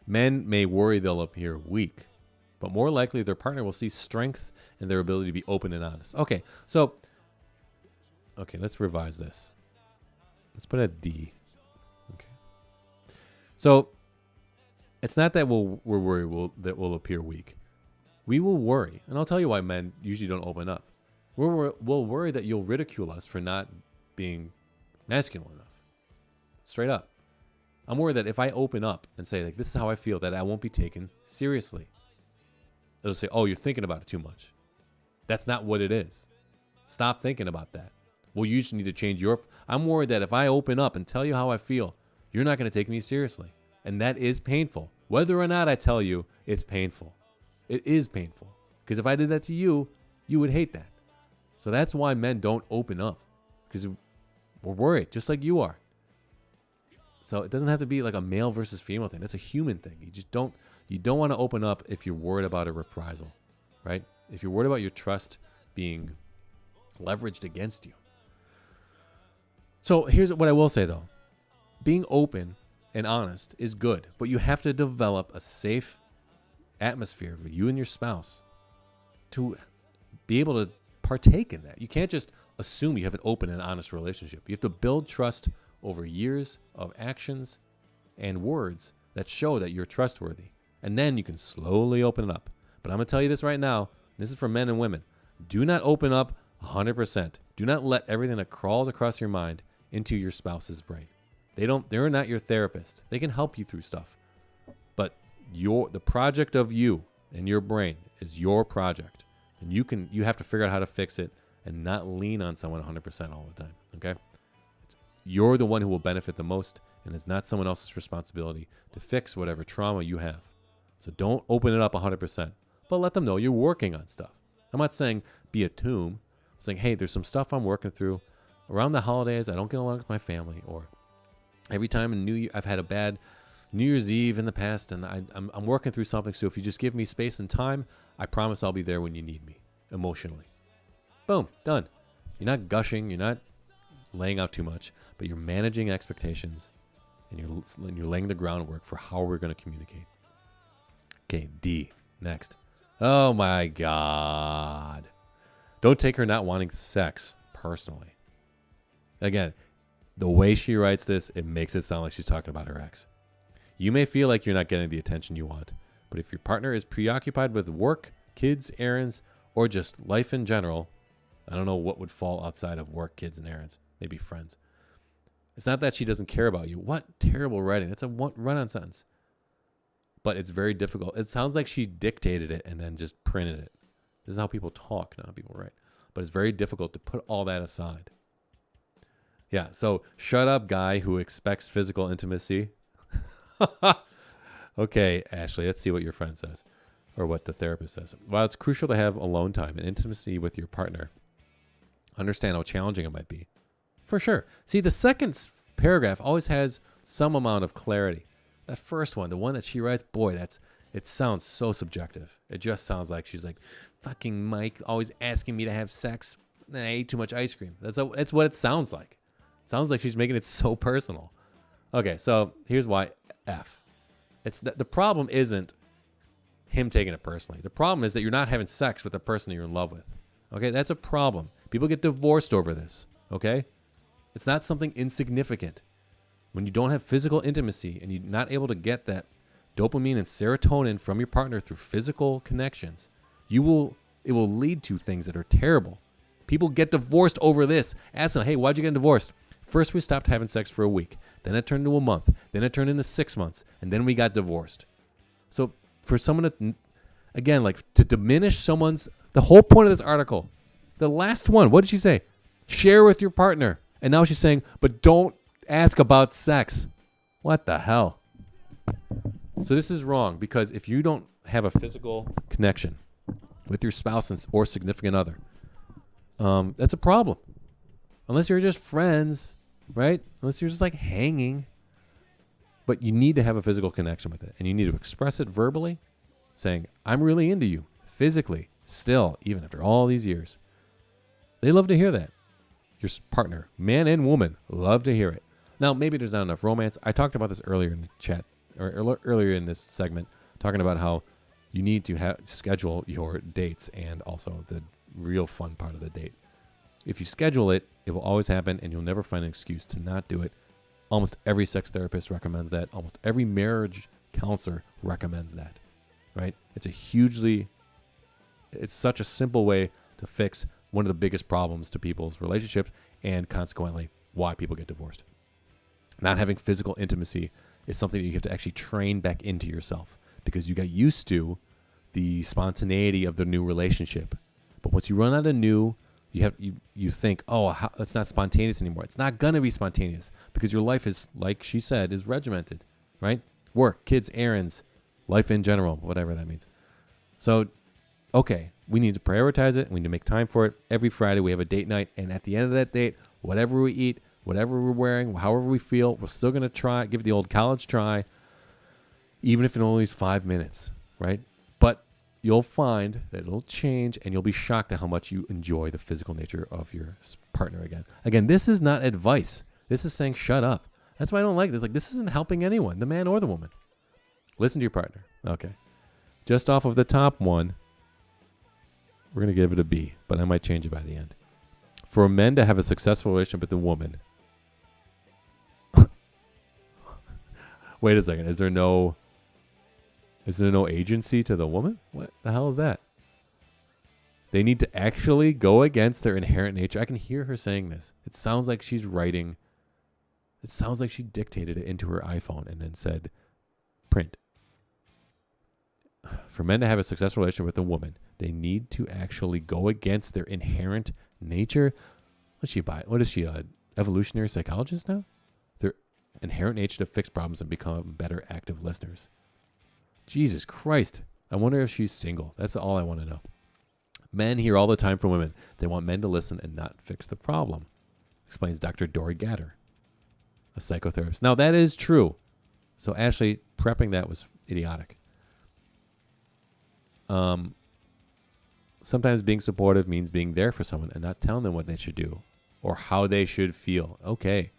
Men may worry they'll appear weak, but more likely their partner will see strength in their ability to be open and honest. Okay, let's revise this. Let's put a D. Okay. So, it's not that we're worried that we'll appear weak. We will worry, and I'll tell you why men usually don't open up. We'll worry that you'll ridicule us for not being masculine enough. Straight up. I'm worried that if I open up and say, like, this is how I feel, that I won't be taken seriously. It'll say, oh, you're thinking about it too much. That's not what it is. Stop thinking about that. Well, you just need to change your... I'm worried that if I open up and tell you how I feel, you're not going to take me seriously. And that is painful. Whether or not I tell you, it's painful. It is painful. Because if I did that to you, you would hate that. So that's why men don't open up. Because we're worried, just like you are. So it doesn't have to be like a male versus female thing. That's a human thing. You don't want to open up if you're worried about a reprisal, right? If you're worried about your trust being leveraged against you. So here's what I will say though. Being open and honest is good, but you have to develop a safe atmosphere for you and your spouse to be able to partake in that. You can't just assume you have an open and honest relationship. You have to build trust over years of actions and words that show that you're trustworthy. And then you can slowly open it up. But I'm going to tell you this right now. This is for men and women. Do not open up 100%. Do not let everything that crawls across your mind into your spouse's brain. They're not your therapist. They can help you through stuff. But the project of you and your brain is your project. And you have to figure out how to fix it and not lean on someone 100% all the time. Okay? You're the one who will benefit the most, and it's not someone else's responsibility to fix whatever trauma you have. So don't open it up 100%, but let them know you're working on stuff. I'm not saying be a tomb. I'm saying, hey, there's some stuff I'm working through. Around the holidays, I don't get along with my family, or every time in New Year, I've had a bad New Year's Eve in the past, and I'm working through something. So if you just give me space and time, I promise I'll be there when you need me emotionally. Boom, done. You're not gushing. You're not laying out too much, but you're managing expectations, and you're laying the groundwork for how we're going to communicate. Okay, D. Next. Oh my God. Don't take her not wanting sex personally. Again, the way she writes this, it makes it sound like she's talking about her ex. You may feel like you're not getting the attention you want, but if your partner is preoccupied with work, kids, errands, or just life in general, I don't know what would fall outside of work, kids, and errands. Maybe friends. It's not that she doesn't care about you. What terrible writing. It's a run-on sentence. But it's very difficult. It sounds like she dictated it and then just printed it. This is how people talk, not how people write. But it's very difficult to put all that aside. Yeah, so shut up, guy who expects physical intimacy. Okay, Ashley, let's see what your friend says. Or what the therapist says. While it's crucial to have alone time and intimacy with your partner, understand how challenging it might be. For sure. See, the second paragraph always has some amount of clarity. That first one, the one that she writes, boy, it sounds so subjective. It just sounds like she's like, fucking Mike, always asking me to have sex. I ate too much ice cream. That's what it sounds like. It sounds like she's making it so personal. Okay, so here's why F. The problem isn't him taking it personally. The problem is that you're not having sex with the person you're in love with. Okay, that's a problem. People get divorced over this. Okay? It's not something insignificant. When you don't have physical intimacy and you're not able to get that dopamine and serotonin from your partner through physical connections, it will lead to things that are terrible. People get divorced over this. Ask them, hey, why'd you get divorced? First, we stopped having sex for a week. Then it turned into a month. Then it turned into 6 months. And then we got divorced. So for someone to, again, like to diminish someone's, the whole point of this article, the last one, what did she say? Share with your partner. And now she's saying, but don't ask about sex. What the hell? So this is wrong, because if you don't have a physical connection with your spouse or significant other, that's a problem. Unless you're just friends, right? Unless you're just like hanging. But you need to have a physical connection with it. And you need to express it verbally, saying, I'm really into you, physically, still, even after all these years. They love to hear that. Your partner, man and woman, love to hear it. Now, maybe there's not enough romance. I talked about this earlier in the chat, or earlier in this segment, talking about how you need to schedule your dates and also the real fun part of the date. If you schedule it, it will always happen, and you'll never find an excuse to not do it. Almost every sex therapist recommends that. Almost every marriage counselor recommends that, right? It's such a simple way to fix one of the biggest problems to people's relationships and consequently why people get divorced. Not having physical intimacy is something that you have to actually train back into yourself because you got used to the spontaneity of the new relationship. But once you run out of new, you think, it's not spontaneous anymore. It's not going to be spontaneous because your life is, like she said, is regimented, right? Work, kids, errands, life in general, whatever that means. So, okay, we need to prioritize it. We need to make time for it. Every Friday we have a date night. And at the end of that date, whatever we eat, whatever we're wearing, however we feel, we're still going to give it the old college try, even if it only is 5 minutes, right? But you'll find that it'll change and you'll be shocked at how much you enjoy the physical nature of your partner again. Again, this is not advice. This is saying shut up. That's why I don't like this. Like, this isn't helping anyone, the man or the woman. Listen to your partner. Okay. Just off of the top one, we're going to give it a B, but I might change it by the end. For men to have a successful relationship with a woman. Wait a second. Is there no agency to the woman? What the hell is that? They need to actually go against their inherent nature. I can hear her saying this. It sounds like she's writing. It sounds like she dictated it into her iPhone and then said, print. For men to have a successful relationship with a woman, they need to actually go against their inherent nature. What is she, an evolutionary psychologist now? Their inherent nature to fix problems and become better active listeners. Jesus Christ. I wonder if she's single. That's all I want to know. Men hear all the time from women. They want men to listen and not fix the problem, explains Dr. Dory Gatter, a psychotherapist. Now, that is true. So, Ashley, prepping that was idiotic. Sometimes being supportive means being there for someone and not telling them what they should do or how they should feel. Okay.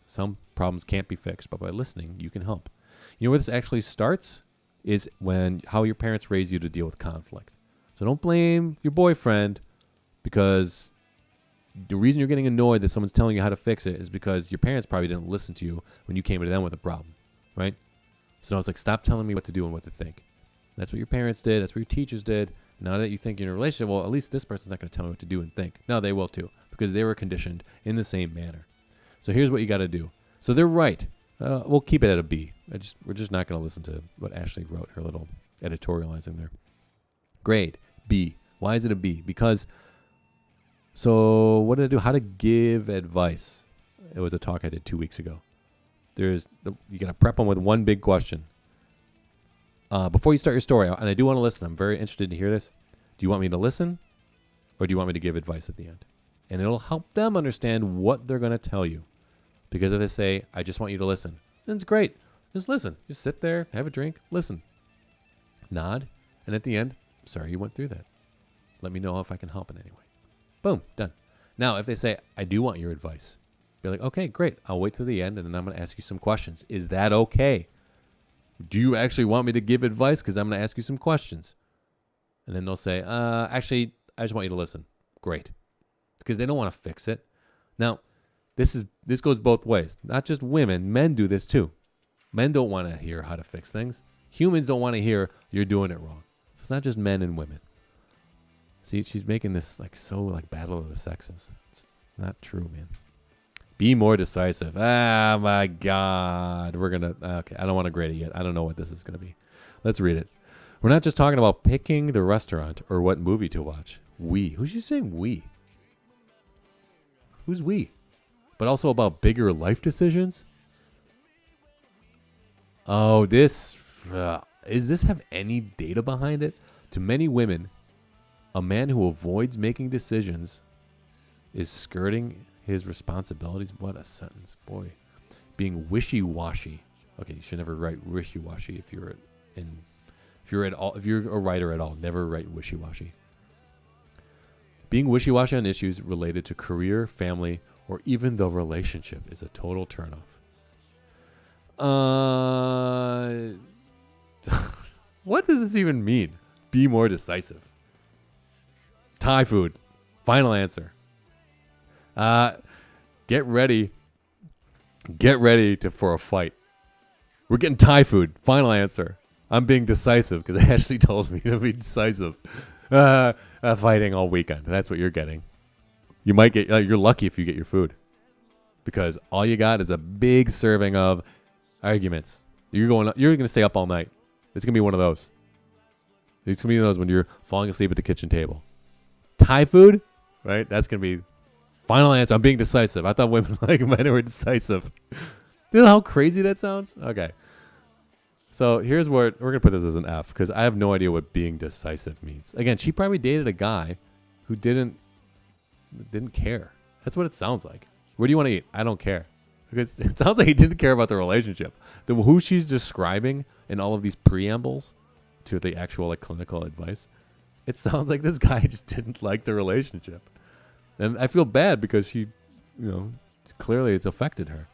Some problems can't be fixed, but by listening, you can help. You know where this actually starts is how your parents raise you to deal with conflict. So don't blame your boyfriend because the reason you're getting annoyed that someone's telling you how to fix it is because your parents probably didn't listen to you when you came to them with a problem, right? So I was like, stop telling me what to do and what to think. That's what your parents did. That's what your teachers did. Now that you think you're in a relationship, well, at least this person's not going to tell me what to do and think. No, they will too because they were conditioned in the same manner. So here's what you got to do. So they're right. We'll keep it at a B. We're just not going to listen to what Ashley wrote, her little editorializing there. Grade, B. Why is it a B? Because, so what did I do? How to give advice. It was a talk I did 2 weeks ago. You got to prep them with one big question. Before you start your story, and I do want to listen. I'm very interested to hear this. Do you want me to listen or do you want me to give advice at the end? And it'll help them understand what they're going to tell you. Because if they say, I just want you to listen, then it's great. Just listen. Just sit there, have a drink, listen. Nod. And at the end, sorry you went through that. Let me know if I can help in any way. Boom, done. Now, if they say, I do want your advice, be like, okay, great. I'll wait till the end and then I'm going to ask you some questions. Is that okay? Do you actually want me to give advice? Because I'm going to ask you some questions. And then they'll say, actually, I just want you to listen. Great. Because they don't want to fix it. Now, this goes both ways. Not just women. Men do this too. Men don't want to hear how to fix things. Humans don't want to hear you're doing it wrong. So it's not just men and women. See, she's making this battle of the sexes. It's not true, man. Be more decisive. Ah, my God. Okay, I don't want to grade it yet. I don't know what this is going to be. Let's read it. We're not just talking about picking the restaurant or what movie to watch. Who's you saying we? Who's we? But also about bigger life decisions? Oh, does this have any data behind it? To many women, a man who avoids making decisions is skirting his responsibilities. What a sentence, boy. Being wishy-washy. Okay, you should never write wishy-washy if you're a writer at all. Never write wishy-washy. Being wishy-washy on issues related to career, family, or even the relationship is a total turnoff. What does this even mean? Be more decisive. Thai food. Final answer. Get ready. Get ready for a fight. We're getting Thai food. Final answer. I'm being decisive because Ashley told me to be decisive. Fighting all weekend. That's what you're getting. You might get. You're lucky if you get your food, because all you got is a big serving of arguments. You're gonna stay up all night. It's gonna be one of those. It's gonna be one of those when you're falling asleep at the kitchen table. Thai food, right? That's gonna be final answer. I'm being decisive. I thought women like men were decisive. You know how crazy that sounds? Okay. So here's what we're gonna put this as an F, because I have no idea what being decisive means. Again, she probably dated a guy who didn't care. That's what it sounds like. What do you want to eat? I don't care. Because it sounds like he didn't care about the relationship. Who she's describing in all of these preambles to the actual like clinical advice, it sounds like this guy just didn't like the relationship. And I feel bad because she, clearly it's affected her.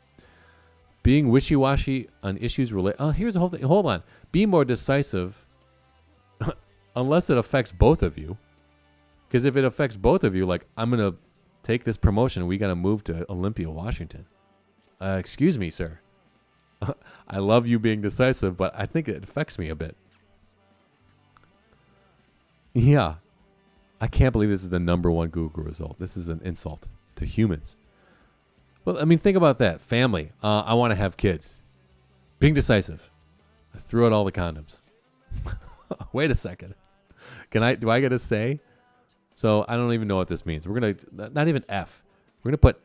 Being wishy-washy on issues related. Oh, here's the whole thing. Hold on. Be more decisive unless it affects both of you. Because if it affects both of you, like, I'm going to take this promotion, we got to move to Olympia, Washington. Excuse me, sir. I love you being decisive, but I think it affects me a bit. Yeah. I can't believe this is the #1 Google result. This is an insult to humans. Well, I mean, think about that. Family. I want to have kids. Being decisive. I threw out all the condoms. Wait a second. Do I get a say? So I don't even know what this means. We're going to, not even F. We're going to put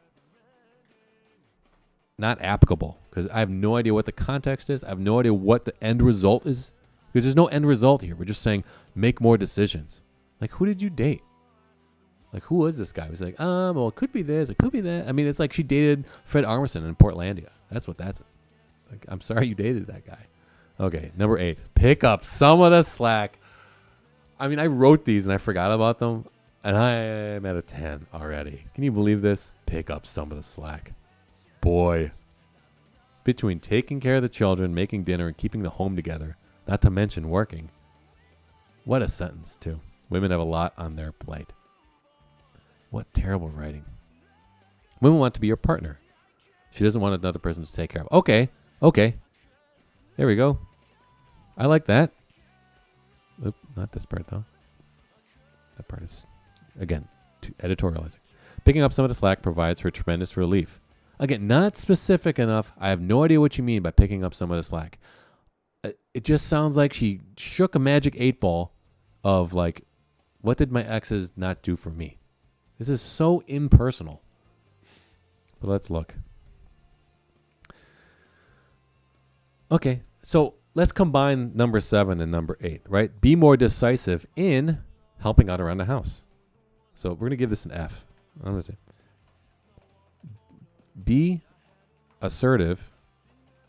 not applicable, because I have no idea what the context is. I have no idea what the end result is, because there's no end result here. We're just saying make more decisions. Like, who did you date? Like, who was this guy? He was like, well, it could be this, it could be that. I mean, it's like she dated Fred Armisen in Portlandia. That's what that's like. I'm sorry you dated that guy. Okay, number 8. Pick up some of the slack. I mean, I wrote these and I forgot about them, and I'm at a 10 already. Can you believe this? Pick up some of the slack. Boy. Between taking care of the children, making dinner, and keeping the home together, not to mention working. What a sentence, too. Women have a lot on their plate. What terrible writing. Women want to be your partner. She doesn't want another person to take care of. Okay. There we go. I like that. Oop, not this part, though. That part is, again, editorializing. Picking up some of the slack provides her tremendous relief. Again, not specific enough. I have no idea what you mean by picking up some of the slack. It just sounds like she shook a magic 8-ball of, like, what did my exes not do for me? This is so impersonal. But let's look. Okay, so let's combine number 7 and number 8, right? Be more decisive in helping out around the house. So we're going to give this an F. I'm going to say be assertive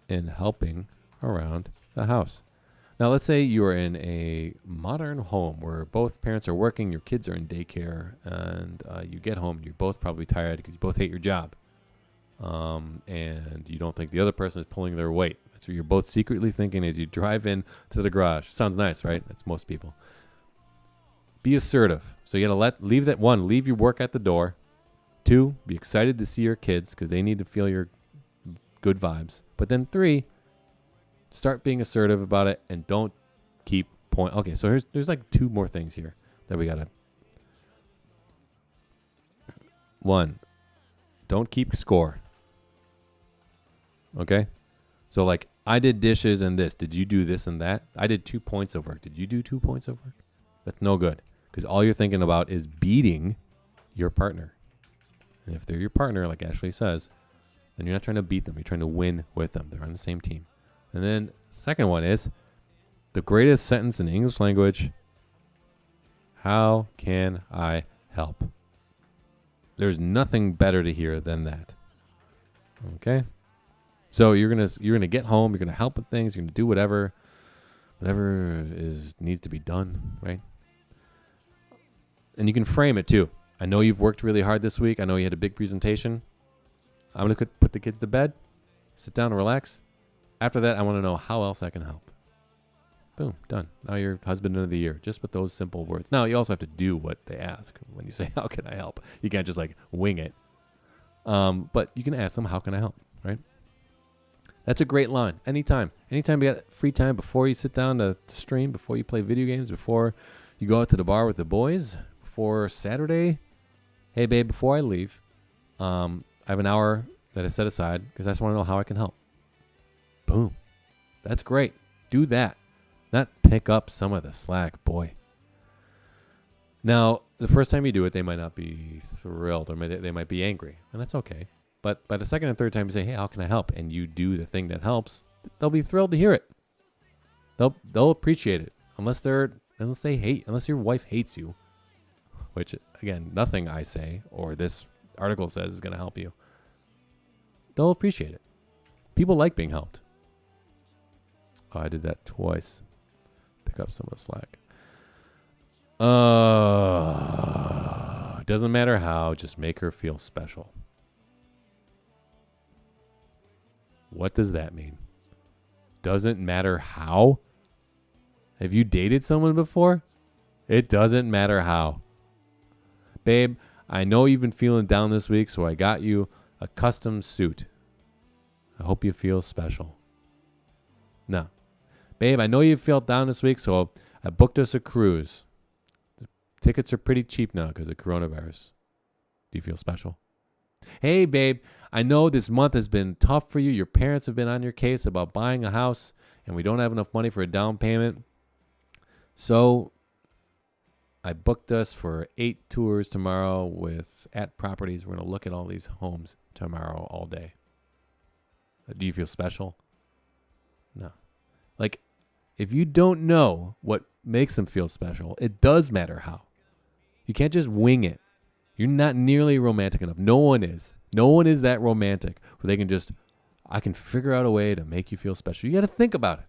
in helping around the house. Now, let's say you are in a modern home where both parents are working, your kids are in daycare, and you get home, you're both probably tired because you both hate your job. And you don't think the other person is pulling their weight. That's what you're both secretly thinking as you drive in to the garage. Sounds nice, right? That's most people. Be assertive. So you got to leave your work at the door. 2, be excited to see your kids because they need to feel your good vibes. But then 3, start being assertive about it and don't keep Okay, so there's like 2 more things here that we got to. 1, don't keep score. Okay? So like, I did dishes and this. Did you do this and that? I did 2 points of work. Did you do 2 points of work? That's no good. Because all you're thinking about is beating your partner. And if they're your partner, like Ashley says, then you're not trying to beat them. You're trying to win with them. They're on the same team. And then second one is the greatest sentence in the English language. How can I help? There's nothing better to hear than that. Okay? So you're gonna get home, you're gonna help with things, you're gonna do whatever needs to be done, right? And you can frame it too. I know you've worked really hard this week. I know you had a big presentation. I'm going to put the kids to bed, sit down and relax. After that, I want to know how else I can help. Boom, done. Now you're husband of the year, just with those simple words. Now, you also have to do what they ask when you say, how can I help? You can't just like wing it. But you can ask them, how can I help, right? That's a great line. Anytime you got free time before you sit down to stream, before you play video games, before you go out to the bar with the boys, before Saturday. Hey, babe, before I leave, I have an hour that I set aside because I just want to know how I can help. Boom. That's great. Do that. Not pick up some of the slack, boy. Now, the first time you do it, they might not be thrilled or they might be angry, and that's okay. But by the second and third time you say, hey, how can I help? And you do the thing that helps, they'll be thrilled to hear it. They'll appreciate it. Unless your wife hates you, which, again, nothing I say or this article says is going to help you. They'll appreciate it. People like being helped. Oh, I did that twice. Pick up some of the slack. Doesn't matter how, just make her feel special. What does that mean? Doesn't matter how? Have you dated someone before? It doesn't matter how. Babe, I know you've been feeling down this week, so I got you a custom suit. I hope you feel special. No. Babe, I know you felt down this week, so I booked us a cruise. The tickets are pretty cheap now because of coronavirus. Do you feel special? Hey, babe, I know this month has been tough for you. Your parents have been on your case about buying a house, and we don't have enough money for a down payment. So I booked us for 8 tours tomorrow with at properties. We're going to look at all these homes tomorrow all day. Do you feel special? No. Like, if you don't know what makes them feel special, it does matter how. You can't just wing it. You're not nearly romantic enough. No one is. No one is that romantic where they can just, I can figure out a way to make you feel special. You got to think about it.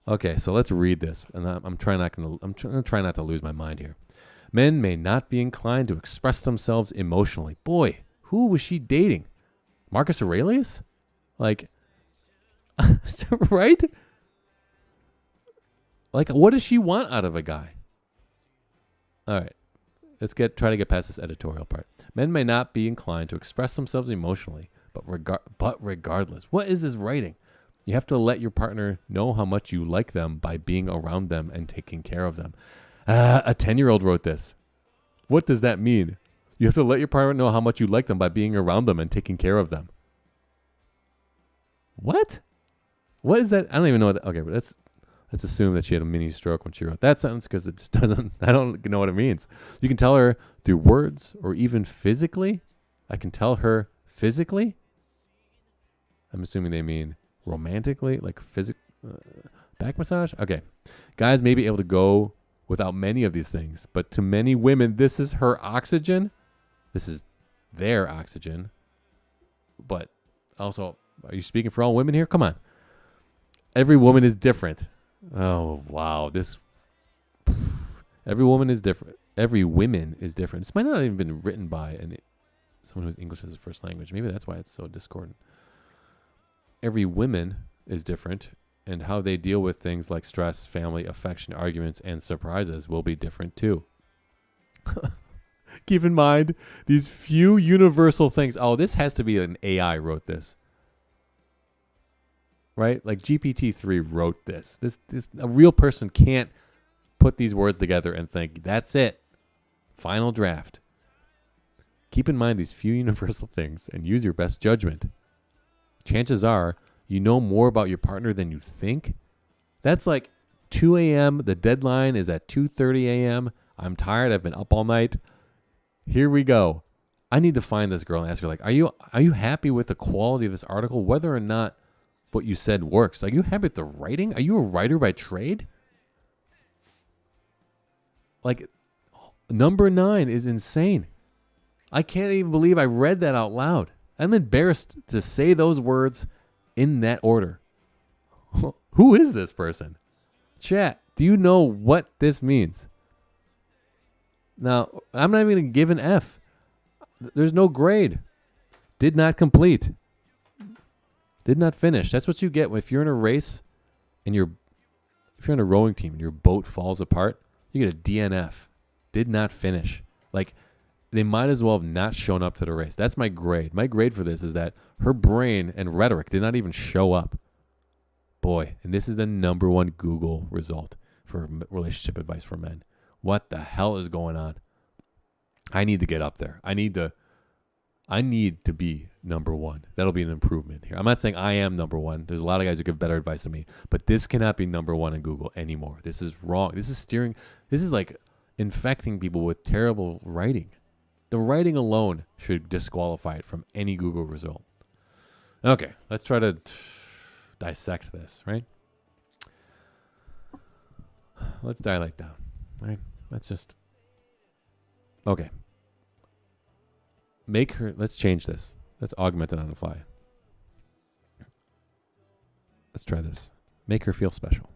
Okay, so let's read this. And I'm trying not to lose my mind here. Men may not be inclined to express themselves emotionally. Boy, who was she dating? Marcus Aurelius? Like, right? Like, what does she want out of a guy? All right. Let's try to get past this editorial part. Men may not be inclined to express themselves emotionally, but regardless. What is this writing? You have to let your partner know how much you like them by being around them and taking care of them. A 10-year-old wrote this. What does that mean? You have to let your partner know how much you like them by being around them and taking care of them. What? What is that? I don't even know what okay, but let's assume that she had a mini stroke when she wrote that sentence because it just doesn't, I don't know what it means. You can tell her through words or even physically. I can tell her physically. I'm assuming they mean romantically, like back massage. Okay. Guys may be able to go without many of these things, but to many women, this is her oxygen. This is their oxygen. But also, are you speaking for all women here? Come on. Every woman is different. Oh, wow. Every woman is different. Every woman is different. This might not have even been written by someone who's English as a first language. Maybe that's why it's so discordant. Every woman is different, and how they deal with things like stress, family, affection, arguments, and surprises will be different too. Keep in mind these few universal things. Oh, this has to be an AI wrote this. Right? Like GPT-3 wrote this. This a real person can't put these words together and think, that's it. Final draft. Keep in mind these few universal things and use your best judgment. Chances are you know more about your partner than you think. That's like 2 a.m. The deadline is at 2:30 a.m. I'm tired. I've been up all night. Here we go. I need to find this girl and ask her, like, are you happy with the quality of this article, whether or not what you said works? Are you happy with the writing? Are you a writer by trade? Like, number 9 is insane. I can't even believe I read that out loud. I'm embarrassed to say those words in that order. Who is this person? Chat, do you know what this means? Now, I'm not even going to give an F. There's no grade. Did not complete. Did not finish. That's what you get if you're in a race and if you're on a rowing team and your boat falls apart, you get a DNF. Did not finish. Like, they might as well have not shown up to the race. That's my grade. My grade for this is that her brain and rhetoric did not even show up. Boy, and this is the number one Google result for relationship advice for men. What the hell is going on? I need to get up there. I need to be number one. That'll be an improvement here. I'm not saying I am number one. There's a lot of guys who give better advice than me, but this cannot be number one in Google anymore. This is wrong. This is like infecting people with terrible writing. The writing alone should disqualify it from any Google result. Okay, let's try to dissect this, right? Let's dial it down, right? Okay. Let's change this. Let's augment it on the fly. Let's try this. Make her feel special.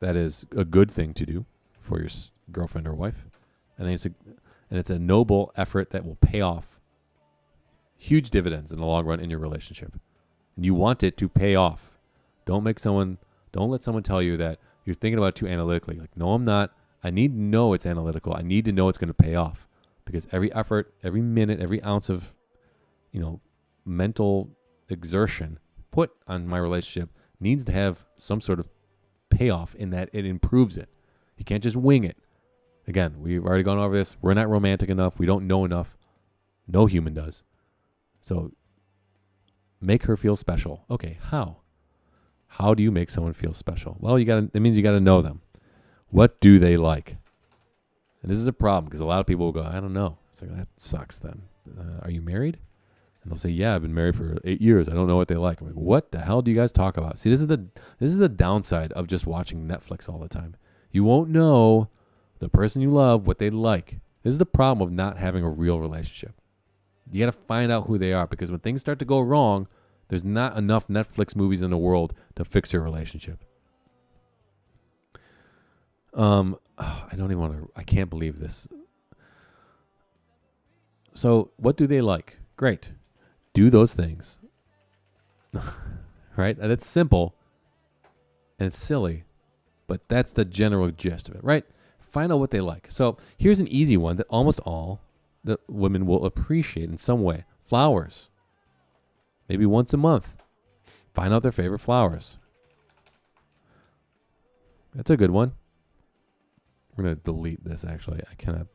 That is a good thing to do for your girlfriend or wife. And it's a noble effort that will pay off huge dividends in the long run in your relationship. And you want it to pay off. Don't let someone tell you that you're thinking about it too analytically. Like, no, I'm not. I need to know it's analytical. I need to know it's going to pay off. Because every effort, every minute, every ounce of, mental exertion put on my relationship needs to have some sort of payoff in that it improves it. You can't just wing it. Again, we've already gone over this. We're not romantic enough. We don't know enough. No human does. So make her feel special. Okay, how? How do you make someone feel special? Well, that means you got to know them. What do they like? And this is a problem because a lot of people will go, I don't know. It's like, that sucks then. Are you married? And they'll say, yeah, I've been married for 8 years. I don't know what they like. I'm like, what the hell do you guys talk about? See, this is the downside of just watching Netflix all the time. You won't know the person you love, what they like. This is the problem of not having a real relationship. You got to find out who they are because when things start to go wrong, there's not enough Netflix movies in the world to fix your relationship. I can't believe this. So what do they like? Great. Do those things. Right? And it's simple and it's silly, but that's the general gist of it, right? Find out what they like. So here's an easy one that almost all the women will appreciate in some way. Flowers. Maybe once a month. Find out their favorite flowers. That's a good one. We're going to delete this, actually. We're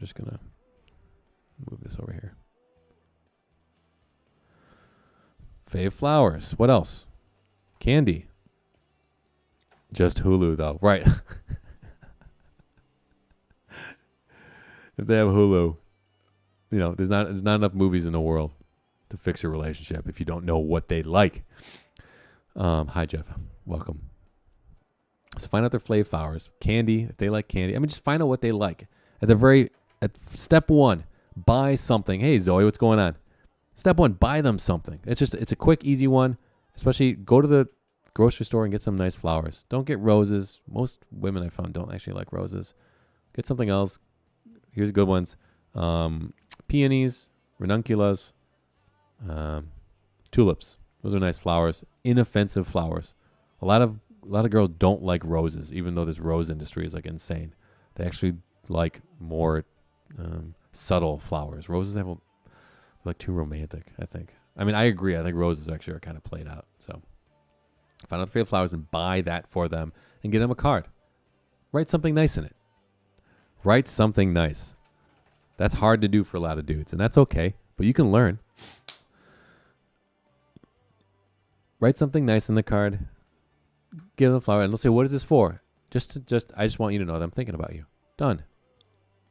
just going to move this over here. Fave flowers. What else? Candy. Just Hulu, though. Right. If they have Hulu, there's not enough movies in the world to fix your relationship if you don't know what they like. Hi, Jeff. Welcome. So find out their fave flowers. Candy, if they like candy. Just find out what they like. At step one, buy something. Hey, Zoe, what's going on? Step one, buy them something. It's a quick, easy one. Especially go to the grocery store and get some nice flowers. Don't get roses. Most women I found don't actually like roses. Get something else. Here's good ones. Peonies, ranunculus, tulips. Those are nice flowers. Inoffensive flowers. A lot of girls don't like roses, even though this rose industry is like insane. They actually like more subtle flowers. Roses have like too romantic, I think. I agree. I think roses actually are kind of played out. So find out the favorite flowers and buy that for them and get them a card. Write something nice in it. Write something nice. That's hard to do for a lot of dudes, and that's okay, but you can learn. Write something nice in the card. Give them a flower, and they'll say, what is this for? I just want you to know that I'm thinking about you. Done.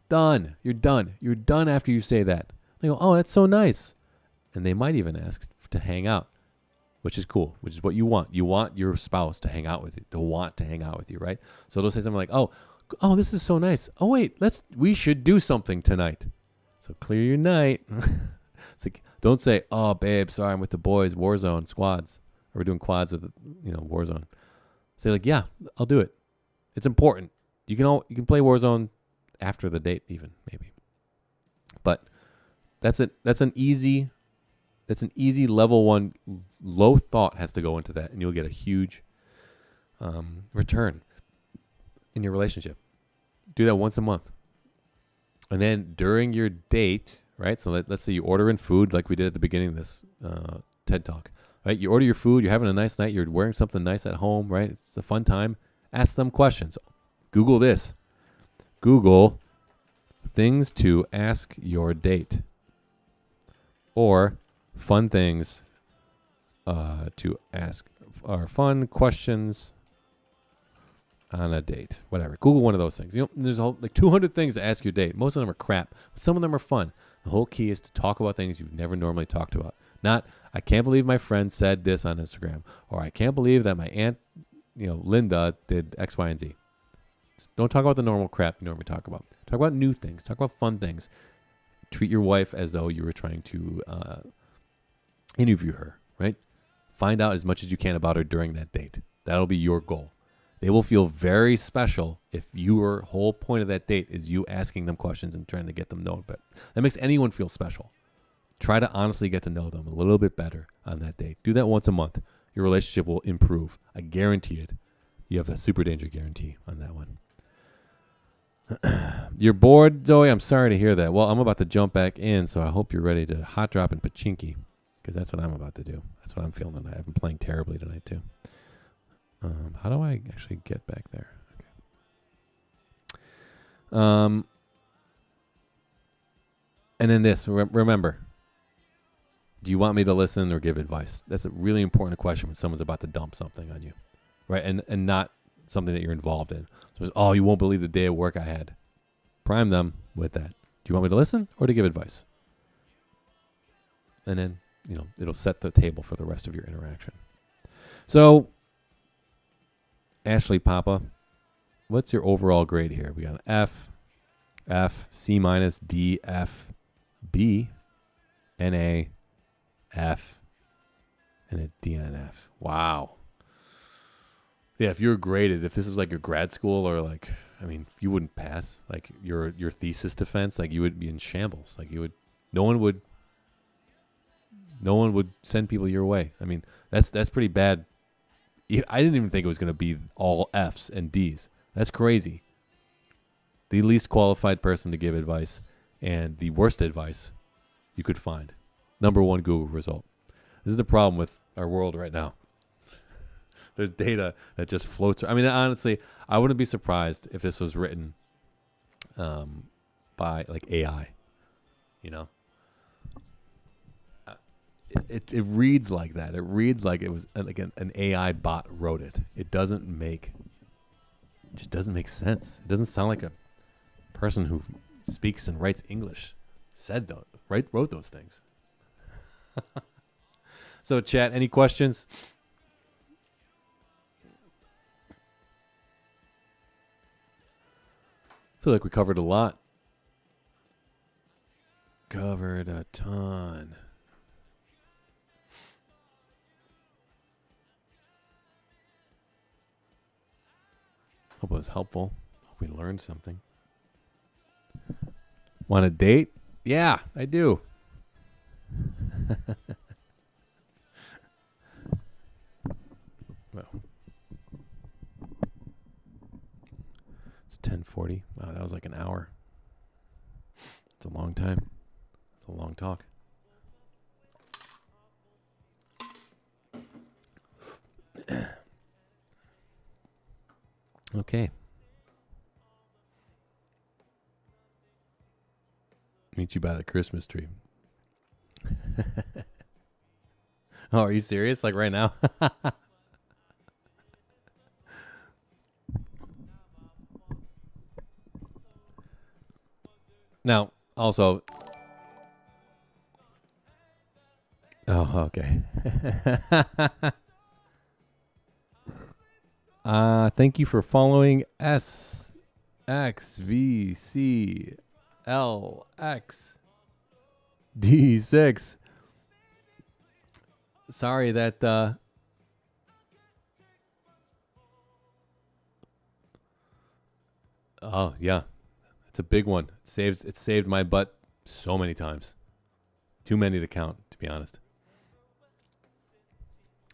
Done. You're done. You're done after you say that. They go, oh, that's so nice. And they might even ask to hang out, which is cool, which is what you want. You want your spouse to hang out with you, to want to hang out with you, right? So they'll say something like, oh, this is so nice. Oh, wait, we should do something tonight. So clear your night. It's like, don't say, oh, babe, sorry, I'm with the boys, Warzone, squads. Or we're doing quads with, Warzone. Say like, yeah, I'll do it. It's important. You can play Warzone after the date even, maybe. But That's an easy level 1. Low thought has to go into that, and you'll get a huge return in your relationship. Do that once a month. And then during your date, right? So let's say you order in food like we did at the beginning of this TED Talk, right? You order your food, you're having a nice night, you're wearing something nice at home, right? It's a fun time. Ask them questions. Google this. Google things to ask your date. Or fun things to ask, or fun questions on a date. Whatever. Google one of those things. You know, there's a whole, like 200 things to ask your date. Most of them are crap, but some of them are fun. The whole key is to talk about things you've never normally talked about. Not, I can't believe my friend said this on Instagram, or I can't believe that my aunt, Linda did X, Y, and Z. Just don't talk about the normal crap you normally talk about. Talk about new things. Talk about fun things. Treat your wife as though you were trying to interview her, right? Find out as much as you can about her during that date. That'll be your goal. They will feel very special if your whole point of that date is you asking them questions and trying to get them to know it better. That makes anyone feel special. Try to honestly get to know them a little bit better on that date. Do that once a month. Your relationship will improve. I guarantee it. You have a super danger guarantee on that one. You're bored, Zoe? I'm sorry to hear that. Well, I'm about to jump back in, so I hope you're ready to hot drop and pachinki, because that's what I'm about to do. That's what I'm feeling tonight. I've been playing terribly tonight, too. How do I actually get back there? Okay. And then this. Remember, do you want me to listen or give advice? That's a really important question when someone's about to dump something on you, right? And not something that you're involved in. So, oh, you won't believe the day of work I had. Prime them with that. Do you want me to listen or to give advice? And then, it'll set the table for the rest of your interaction. So, Ashley Papa, what's your overall grade here? We got an F, C minus, D, F, B, NA, F, and a DNF. Wow. Yeah, if you were graded, if this was like your grad school or you wouldn't pass. Like your thesis defense, like you would be in shambles. Like no one would send people your way. I mean, that's pretty bad. I didn't even think it was going to be all Fs and Ds. That's crazy. The least qualified person to give advice and the worst advice you could find. Number 1 Google result. This is the problem with our world right now. There's data that just floats. I mean, honestly, I wouldn't be surprised if this was written by like AI. It reads like that. It reads like it was like an AI bot wrote it. It just doesn't make sense. It doesn't sound like a person who speaks and writes English wrote those things. So, chat, any questions? I feel like we covered a lot. Covered a ton. Hope it was helpful. Hope we learned something. Want a date? Yeah, I do. Well, it's 10:40. Wow, that was like an hour. It's a long time. It's a long talk. Okay. Meet you by the Christmas tree. Oh, are you serious? Like right now? Now, also... Oh, okay. Thank you for following SXVCLXD6. Sorry that oh yeah, it's a big one. It saved my butt so many times. Too many to count, to be honest.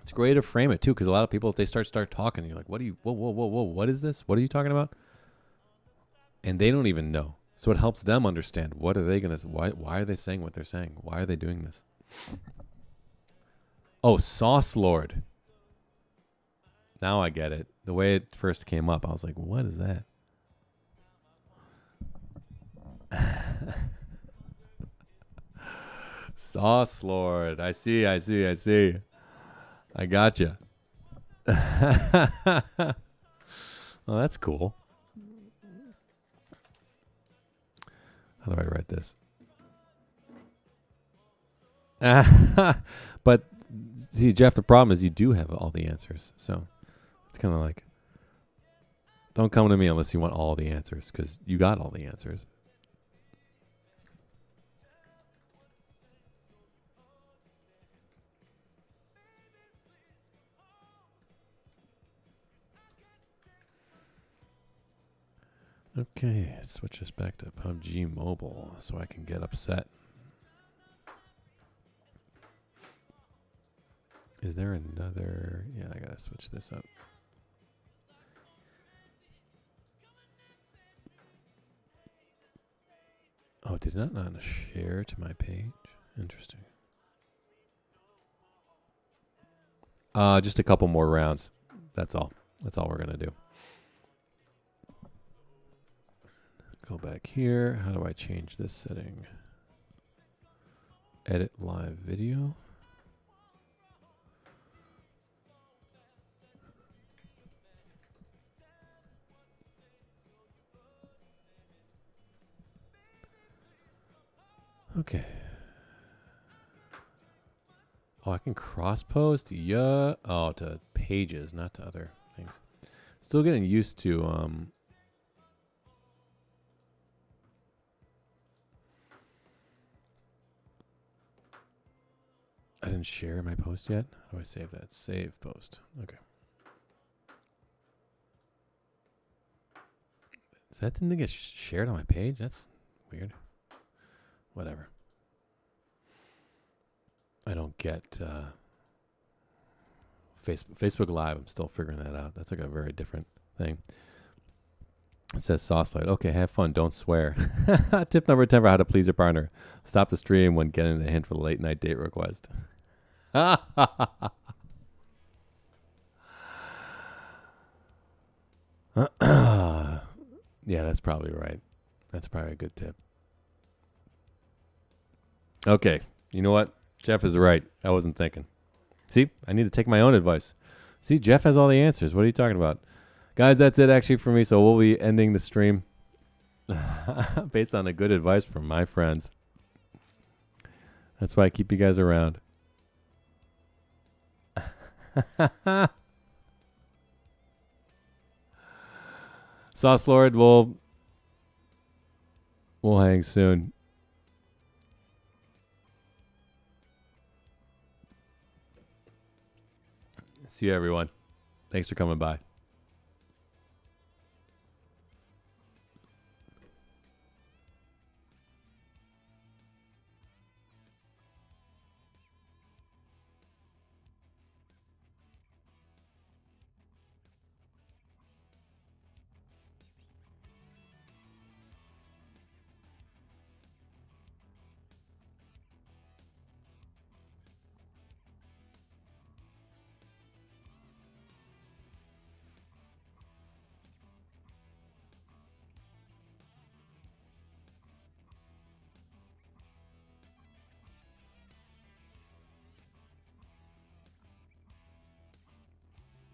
It's great to frame it too, because a lot of people, if they start talking, you're like, "What are you? Whoa, whoa, whoa, whoa! What is this? What are you talking about?" And they don't even know. So it helps them understand, what are they gonna? Why are they saying what they're saying? Why are they doing this? Oh, Sauce Lord. Now I get it. The way it first came up, I was like, "What is that?" Sauce Lord. I see. I gotcha. Oh, that's cool. How do I write this? But see, Jeff, the problem is you do have all the answers. So it's kind of like, don't come to me unless you want all the answers, because you got all the answers. Okay, switch us back to PUBG Mobile so I can get upset. Is there another? Yeah, I gotta switch this up. Oh, did it not share to my page? Interesting. Just a couple more rounds. That's all. That's all we're gonna do. Go back here. How do I change this setting? Edit live video. Okay. Oh, I can cross post? Yeah. Oh, to pages, not to other things. Still getting used to I didn't share my post yet. How do I save that? Save post. Okay. Does that thing get shared on my page? That's weird. Whatever. I don't get Facebook Live. I'm still figuring that out. That's like a very different thing. It says Sauce Light. Okay, have fun. Don't swear. Tip number 10 for how to please your partner. Stop the stream when getting a hint for the late night date request. Yeah, that's probably right. That's probably a good tip. Okay, you know what? Jeff is right. I wasn't thinking. See, I need to take my own advice. See, Jeff has all the answers. What are you talking about? Guys, that's it actually for me. So we'll be ending the stream based on the good advice from my friends. That's why I keep you guys around. Sauce Lord, we'll hang soon. See you, everyone. Thanks for coming by.